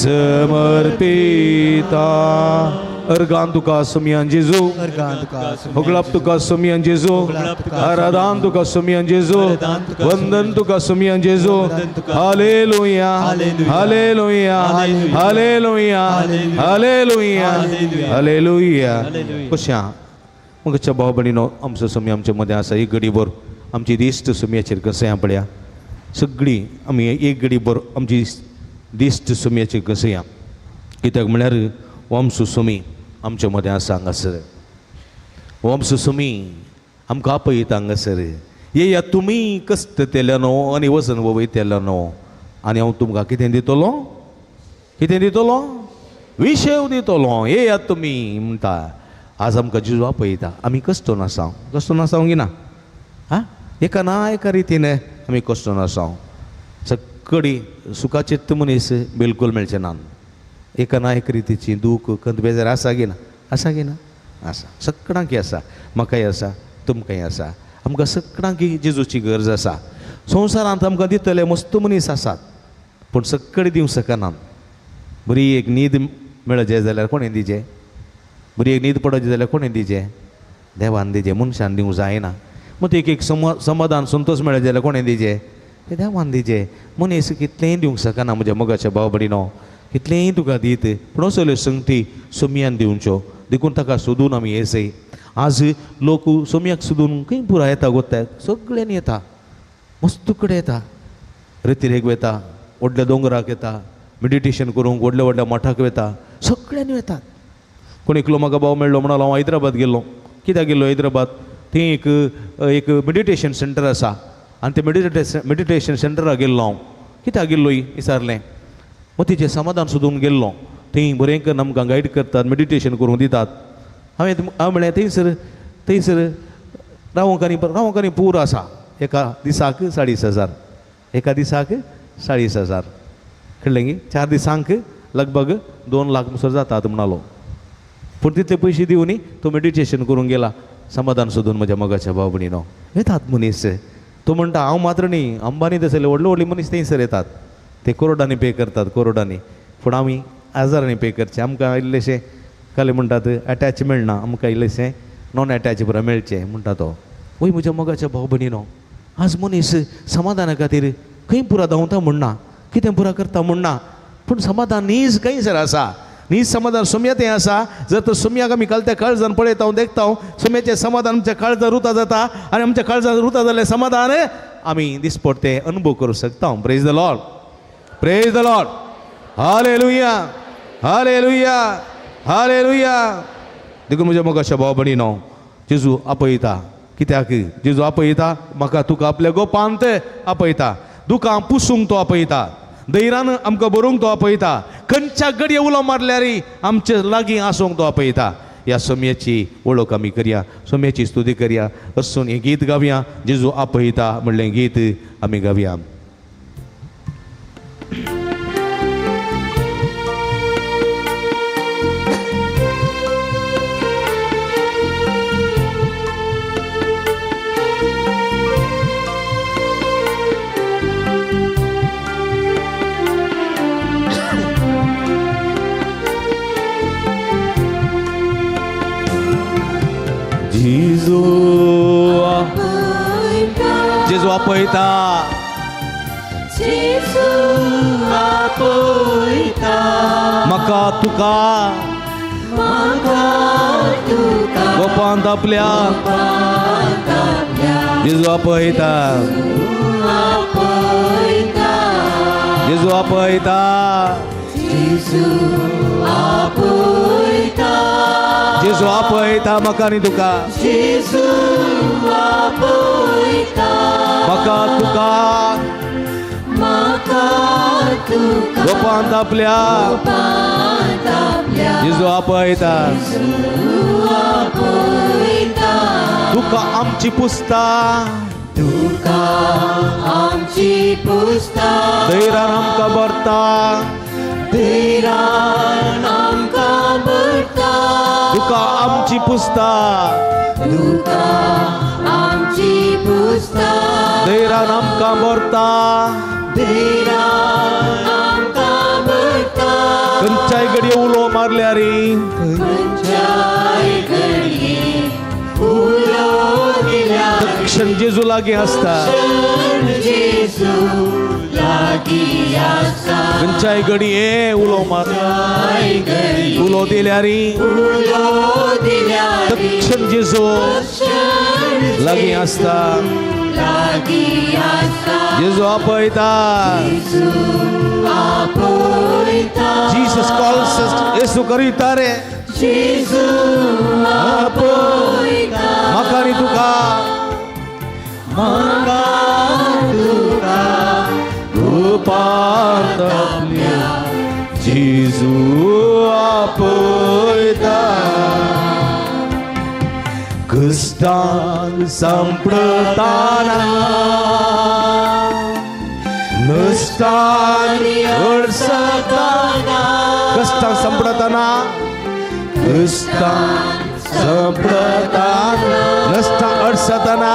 Speaker 4: समर्पिता अर्गान तुका समियान जेजू होगलाप तुका समियान जेजू आराधन तुका समियान जेजू वंदन तुका समियान जेजू हालेलुया हालेलुया हालेलुया हालेलुया हालेलुया कशा मगच्या भाव भयणीनो आमचो समी आमच्या मदें आसा एक घडीभर आमची दिश्ट समियाचेर कसया पळया सगळीं आमी एक घडीभर आमची दिश्ट समियाचेर कसया कित्याक म्हळ्यार वंशु समी आमच्या मदें आसा हांगासर वंशु समी आमकां आपयता हांगासर येया तुमी कश्ट केल्या न्हू आनी वचन वयतलो न्हू आनी हांव तुमकां कितें दितलो विशेव दितलो येया तुमी म्हणटा आज आमकां जेजू आपयता आमी कश्ट नासांव गिना आं एका ना एका रितीन आमी कश्ट नासांव सगळी सुखाचेत मनीस बिलकूल मेळचे ना एका ना एक रितीची दूख कंत बेजार आसा गी ना आसा सगळ्यांक आसा म्हाकाय आसा तुमकांय आसा आमकां सगळ्यांक जेजूची गरज आसा संवसारांत आमकां दितले मस्त मनीस आसात पूण सगळे दिवंक शकनात बरी एक न्हीद मेळचे जाल्यार कोणें दिचे बरी एक न्हीद पडचे जाल्यार कोणें दिचे देवान दिचे मनशान दिवंक जायना मग एक समाधान संतोष मेळचे जाल्यार कोणें दिचे ते देवान दिचे मनीस कितलेंय दिवंक शकना म्हज्या मोगाच्या भाव भयणीनो कितलेंय तुका दीत पूण असल्यो संगती सोमयान दिवच्यो देखून ताका सोदून आमी येसय आज लोक सोमयाक सोदून खंय पुराय येता गोत्याक सगळ्यांनी येता मस्त कडेन येता रितीरेक वता व्हडल्या दोंगराक येता मेडिटेशन करूंक व्हडल्या व्हडल्या मठाक वता सगळ्यांनी येतात कोण एकलो म्हाका भाव मेळ्ळो म्हणालो हांव हैदराबाद गेल्लो कित्याक गेल्लो हैदराबाद थंय एक मेडिटेशन सेंटर आसा आनी ते मेडिटेशन सेंटराक गेल्लो हांव. कित्याक गेल्लो विचारलें. मतीचें समाधान सोदून गेल्लो. थंय बरें करून आमकां गायड करतात, मेडिटेशन करूंक दितात. हांव म्हळें थंयसर रावंक पूर आसा. एका दिसाक 40,000. एका दिसाक 40,000. कळ्ळें गी. 4 दिसांक लगभग 2 लाख मुसर जातात म्हणालो. पूण तितले पयशे दिवनी तो मेडिटेशन करूंक गेला समाधान सोदून म्हज्या मोगाच्या भाव भयणीनो. येतात मनीस. तो म्हणटा हांव मात्र न्ही, अंबानी तसले व्हडले मनीस थंयसर येतात. ते करोडांनी पे करतात, करोडांनी. पूण आमी हजारांनी पे करचे. आमकां इल्लेशें काले म्हणटात अटॅच मेळना, आमकां इल्लेशें नॉन अटॅच पुरा मेळचें म्हणटा तो. वय म्हज्या मोगाच्या भाव भयणीनो, आज मनीस समाधाना खातीर खंय पुरा धांवता म्हणना, कितें पुरा करता म्हणना. पूण समाधान नीज खंयसर आसा. नीज समाधान सोम्यात हें आसा. जर तर सोम्याक आमी त्या काळजान पळयता देखता सोम्याचें समाधान आमच्या काळजान रुता जाता आनी आमच्या काळजान रुता जाल्लें समाधान आमी दिसपट तें अनुभव करूंक शकता. Praise the Lord, praise the Lord. Hallelujah, हालेलुया, हालेलुया. देखून म्हज्या मोगाच्या भाव भयणीनो, जेजू आपयता. कित्याक जेजू आपयता म्हाका तुका आपल्या गोपांत आपयता. दुखां पुसूंक तो आपयता. दैरान आमकां बरोवंक तो आपयता. खंयच्या घडये उलो मारल्यार आमचे लागीं आसूंक तो आपयता. ह्या सोम्याची वळख आमी करया, सोम्याची स्तुती करया. असून हें गीत गावया. जेजू आपयता म्हणलें गीत आमी गावया. जेजू आपयता. म्हाका तुका गोपांत आपल्या. जेजू आपयता. जेजू आपयता. जेजू आपयता म्हाका आनी तुका. म्हाका तुका गोपांत आपल्या. जेजू आपयता. तुका आमची पुस्ता. दैरान आमकां भरता. तुका आमची पुस्ता. दैरान आमकां भरता. खंयच्याय घडये उलो मारल्यार क्षण जेजू लागीं आसता. खंयच्याय घडये उलो मार उलो दिल्यार क्षण जेजू लागीं आसता. जेजू आपयता. जीसस कॉल्स अस. येसू करीता रे. म्हाका आनी तुका. गोपांत आपल्या. जेजू आपयता. कष्टान संपडताना नष्टान अडसताना. कष्टान संपडताना कष्टान संपडताना नष्टान अडसताना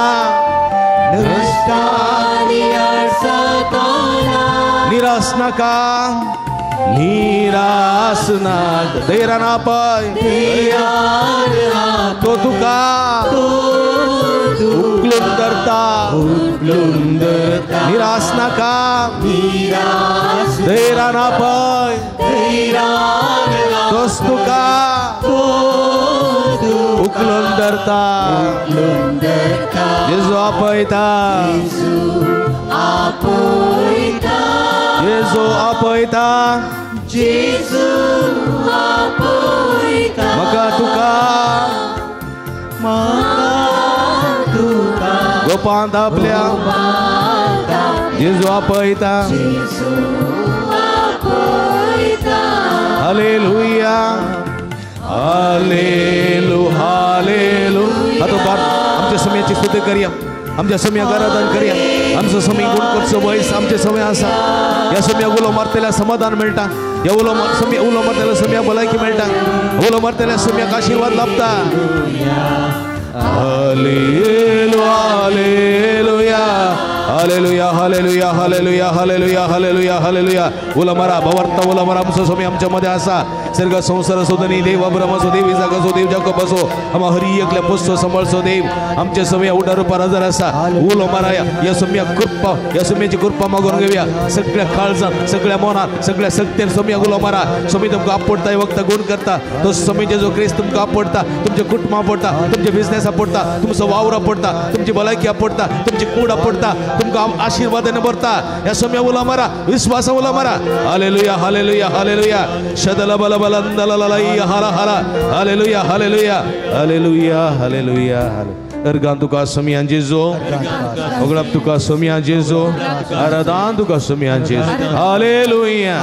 Speaker 4: निराश नाका. निराश नाका. दैरान आपय. तो तुका उखलून धरता. निराश नाका. दैरान आपय. तोच तुका उखलून धरता. जेजू आपयता. जेजू आपयता. म्हाका तुका. रोपांत आपल्या जेजू आपयता हालेलुया हालेलु हालेलु हातोबार आमच्या समयाची स्तुती करूया आमच्या समया आराधन करूया आमचं समय गुण करचो वयस आमचे समय आसा या समया उलो मारतेल्या समाधान मेळटा या उलो मारतेल्या समया भलायकी मेळटा उलो मारतेल्या समयाक आशीर्वाद लाभता हालेलुया हालेलुया हालेलुया हालेलुया हालेलुया हालेलुया हालेलुया उला मारा भवर्ता उला मारा आमचो समय आमच्या मध्ये आसा सर्ग संसार सोदनी देव अब्राम असो देव इसाक असो देव जाकोब असो आम हरी एकल्या पोसो सांभाळसो देव आमचे समय उडा रुपार हजर आसा उलो मारा या समया कृपा या समयाची कृपा मागून घेऊया सगळ्या काळजात सगळ्या मनात सगळ्या शक्तीन समय उलो मारा समय तुमकां आपडता वक्त गुण करता तो समय जो क्रिस्त तुमकां आपडता तुमचे कुटुंब आपडता तुमचे बिझनेस आपडता तुमचो वावर आपडता तुमची भलायकी आपडता तुमची कूड आपडता तुमकां आशीर्वादाने भरता या समय उलो मारा विश्वास उलो मारा हालेलुया हालेलुया हालेलुया शदल बल बलंदललाई हाला हाला हालेलुया हालेलुया हालेलुया हालेलुया अर्गान तुका समयान जेजो ओगळप तुका समयान जेजो आराधन तुका समयान जेजो हालेलुया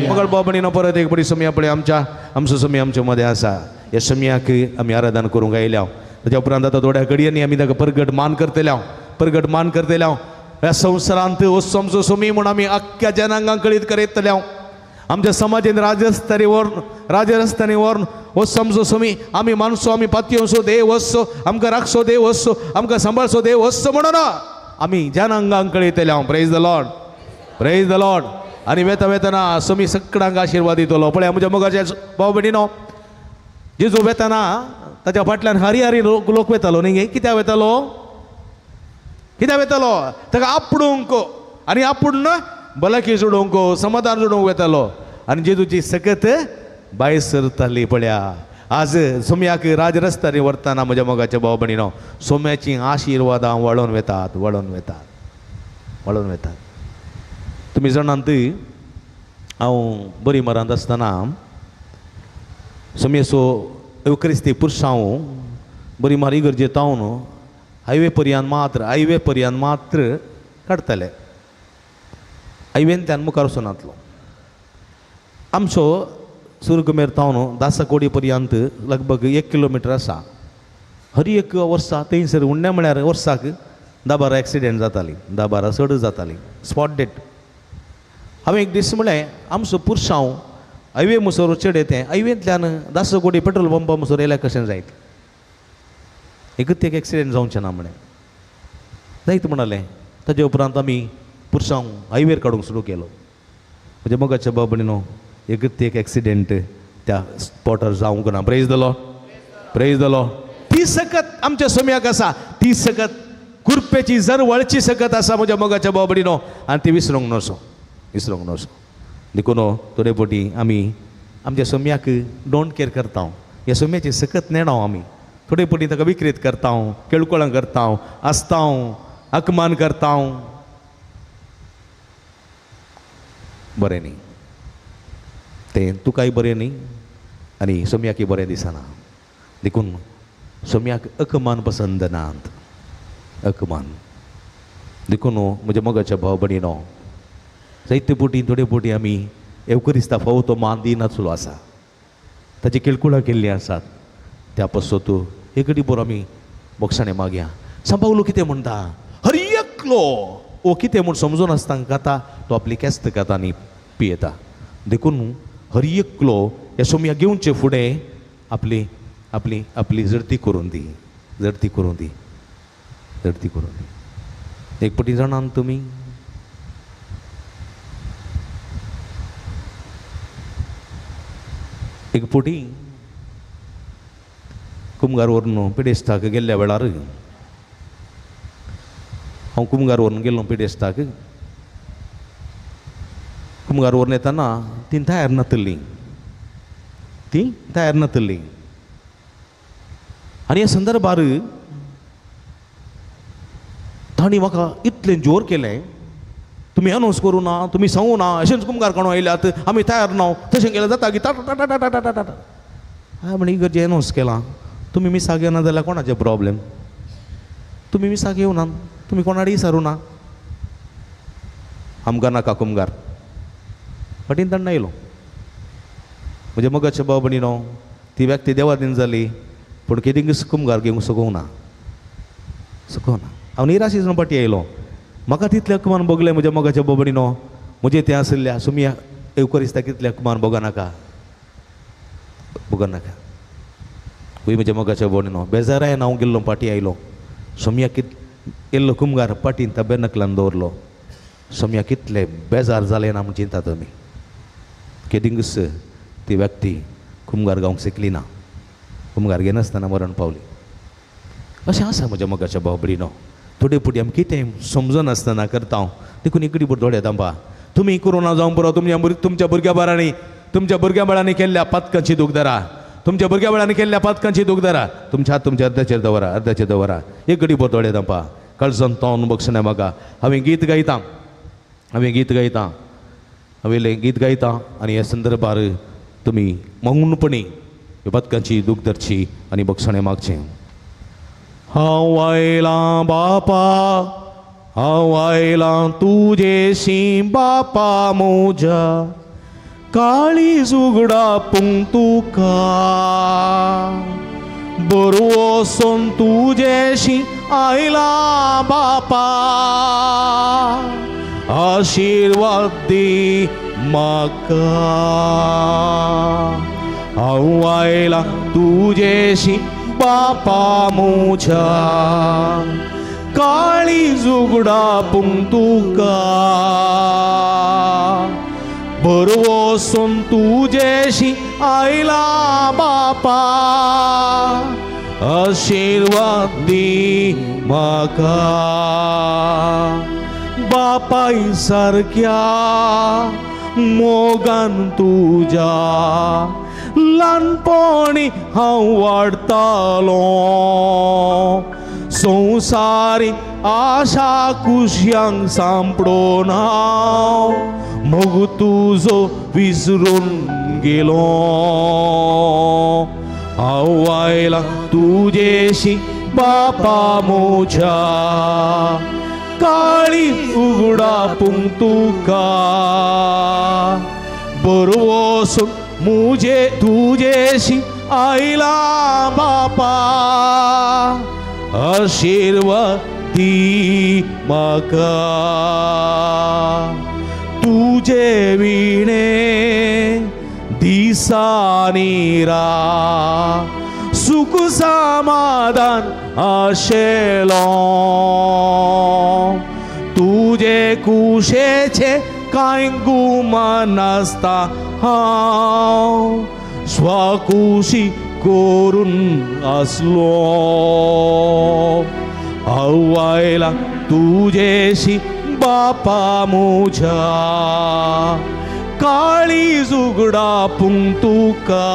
Speaker 4: मगळ बाबणीनो परत एक बडी समय पडे आमचो समय आमच्या मध्ये आसा या समयाक आमी आराधन करूंक आयल्या ताच्या उपरांत आतां थोड्या घडयांनी आमी ताका परगट मान करतल्या ह्या संवसारांत हो समजो समय म्हूण आमी आख्ख्या जनांगांक कळीत करयतल्या आमच्या समाजान राजरस्त्यांनी व्हरून हो समजो समी आमी मानसो आमी पातयेवसो देव वचसो आमकां राखसो देव वचसो आमकां सांबाळसो देव वचसो म्हणून आमी जनांगांक कळयतल्या प्रेज द लॉर्ड आनी वेतना समी सगळ्यांक आशिर्वाद दितलो पळय म्हज्या मोगाच्या भाव भयणीनो जेजू वेतना ताच्या फाटल्यान हारी लोक वेतालो न्ही कित्याक वेतालो ताका आपडूंक आनी आपूण भलायकी जोडूंक समाधान जोडूंक वेतालो आनी जेजूची सकत भायर सरताली पळया आज सोम्याक राजरस्त्यांनी व्हरतना म्हज्या मोगाच्या भाव भयणीनो सोम्याची आशिर्वादां वळोवन वेतात तुमी जाणात हांव बरी मरांत आसतना सोम्याचो क्रिस्ती पुरसांव बरी मारी गरजेत हांव हायवे पर्यंत मात्र काडटले हायवेन मुखार वचनातलो आमचो सुरगमेर तावन दासकोडी पर्यंत लगभग 1 किलोमीटर आसा हर एक वर्सा थंयसर उण्या म्हळ्यार वर्साक 10-12 एक्सिडेंट जाताली 10-12 चड जाताली स्पॉट डेट हांवें एक दीस म्हळें आमचो पुरसांव हायवे मुसोर चड येतें हायवेंतल्यान दासकोडी पेट्रोल पंपा मुसोर येयल्यार कशें जायत एकच एक एक्सिडेंट जावचें ना म्हणें जायत म्हणलें ताजे उपरांत आमी पुरसांव हायवेर काडूंक सुरू केलो म्हज्या मोगाच्या भाव भयणीनो एकच एक एक्सिडेंट त्या स्पॉटार जावंक ना प्रेज द लॉर्ड ती सकत आमच्या सोम्याक आसा ती सकत कुरपेची जरवळची सकत आसा म्हज्या मोगाच्या भाव भयणीनो आनी ती विसरूंक नसो देखून थोडे फावटी आमी आमच्या सोम्याक डोंट केअर करता ह्या सोम्याची सकत नेणो आमी थोडे फावटी ताका विक्रीत करता केळकुळां करता आसता अकमान करता बरें न्ही तें तुकाय बरें न्ही आनी सोम्याकय बरें दिसना देखून सोम्याक अकमान पसंद नात अकमान देखून म्हज्या मोगाच्या भाव भयणीनो जायते फावटी थोडे फावटी आमी एवकरिस्ता फावो तो मान दिनासलो आसा ताची केळकुळां केल्लीं आसात त्या पसत एक बरो आमी बोक्षाणें मागया सांबावलो कितें म्हणटा हरी एकलो ओ कितें म्हूण समजून आसता खाता तो आपली केस्त खाता आनी पियेता देखून हरी एकलो हे सोम्या घेवचे फुडें आपली आपली आपली जर्ती करून दी एक पटी जाणात तुमी एक फावटी कुमगार व्हरून पिडेस्ताक गेल्ल्या वेळार हांव कुमगार व्हरून गेल्लो पिडेस्ताक कुमगार व्हरून येतना ती तयार नातली आनी ह्या संदर्भार तांणी म्हाका इतलें जोर केलें तुमी अनाउन्स करूं ना तुमी सांगू ना अशेंच कुमगार कोण आयल्यात आमी तयार ना तशें केलें जाता की टाटा हांवें म्हणी गरजे अनाउन्स केलां तुमी मिसाक येना जाल्यार कोणाचें प्रॉब्लेम तुम्ही विसाक येऊ ना तुम्ही कोणाडे विचारू ना आमकां नाका कुमगार फाटीन ताण येयलो म्हणजे मगाच्या बाबणी न्हू ती व्यक्ती देवादीन जाली पूण कितें कुमगार घेवंक सकूंक ना हांव निराशीच फाटी येयलो म्हाका तितले अकमान बगले म्हज्या मगाच्या बाबणी न्हू म्हजे तें आसल्या सुमिया एवकरिस्ता कितले अकमान बघा नाका खंय म्हज्या मगाच्या बाबणी न्हू बेजारायन हांव गेल्लो फाटी आयलो सोम्या येल्लो कुमगार पाटीन तबेनकलान दवरलो सोम्या कितले बेजार जाले ना म्हण चिंता तुमी केदिंगस ती व्यक्ती कुमगार गावंक शिकली ना कुमगार घेनासतना मरण पावली अशें आसा म्हज्या मगाच्या बाबडीनो थोडे पुटी आमी कितें समजनासतना करता हांव देखून इकडी भर थोडे तांबा तुमी कोरोना जावं पुरो तुमच्या भुरग्या बाळांनी तुमच्या भुरग्या बाळांनी केल्ल्या पातकांची दूख धरा तुमच्या भुरग्या बाळांनी केल्ल्या पातकांची दूख धरा तुमच्या हात तुमच्या अर्द्याचेर दवरा एक घडी भर थोडे तांबा काळजान तोंड बक्षना म्हाका हांवें गीत गायतां हांवें गीत गायतां आनी ह्या संदर्भार तुमी मौनपणी ह्या पातकांची दूख धरची आनी बक्षणें मागचें हांव आयलां बापा हांव आयलां तुजेशी बापा म्हज्या काळीज उगडा पूंक तुका बरवोसून तुजेशी आयलां बापा आशिर्वाद दी म्हाका हांव आयलां तुजेशी बापा म्हज्या काळीज उगडा पूंक तुका बरवोसून तुजेशी आयलां बापा आशिर्वाद दी म्हाका बापाय सारक्या मोगान तुज्या ल्हानपणी हांव वाडतालो संवसारी आशा कुशयांक सांपडोन हांव मोग तुजो विसरून गेलो हांव आयलां तुजेशी बापा म्हज्या काळी उगडा पूंक तुका बरवोसून तुजेशी आयलां बापा आशिर्वाद दी म्हाका तुजे विणे दिसांनी सुख समाधान आशेलो तुजे कुशेचे कांय गुमान नासता हांव स्वाकुशी करून आसलो हांव आयलां तुजेशी बापा म्हज्या काळीज उगडा पूंक तुका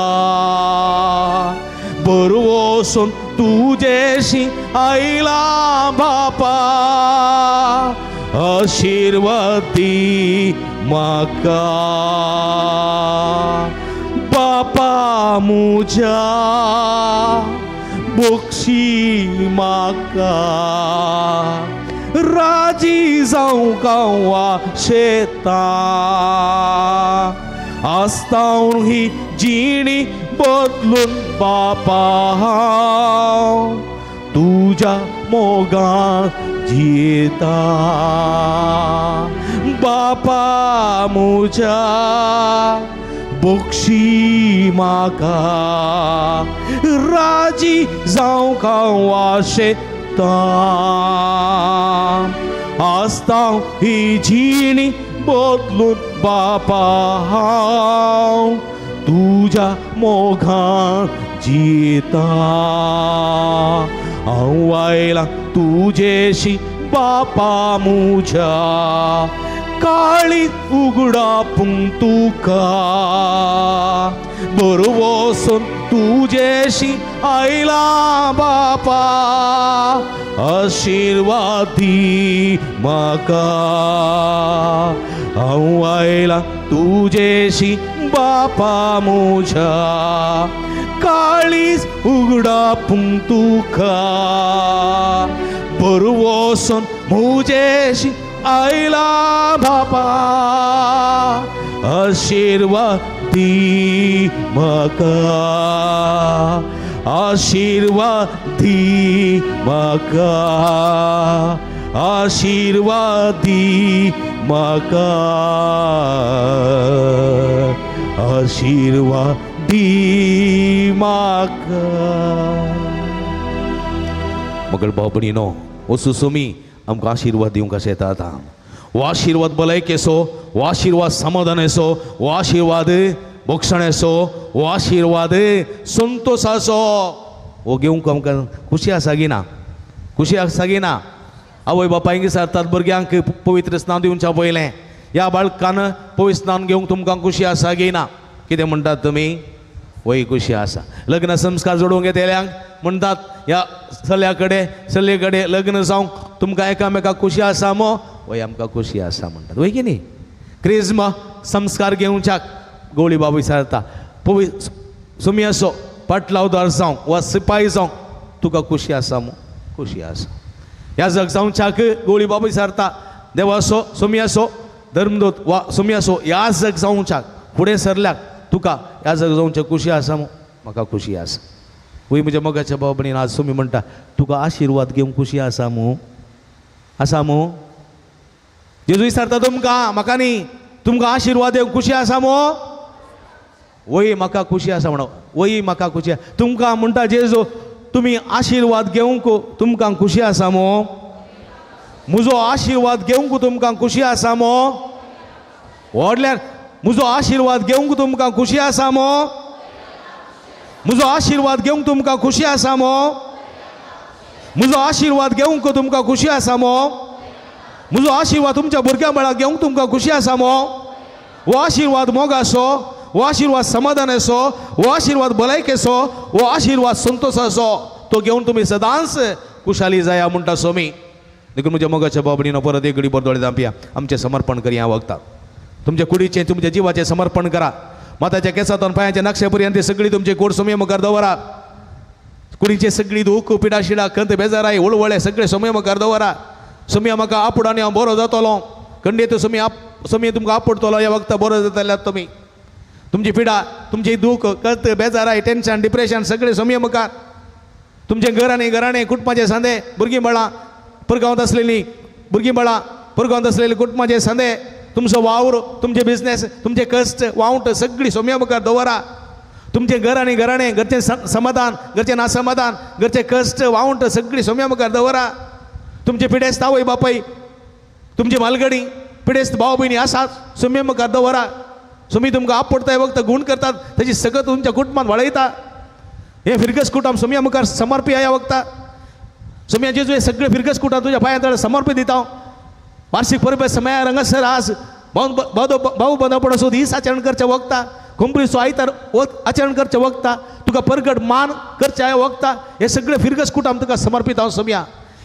Speaker 4: बरवोसून तुजेशी आयलां बापा आशिर्वाद दी म्हाका बापा म्हज्या बक्षी म्हाका राजी जावंक हांव आशेतां आसतां ही जिणी बदलून बापा हांव तुज्या मोगान जियेता बापा म्हज्या बक्षी म्हाका राजी जावंक हांव आशेतां आसतां ही जिणी बदलून बापा हांव तुज्या मोगान जियेता हांव आयलां तुजेशी बापा म्हज्या काळी उगडा पूंक तुका बरवोसून तुजेशी आयलां बापा आशिर्वाद दी म्हाका हांव आयलां तुजेशी बापा म्हज्या काळीज उगडा पूंक तुका बरोवोसून मुजेशी आयला बापा आशीर्वाद दी म्हाका आशीर्वाद दी म्हाका आशीर्वाद दी म्हाका आशीर्वाद दी म्हाका मगळ भाव भयणीनो वसू सोमी आमकां आशीर्वाद दिवंक आशा येता आतां वो आशीर्वाद भलायकेचो वो आशीर्वाद समाधानाचो वो आशीर्वाद भक्षणाचो वो आशीर्वाद संतोषाचो वो घेवंक आमकां खुशी आसा की ना खुशी आसा की ना आवय बापाय विचारतात भुरग्यांक पवित्र स्नान दिवच्या पयलें ह्या बाळकान पवित्र स्नान घेवंक तुमकां खुशी आसा की ना कितें म्हणटात तुमी वय खुशी आसा लग्न संस्कार जोडूंक येतल्यांक म्हणटात ह्या चले कडेन लग्न जावंक तुमकां एकामेकाक खुशी आसा मो वय आमकां खुशी आसा म्हणटात वय की न्ही क्रिस्म संस्कार घेवच्याक गवळी बाबा विचारता सुमी असो पाटलावदार जावं वा सिपाही जावं तुका खुशी आसा मो खुशी आसा ह्या जग जावच्याक गवळी बाबा विचारता देवा असो सुमी असो धर्मदूत वा सुमी असो ह्या जग जावच्याक फुडें सरल्याक तुका ह्या जग जावचें खुशी आसा मो म्हाका खुशी आसा वय म्हज्या मोगाच्या बाबणीन आज सुमी म्हणटा तुका आशीर्वाद घेवंक खुशी आसा मो जेजू विचारता तुमकां म्हाका न्ही तुमकां आशीर्वाद घेवंक खुशी आसा मो वय म्हाका खुशी आसा म्हणो वय म्हाका खुशी तुमकां म्हणटा जेजू तुमी आशीर्वाद घेवंक तुमकां खुशी आसा मो म्हजो आशीर्वाद घेवंक तुमकां खुशी आसा मो व्हडल्यान म्हजो आशीर्वाद घेवंक तुमकां खुशी आसा मो म्हजो आशीर्वाद घेवंक तुमकां खुशी आसा मो म्हजो आशीर्वाद घेवंक तुमकां खुशी आसा मो म्हजो आशीर्वाद तुमच्या भुरग्यां बाळाक घेवंक तुमकां खुशी आसा मो हो आशीर्वाद मोगाचो हो आशीर्वाद समाधानाचो हो आशीर्वाद भलायकेचो हो आशीर्वाद संतोषाचो तो घेवन तुमी सदांच खुशाली जाया म्हणटा सोमी देखून म्हज्या मोगाच्या बाबडीनो परत एक घडी बरदोळे दांपया आमचें समर्पण करया वखदां तुमच्या कुडीचें तुमच्या जिवाचें समर्पण करा माताच्या केंसांतून पांयाच्या नक्षे पर्यंत सगळी तुमची कोड सोमी मुखार दवरा कुडीचे सगळी दूख पिडा शिडा कंत बेजाराय उळवळे सगळे सोमी मुखार दवरा सोमी म्हाका आपूड आनी हांव बरो जातलो खंडीत सोमी तुमकां आपडटलो ह्या वखदां बरो जातल्यात तुमी तुमची पिडा तुमची दूख कंत बेजाराय टेन्शन डिप्रेशन सगळे सोमी मुखार तुमचे घराणे कुटुंबाचे सांदे भुरगीं बाळां परगांवांत आसलेलीं भुरगीं बाळां परगांवांत आसलेलीं कुटुंबाचे सांदे तुमचो वावर तुमचे बिझनेस तुमचे कश्ट वावंट सगळी सोम्या मुखार दवरा तुमचे घराणे घरचें समाधान घरचें नासमाधान घरचे कश्ट वावंट सगळी सोम्या मुखार दवरा तुमचे पिडेस्त आवय बापाय तुमची मालगडी पिडेस्त भाव भयणी आसात सोम्या मुखार दवरा सोमी तुमकां आपडताय वखद गूण करतात ताची सगळं तुमच्या कुटुंबान वळयता हे फिरगस कुटुंब सोम्या मुखार समर्पी ह्या वखदां सोम्या जेजू हे सगळे फिरगस कुटुंब तुज्या पांया तळ समर्पीत दिता वार्षिक परबे समय रंगसर आज भाऊ बंदापणाचो दीस आचरण करचे वखदां कुंभरीचो आयतार आचरण करचे वखदां तुका परगट मान करचे वखदां हे सगळे फिरगस कुटुंब तुका समर्पीत हांव सोम्या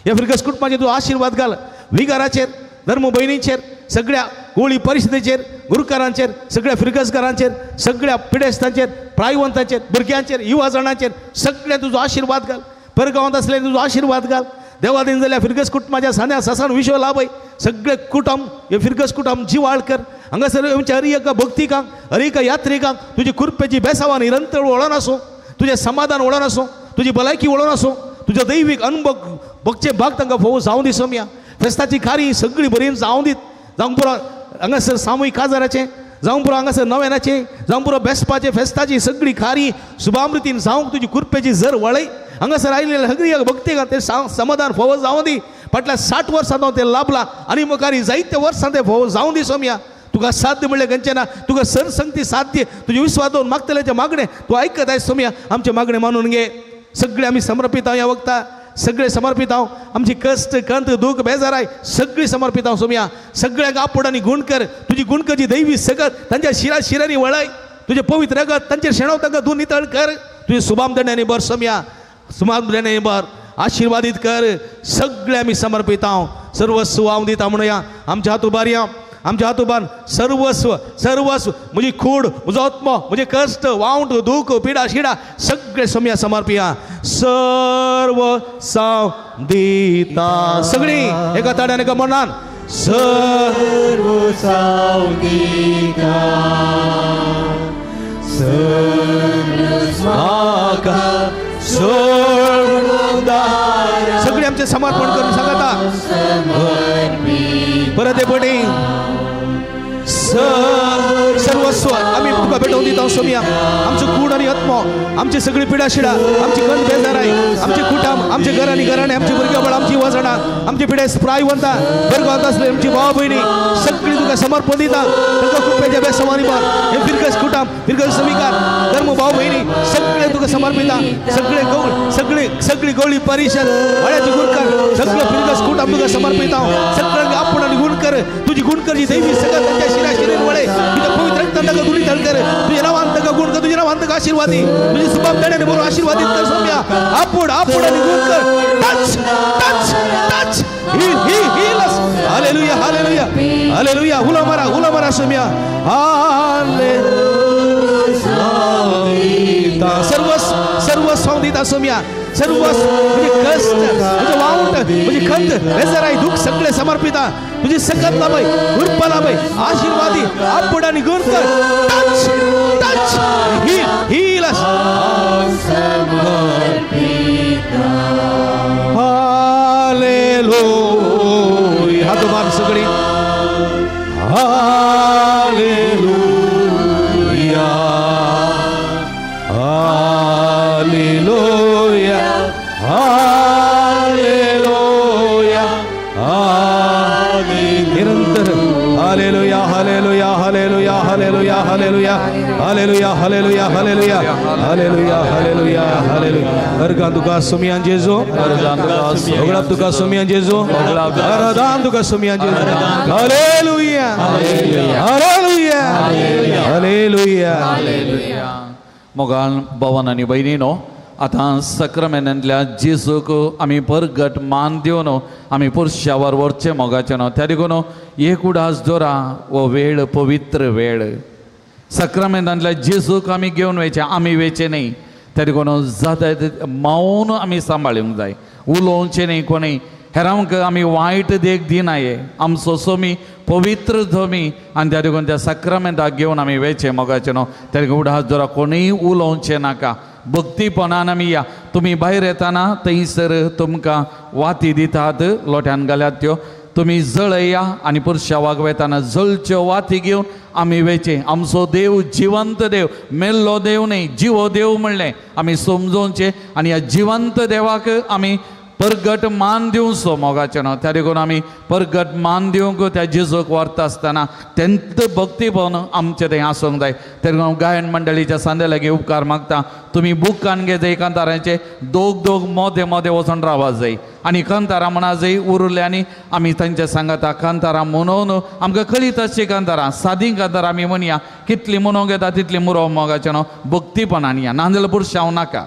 Speaker 4: ह्या फिरगस कुटुंबाचेर तूं आशीर्वाद घाल विगाराचेर धर्म भयणींचेर सगळ्या गोळी परिस्थितीचेर गुरुकारांचेर सगळ्या फिरगसकारांचेर सगळ्या पिडेस्तांचेर प्रायवंतांचेर भुरग्यांचेर युवा जाणांचेर सगळ्या तुजो आशीर्वाद घाल परगांवांत असले तुजो आशीर्वाद घाल देवा दिन जाल्यार फिरगस कुटुंबाच्या सान्या सासान विश्व लाभय सगळे कुटुंब हे फिरगस कुटुंब जिवाळ कर हांगासर आमच्या हर एका भक्तिकांक हर एका यात्रिकांक तुजी कृपेची बेसावां निरंतर वळोन आसूं तुजें समाधान वळोन आसूं तुजी भलायकी वळोन आसूं तुजो दैवीक अनुभव भोगचे भाग तांकां फोव जावं दी सोम्या फेस्ताची खारी सगळी बरी जावं दीत जावं पुरो हांगासर सामुहीक काजाराचें जावं पुरो हांगासर नव्यानाचें जावं पुरो बेस्पाचें फेस्ताची सगळी खारी शुभामृतीन जावंक तुजी कृपेची झर वळय हांगासर आयिल्ले सगळी भक्तीक ते समाधान फोव जावं दी फाटल्या 60 वर्सां ते लाभला आनी मुखारी जायत्या वर्सां ते फोव जावं दी सोम्या तुका साध्य म्हणलें खंयचें ना तुका सरसंगती साध्य तुजे विस्वास दवरून मागतले तें मागणें तूं आयकत आयज सोम्या आमचें मागणें मानून घे सगळे आमी समर्पीत हांव ह्या वखदां सगळे समर्पीत हांव आमची कश्ट कंत दूख बेजाराय सगळी समर्पीत हांव सोम्या सगळ्यांक आपड आनी गुण कर तुजी गुणकजी दैवी सगत तांच्या शिरांनी वळय तुजें पवित्र रगत तांचेर शेणव तांकां तूं नितळ कर तुजें सुभाम दंड्यानी बर सोम्या सुभाम दंड्यानी बर आशिर्वादीत कर सगळे आमी समर्पीत हांव सर्वस्व हांव दिता म्हणुया आमच्या हात उबारया आमच्या हातोबान सर्वस्व सर्वस्व म्हजी खूड म्हजो आत्मा म्हजे कश्ट वावंट दूख पिडा शिडा सगळे सोम्या समर्पिया सर्व साव दिता सगळी एका ताड्यान एका मनान सर्व
Speaker 8: साव दिता
Speaker 4: सगळे आमचे समर्पण करून सांगता परत पडी सर्वस्व आम्ही तुका भेटवून दिता सोम्या आमचो कूड आनी आत्मा आमची सगळी पिडा शिडा आमची गंध बेजाराय आमचे कुटुंब आमचे घरांनी घरांनी आमची भुरग्यां बाळ आमची वजणा आमची पिडे प्रायवंता भरगवंत आसले आमची भाव भयणी सगळी तुका समर्पण दिता तांकां कुप्याच्या बेसवानी बार हे फिरकस कुटुंब फिरकस समिकार धर्म भाव भयणी सगळे तुका समर्पिता सगळे गौळ सगळी गवळी परिषद हळ्याची गुणकर सगळं फिरकस कुटुंब तुका समर्पिता सगळ्यांक आपण गुणकर तुझी गुणकरची दैवी सगळं त्यांच्या शिरा शिरेन वळे तुझ्या पवित्र रक्तांतका दुरी तळकर तुझ्या नावांतका गुण कर तुझ्या नावांतका आशीर्वादी तुझी सुबाब देण्याने बरोबर आशीर्वादित कर सोम्या आपण आणि गुण कर टच टच टच हील अस हालेलुया हालेलुया हालेलुया उला मारा सोम्या हालेलुया सर्व संगीता सोम्या सर्व म्हणजे कष्ट म्हणजे वावट म्हणजे खंत बेजाराई दुःख सगळे समर्पिता तुझी सकत लाभय कृपा लाभय आशीर्वादी आपण आणि गुण कर टच टच हील अस हालेलुया हात मार सगळी हालेलुया हालेलुया हालेलुया निरंतर हालेलुया हालेलुया हालेलुया हालेलुया हालेलुया हालेलुया हालेलुया हालेलुया हालेलुया हालेलुया हालेलुया अर्गां तुका सोमियान जेजो ओगळाप तुका सोमियान जेजो आराधन तुका सोमियान जेजो हालेलुया हालेलुया हालेलुया
Speaker 21: हालेलुया मोगान भवन आनी भयणीनो आतां सक्रामेंतांतल्या जेजूक आमी परगट मान दिवन आमी पुरश्यावर व्हरचें मोगाचें न्हू त्या देखून एक उडास दोरा हो वेळ पवित्र वेळ सक्रामेंतांतल्या जेजूक आमी घेवन वयचे आमी वेचे न्ही त्या देखून जाता मौन आमी सांबाळूंक जाय उलोवचें न्ही कोणूय हेरांक आमी वायट देख दिनाये आमचो सोमी पवित्र धोमी आनी त्या देखून त्या सक्रामेंताक घेवन आमी वेचे मोगाचें न्हू त्या देखून उडास दोरा कोणूय उलोवचें नाका भक्तीपणान आमी या तुमी भायर येताना थंयसर तुमकां वाती दितात लोट्यान घाल्यात त्यो तुमी जळया आनी पुरशावाक वेताना जळच्यो वाती घेवन आमी वेचे आमचो देव जिवंत देव मेल्लो देव न्ही जिवो देव म्हणलें आमी समजोवचें आनी ह्या जिवंत देवाक आमी परगट मान दिवचो मोगाचें न्हू त्या देखून आमी परगट मान दिवंक त्या जेजूक व्हरता आसतना तेंत भक्तीपण आमचें थंय आसूंक जाय त्या देखून गायन मंडळीच्या सांदे लागीं उपकार मागता तुमी बुकान घे जाय कांतारांचे दोग मोदे मोदे वचून रावत जाय आनी कांतारां म्हणा जाय उरल्यांनी आमी तांच्या सांगाता कांतारां म्हणून आमकां कळीत तशी कांतारां सादी कांतारां आमी म्हणया कितली म्हणूंक येता तितली मुरो मोगाचें न्हू भक्तीपणान या नांदल पुरशांव नाका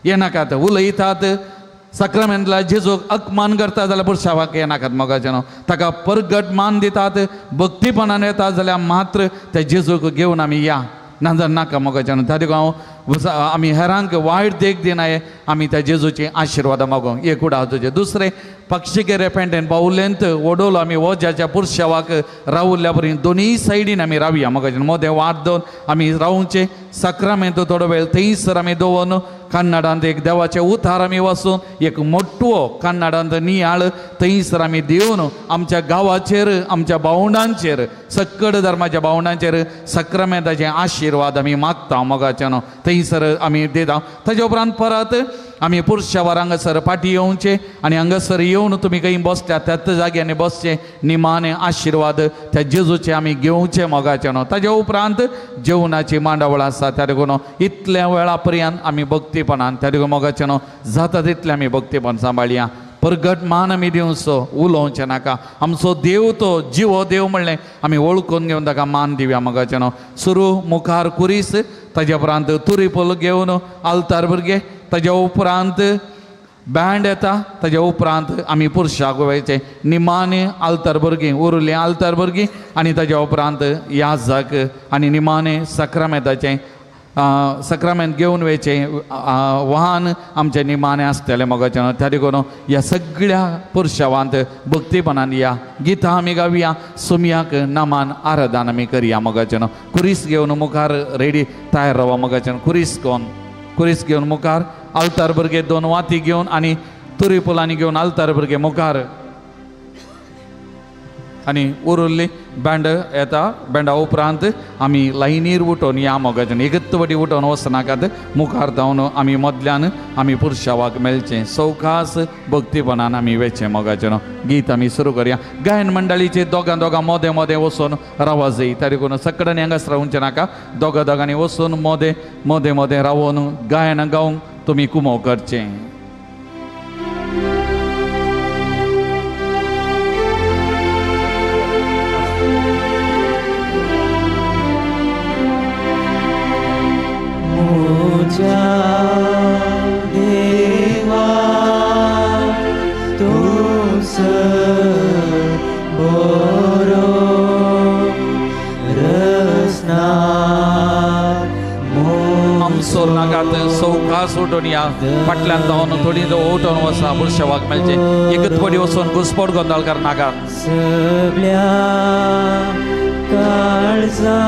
Speaker 21: हे नाकात उलयतात सक्रामेंतला जेजूक अपमान करता जाल्यार पुरशावाक हे नाकात मोगाचें न्हू ताका परगट मान दितात भक्तीपणान येतात जाल्यार मात्र त्या जेजूक घेवन आमी या नाजाल्यार नाका मोगाचें न्हू त्या देखून हांव आमी हेरांक वायट देख दिनाये आमी त्या जेजूची आशिर्वाद मागोंक एक उडा तुजे दुसरें पक्षिके रेपेंटेन पावलेंत ओडोलो आमी वज्याच्या पुरशावाक रावल्ल्या परी दोनीय सायडीन आमी रावया मोगाचें मोदें वाट दोन आमी रावचें सक्रामेंत थोडो वेळ थंयसर आमी दवरून कन्नडांत एक देवाचें उतार आमी वचून एक मोठवो कन्नडांत नियाळ थंयसर आमी दिवन आमच्या गांवाचेर आमच्या भावंडांचेर सक्कड धर्माच्या भावंडांचेर सक्रामेंताचे आशिर्वाद आमी मागता मोगाचें न्हू थंयसर आमी दिता ताजे उपरांत परत आमी पुरशावर हांगासर फाटी येवचे आनी हांगासर येवन तुमी खंय बसल्यात त्याच जाग्यांनी बसचे निमाणे आशिर्वाद त्या जेजूचे आमी घेवचे मोगाचें न्हू ताजे उपरांत जेवणाची मांडावळ आसा त्या देखून इतल्या वेळा पर्यंत आमी भक्तीपणान त्या देखून मोगाचें न्हू जाता तितलें आमी भक्तीपण सांबाळया परगट मान आमी दिवचो उलोवचें नाका आमचो देव तो जिवो देव म्हणलें आमी वळखून घेवन ताका मान दिवया मोगाचें न्हू सुरू मुखार कुरीस ताजे उपरांत तुरी पोल घेवन आलतार भुरगे ताजे उपरांत बँड येता ताच्या उपरांत आमी पुरुशाक वयचे निमाणे आल्तार भुरगीं उरिल्लीं आल्तार भुरगीं आनी ताच्या उपरांत याजक आनी निमाणे सक्रामेंताचें सक्रामेंत घेवन वयचे वाहन आमचे निमाणे आसतले मोगाचें त्या देखून ह्या सगळ्या पुरुशावांत भक्तीपणान या गितां आमी गावया सुमयाक नामान आराधन आमी करया मोगाचें कुरीस घेवन मुखार रेडी तयार रावा मोगाचें कुरीस घेवन मुखार आल्तार भुरगे 2 वाती घेवन आनी तुरी पुलांनी घेवन आल्तार भुरगे मुखार आनी उरिल्ली बँड येता बँडा उपरांत आमी लायनीर उठोवन या मोगाचें एकत्वडी उठोवन वचनाकात मुखार धांवन आमी मदल्यान आमी पुरुशावाक मेळचें सवकास भक्तीपणान आमी वेचें मोगाचें गीत आमी सुरू करया गायन मंडळीचे दोगां मोदें मोदें वचून रावा जाय त्या देखून सकडन हांगास रावचें नाका दोगांनी वचून मोदें रावून गायन गावंक तुमी कुमो करचें
Speaker 8: देवा तुस बरो रसना
Speaker 21: आमचो नागात सवकास उठून या फाटल्यान धांवन थोडी उठोवन वचा पुरुशावाक मेळचें एकतवडी वचून घुसपोट गोंदळ नागात
Speaker 8: सगळ्या काळजा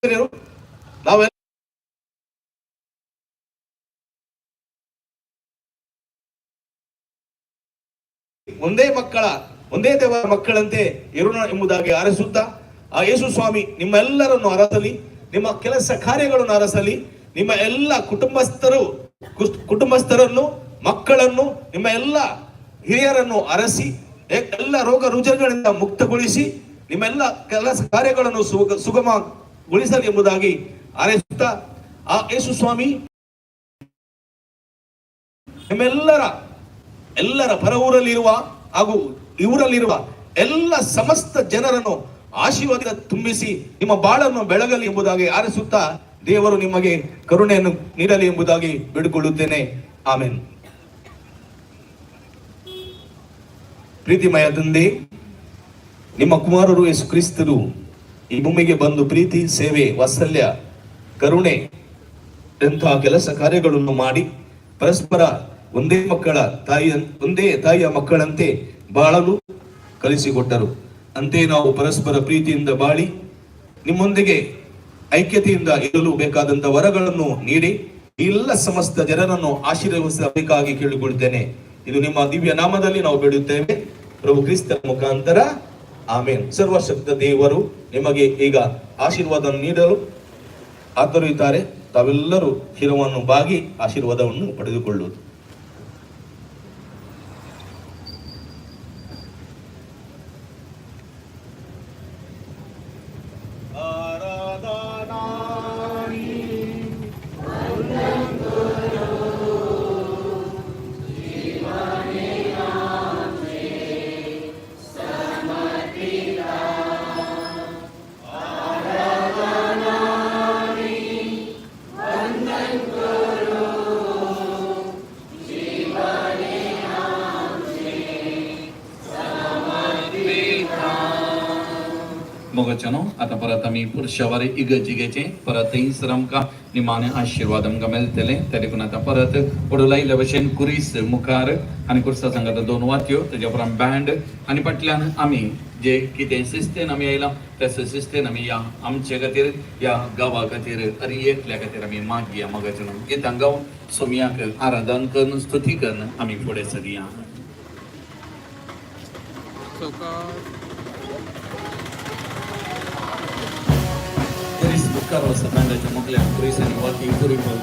Speaker 3: ನಾವೆಲ್ಲ ಒಂದೇ ದೇವರ ಮಕ್ಕಳಂತೆ ಇರೋಣ ಎಂಬುದಾಗಿ ಆರಿಸುತ್ತಾ ಆ ಯೇಸು ಸ್ವಾಮಿ ನಿಮ್ಮೆಲ್ಲರನ್ನು ಅರಸಲಿ, ನಿಮ್ಮ ಕೆಲಸ ಕಾರ್ಯಗಳನ್ನು ಅರಸಲಿ, ನಿಮ್ಮ ಎಲ್ಲ ಕುಟುಂಬಸ್ಥರನ್ನು, ಮಕ್ಕಳನ್ನು, ನಿಮ್ಮ ಎಲ್ಲ ಹಿರಿಯರನ್ನು ಅರಸಿ ಎಲ್ಲ ರೋಗ ರುಜಿನಗಳಿಂದ ಮುಕ್ತಗೊಳಿಸಿ ನಿಮ್ಮೆಲ್ಲ ಕೆಲಸ ಕಾರ್ಯಗಳನ್ನು ಸುಗಮಗೊಳಿಸಲಿ ಎಂಬುದಾಗಿ ಆರೈಸುತ್ತಾ ಆ ಯೇಸು ಸ್ವಾಮಿ ನಿಮ್ಮೆಲ್ಲರ ಪರ ಊರಲ್ಲಿರುವ ಹಾಗೂ ಇವರಲ್ಲಿರುವ ಎಲ್ಲ ಸಮಸ್ತ ಜನರನ್ನು ಆಶೀರ್ವಾದ ತುಂಬಿಸಿ ನಿಮ್ಮ ಬಾಳನ್ನು ಬೆಳಗಲಿ ಎಂಬುದಾಗಿ ಆರಿಸುತ್ತಾ ದೇವರು ನಿಮಗೆ ಕರುಣೆಯನ್ನು ನೀಡಲಿ ಎಂಬುದಾಗಿ ಬೇಡಿಕೊಳ್ಳುತ್ತೇನೆ. ಆಮೆನ್. ಪ್ರೀತಿಮಯ ತಂದೆ, ನಿಮ್ಮ ಕುಮಾರರು ಯೇಸು ಕ್ರಿಸ್ತರು ಈ ಭೂಮಿಗೆ ಬಂದು ಪ್ರೀತಿ, ಸೇವೆ, ವಾತ್ಸಲ್ಯ, ಕರುಣೆ ಎಂತಹ ಕೆಲಸ ಕಾರ್ಯಗಳನ್ನು ಮಾಡಿ ಪರಸ್ಪರ ಒಂದೇ ತಾಯಿಯ ಮಕ್ಕಳಂತೆ ಬಾಳಲು ಕಲಿಸಿಕೊಟ್ಟರು. ಅಂತೆ ನಾವು ಪರಸ್ಪರ ಪ್ರೀತಿಯಿಂದ ಬಾಳಿ ನಿಮ್ಮೊಂದಿಗೆ ಐಕ್ಯತೆಯಿಂದ ಇರಲು ಬೇಕಾದಂತ ವರಗಳನ್ನು ನೀಡಿ ಎಲ್ಲ ಸಮಸ್ತ ಜನರನ್ನು ಆಶೀರ್ವದಿಸಬೇಕಾಗಿ ಕೇಳಿಕೊಳ್ಳುತ್ತೇನೆ. ಇದು ನಿಮ್ಮ ದಿವ್ಯ ನಾಮದಲ್ಲಿ ನಾವು ಬೇಡುತ್ತೇವೆ, ಪ್ರಭು ಕ್ರಿಸ್ತರ ಮುಖಾಂತರ. ಆಮೇನ್. ಸರ್ವಶಕ್ತ ದೇವರು ನಿಮಗೆ ಈಗ ಆಶೀರ್ವಾದ ನೀಡಲು ಆತರಿದ್ದಾರೆ. ತಾವೆಲ್ಲರೂ ಶಿರವನ್ನು ಬಾಗಿ ಆಶೀರ್ವಾದವನ್ನು ಪಡೆದುಕೊಳ್ಳುವುದು.
Speaker 1: मोगचनो आता परत आम्ही पुढच्या वारी इगजिगेचे परत इसरमका निमाने आशीर्वाद आमका मेळटले. तरी पण आता परत पडोलायल्या भशेन कुरीस मुखार आणि कुर्सा संघात दोन वात्यो तेज्या उपरांत बँड आणि फाटल्यान आमी जे कितें शिस्तेन आमी आयला त्या शिस्तेन आमी या आमचे खातीर या गांवा खातीर आनी एकल्या खातीर आमी मागया. मोगचनो गितां गावन सोमयाक आराधन करून स्तुती करून आमी फुडें सरिया. Kuris bukan rasa tanda cuma kelihatan kuris yang wakil kuribu.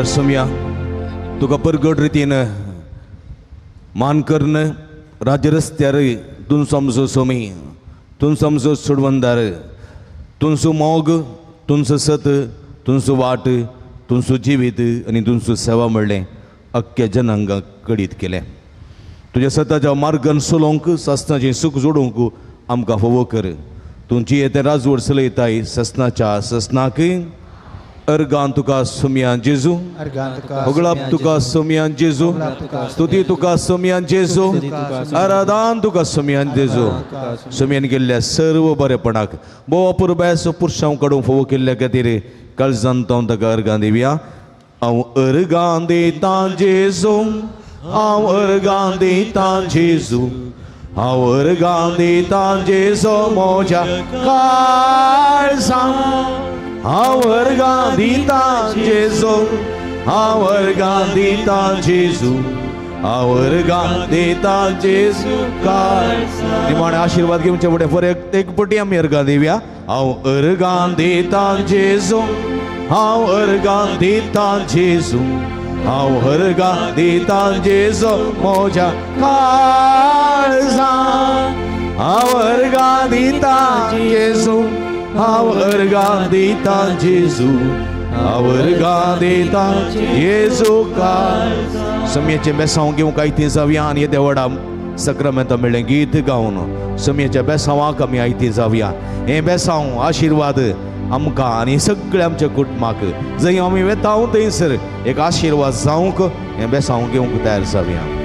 Speaker 4: वेळार सोम्या तुका परगट रितीन मान करून राज्य रस्त्यार तुमचो आमचो सोमी तुमचो आमचो सोडवंदार तुमचो मोग तुमचो सत तुमचो वाट तुमचो जिवीत आनी तुमचो सेवा म्हणलें अख्ख्या जनांक कडीत केलें तुज्या सताच्या मार्गान चलोवंक सस्नाचें सुख जोडूंक आमकां फोव कर तुमची येते राजवट चलयताय सस्नाच्या सस्नाक अर्गान तुका सोम्यान जेजू होगळाप तुका सोम्यान जेजू स्तुती तुका सोम्यान जेजू आराधन तुका सोम्यान जेजू सोम्यान केल्ल्या सर्व बरेपणाक बोवा पुरबेस पुरुषां कडून फोव केल्ल्या खातीर काळजान तो ताका अर्गां दिवया हांव अर्गां दिता जेजू हांव अर्गां दिता जेजू हांव अर्गां दिता जेजू म्हज्या काळजान हांव अर्गां दिता जेजू हांव अर्गां दिता जेजू हांव अर्गां दिता जेजू काळजान निमाणे आशीर्वाद घेवचे फुडें फरक एक पटी आमी अर्गां दिवया हांव अर्गां दिता जेजू हांव अर्गां दिता जेजू हांव अर्गां दिता जेजू म्हज्या काळजान हांव अर्गां दिता जेजू हांव अर्गां दिता जेजू हांव अर्गां दिता जेजू काळजान सोम्याचें बेसांव घेवंक आयती जावया आनी येद्या व्हडा सक्रामेंत मेळ्ळें गीत गावन सोम्याच्या बेसांवाक आमी आयती जावया हें बेसांव आशिर्वाद आमकां आनी सगळ्या आमच्या कुटुंबाक जंय आमी वेता थंयसर एक आशिर्वाद जावंक हें बेसांव घेवंक तयार जावया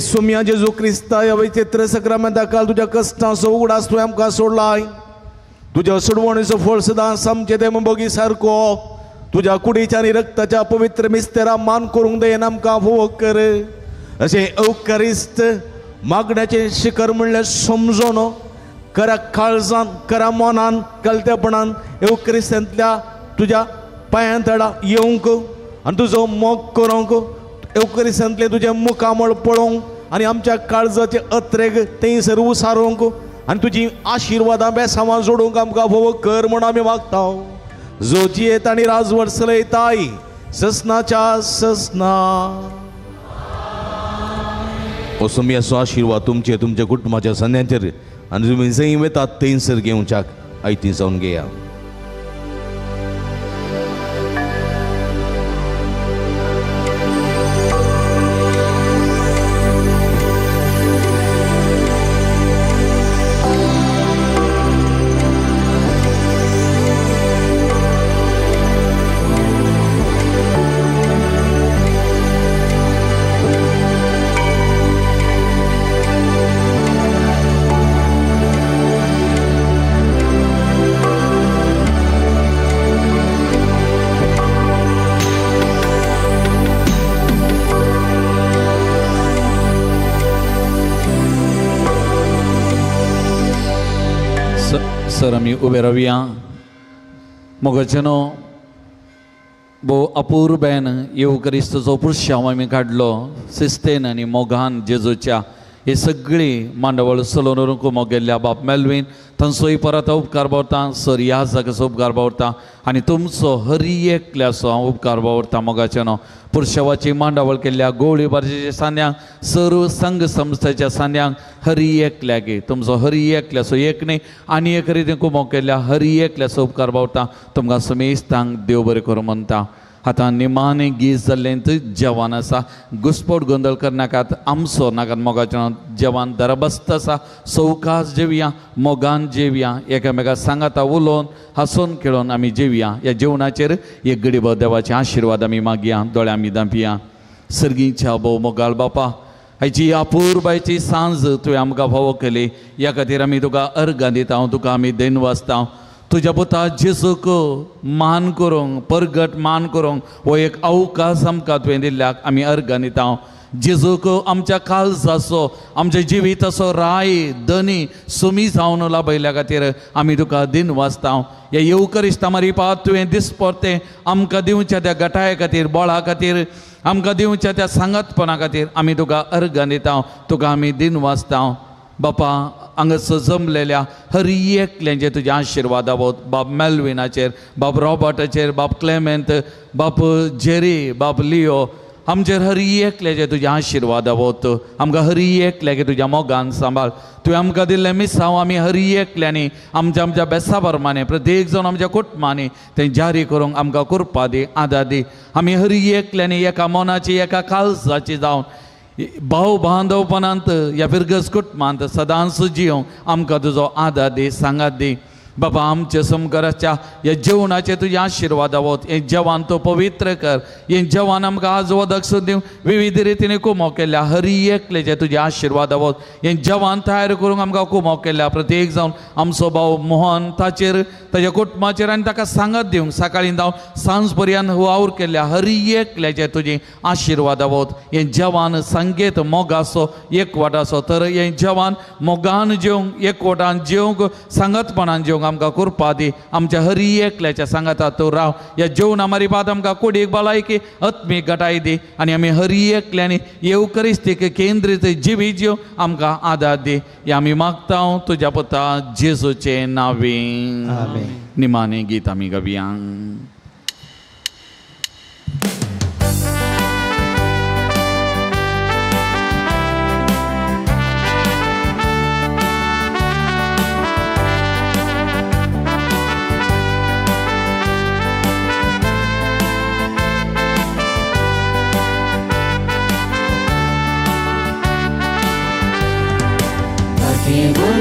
Speaker 4: सोम्या जेजू क्रिस्ता ह्या विचित्र सक्रामेंता काल तुज्या कश्टांचो उगडास तुवें आमकां सोडलाय तुज्या सोडवणीचो फळ सदांच आमचे ते बगी सारको तुज्या कुडीच्या आनी रक्ताच्या पवित्र मिस्तेरा मान करूंक दयन आमकां फोव कर अशें अवकारिस्त मागण्याचें शिखर म्हणलें समजोन करा काळजान करा मनान कलतेपणान अवकारिस्तांतल्या तुज्या पांयां तळा येवंक आनी तुजो मोग करूंक अवकारिस्तांतलें तुजें मुखामळ पळोवंक आनी आमच्या काळजाचे अत्रेक थंयसर उसारोवंक आनी तुजी आशिर्वादां बेसांवां जोडूंक आमकां फोव कर म्हूण आमी मागता जो जियेत आनी राजवट चलयताय ससनाच्या ससना हो सोम्याचो आशिर्वाद तुमचे तुमच्या कुटुंबाच्या सन्यांचेर आनी तुमी जंय वेतात थंयसर घेवच्याक आयती जावन घेया
Speaker 21: हांगासर आमी उबे रावया. मोगाचेनो भोव अपूर्वेन येवू क्रिस्तचो पुरशांव आमी काडलो सिस्तेन आनी मोगान जेजूच्या हे सगळी मांडवळ सलोन मोग गेल्ल्या बाब मेल्वीन तांचोय परत उपकार भावता. सर याजाकाचो उपकार भावता आनी तुमचो हर एकल्याचो हांव उपकार भावता. मोगाचेनो पुरशेवाची मांडावळ केल्ल्या गोळीबारच्या सान्यांक सर्व संघ संस्थेच्या सान्यांक हर एकल्याक तुमचो हर एकल्याचो एक न्ही आनी एक रितीन कुमोग केल्ल्या हर एकल्याचो उपकार भावता. तुमकां समेस्तांक देव बरें करूं म्हणटा. आतां निमाणें गीत जाल्लें जेवण आसा. घुसपोट गोंदळ करनाकात. आमचो नाकात मोगाचें जेवण दरबस्त आसा. सवकास जेवया, मोगान जेवया, एकामेका सांगाता उलोवन हांसून खेळोन आमी जेवया. ह्या जेवणाचेर एक गडीभर देवाचे आशिर्वाद आमी मागया. दोळे आमी धांपया. सर्गीच्या भोव मोगाळ बापा, हाची अपूर्बायची सांज तुवें आमकां फावो केली. ह्या खातीर आमी तुका अर्घां दिता. तुका आमी धन्यवाद. तुज्या पुता जेजूक मान करूंक, परगट मान करूंक हो एक अवकाश आमकां तुवें दिल्ल्याक आमी अर्घां दिता. जेजूक आमच्या काळजाचो, आमच्या जिविताचो राय धनी सुमी जावन लाभयल्या खातीर आमी तुका दिनवासता. ह्या येवकरिस्तामारी पात तुवें दिसपरतें आमकां दिवच्या त्या गटाया खातीर, बळा खातीर, आमकां दिवच्या त्या सांगतपणा खातीर आमी तुका अर्घां दिता. तुका आमी दिनवासता. बापा, हांगासर जमलेल्या हर एकल्याचेर तुज्या आशिर्वाद आवत. बाब मेल्विनाचेर, बाब रॉबर्टाचेर, बाब क्लेमेंत, बाब जेरी, बाब लिओ, आमचेर हर एकल्याचेर तुज्या आशिर्वाद आवत. आमकां हर एकल्याक तुज्या मोगान सांबाळ. तुवें आमकां दिल्लें मिसांव आमी हर एकल्यांनी आमच्या बेसा प्रमाणे प्रत्येक जावन आमच्या कुटुंबांनी तें जारी करूंक आमकां कृपा दी, आदार दी. आमी हर एकल्यांनी एका मनाची, एका काळजाची जावन भाव बांदवपणांत ह्या फिरगस कुटुंबांत सदांच जियोंक आमकां तुजो आदार दी, सांगात दी. बाबा, आमच्या समकाराच्या ह्या जेवणाचे तुझे आशिर्वाद आवत. हे जेवण तो पवित्र कर. हे जेवण आमकां आज वदक सुद्दां विविध रितीने कुमो केल्ल्या हर एकल्याचे तुझे आशिर्वाद आवत. हे जेवण तयार करूंक आमकां कुमो केल्ल्या प्रत्येक जावन आमचो भाव मोहन ताचेर, ताच्या कुटुंबाचेर आनी ताका सांगत दिवंक सकाळीं जावन सांज पर्यंत वावर केल्ल्या हर एकल्याचे तुझे आशिर्वाद आवत. हे जेवण संगीत मोगाचो एकवटाचो, तर हे जेवण मोगान जेवंक, एकवटान जेवंक, सांगतपणान जेवंक आमकां कृपा दी. आमच्या हर एकल्याच्या सांगाता तूं राव. ह्या जेवणा मारी बाद आमकां कुडीक भलायकी आत्मीक घटाय दी आनी आमी हर एकल्यांनी येवकरिस्तीक केंद्रीत जिवी जीव आमकां आदार दी. हे आमी मागता तुज्या पुता जेजूचे नांवें. निमाणें गीत आमी गावया.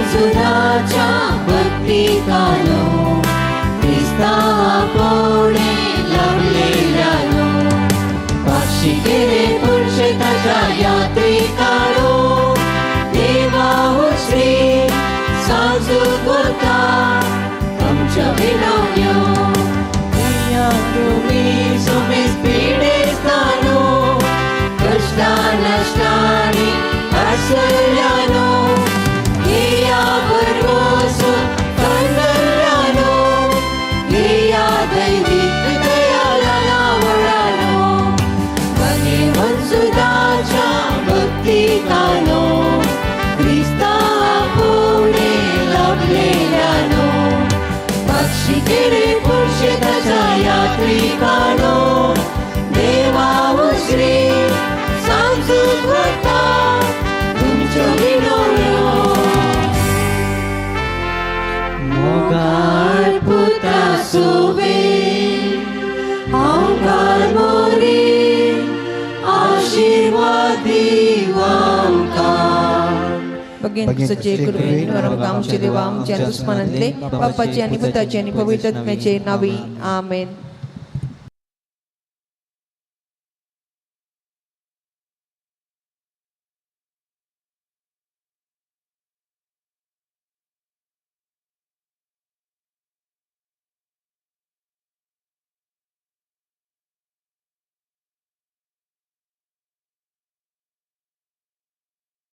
Speaker 11: सुराच्या भक्तिकानो क्रिस्ता पोळे लावलेल्यानो पाक्षी केले पुरुषताच्या यात्रिकानो देवा हो श्री साजू करता आमच्या विनवण्यो या तुम्ही सोमेस पिडेस्तानो कष्टा नष्टानी असल्यानो यात्रिकानो देवा श्री सांसूक करता तुमच्यो विनवण्यो मोगाळ पुता सोबे आमकां मोरी आशिर्वाद दिव आमकां.
Speaker 5: भगिनी सचे कृपेन आमचे देवा आमच्या दुश्मनांतले पापाचे आणि भूताचे आणि पवित्र आत्म्याचे नावी. आमेन.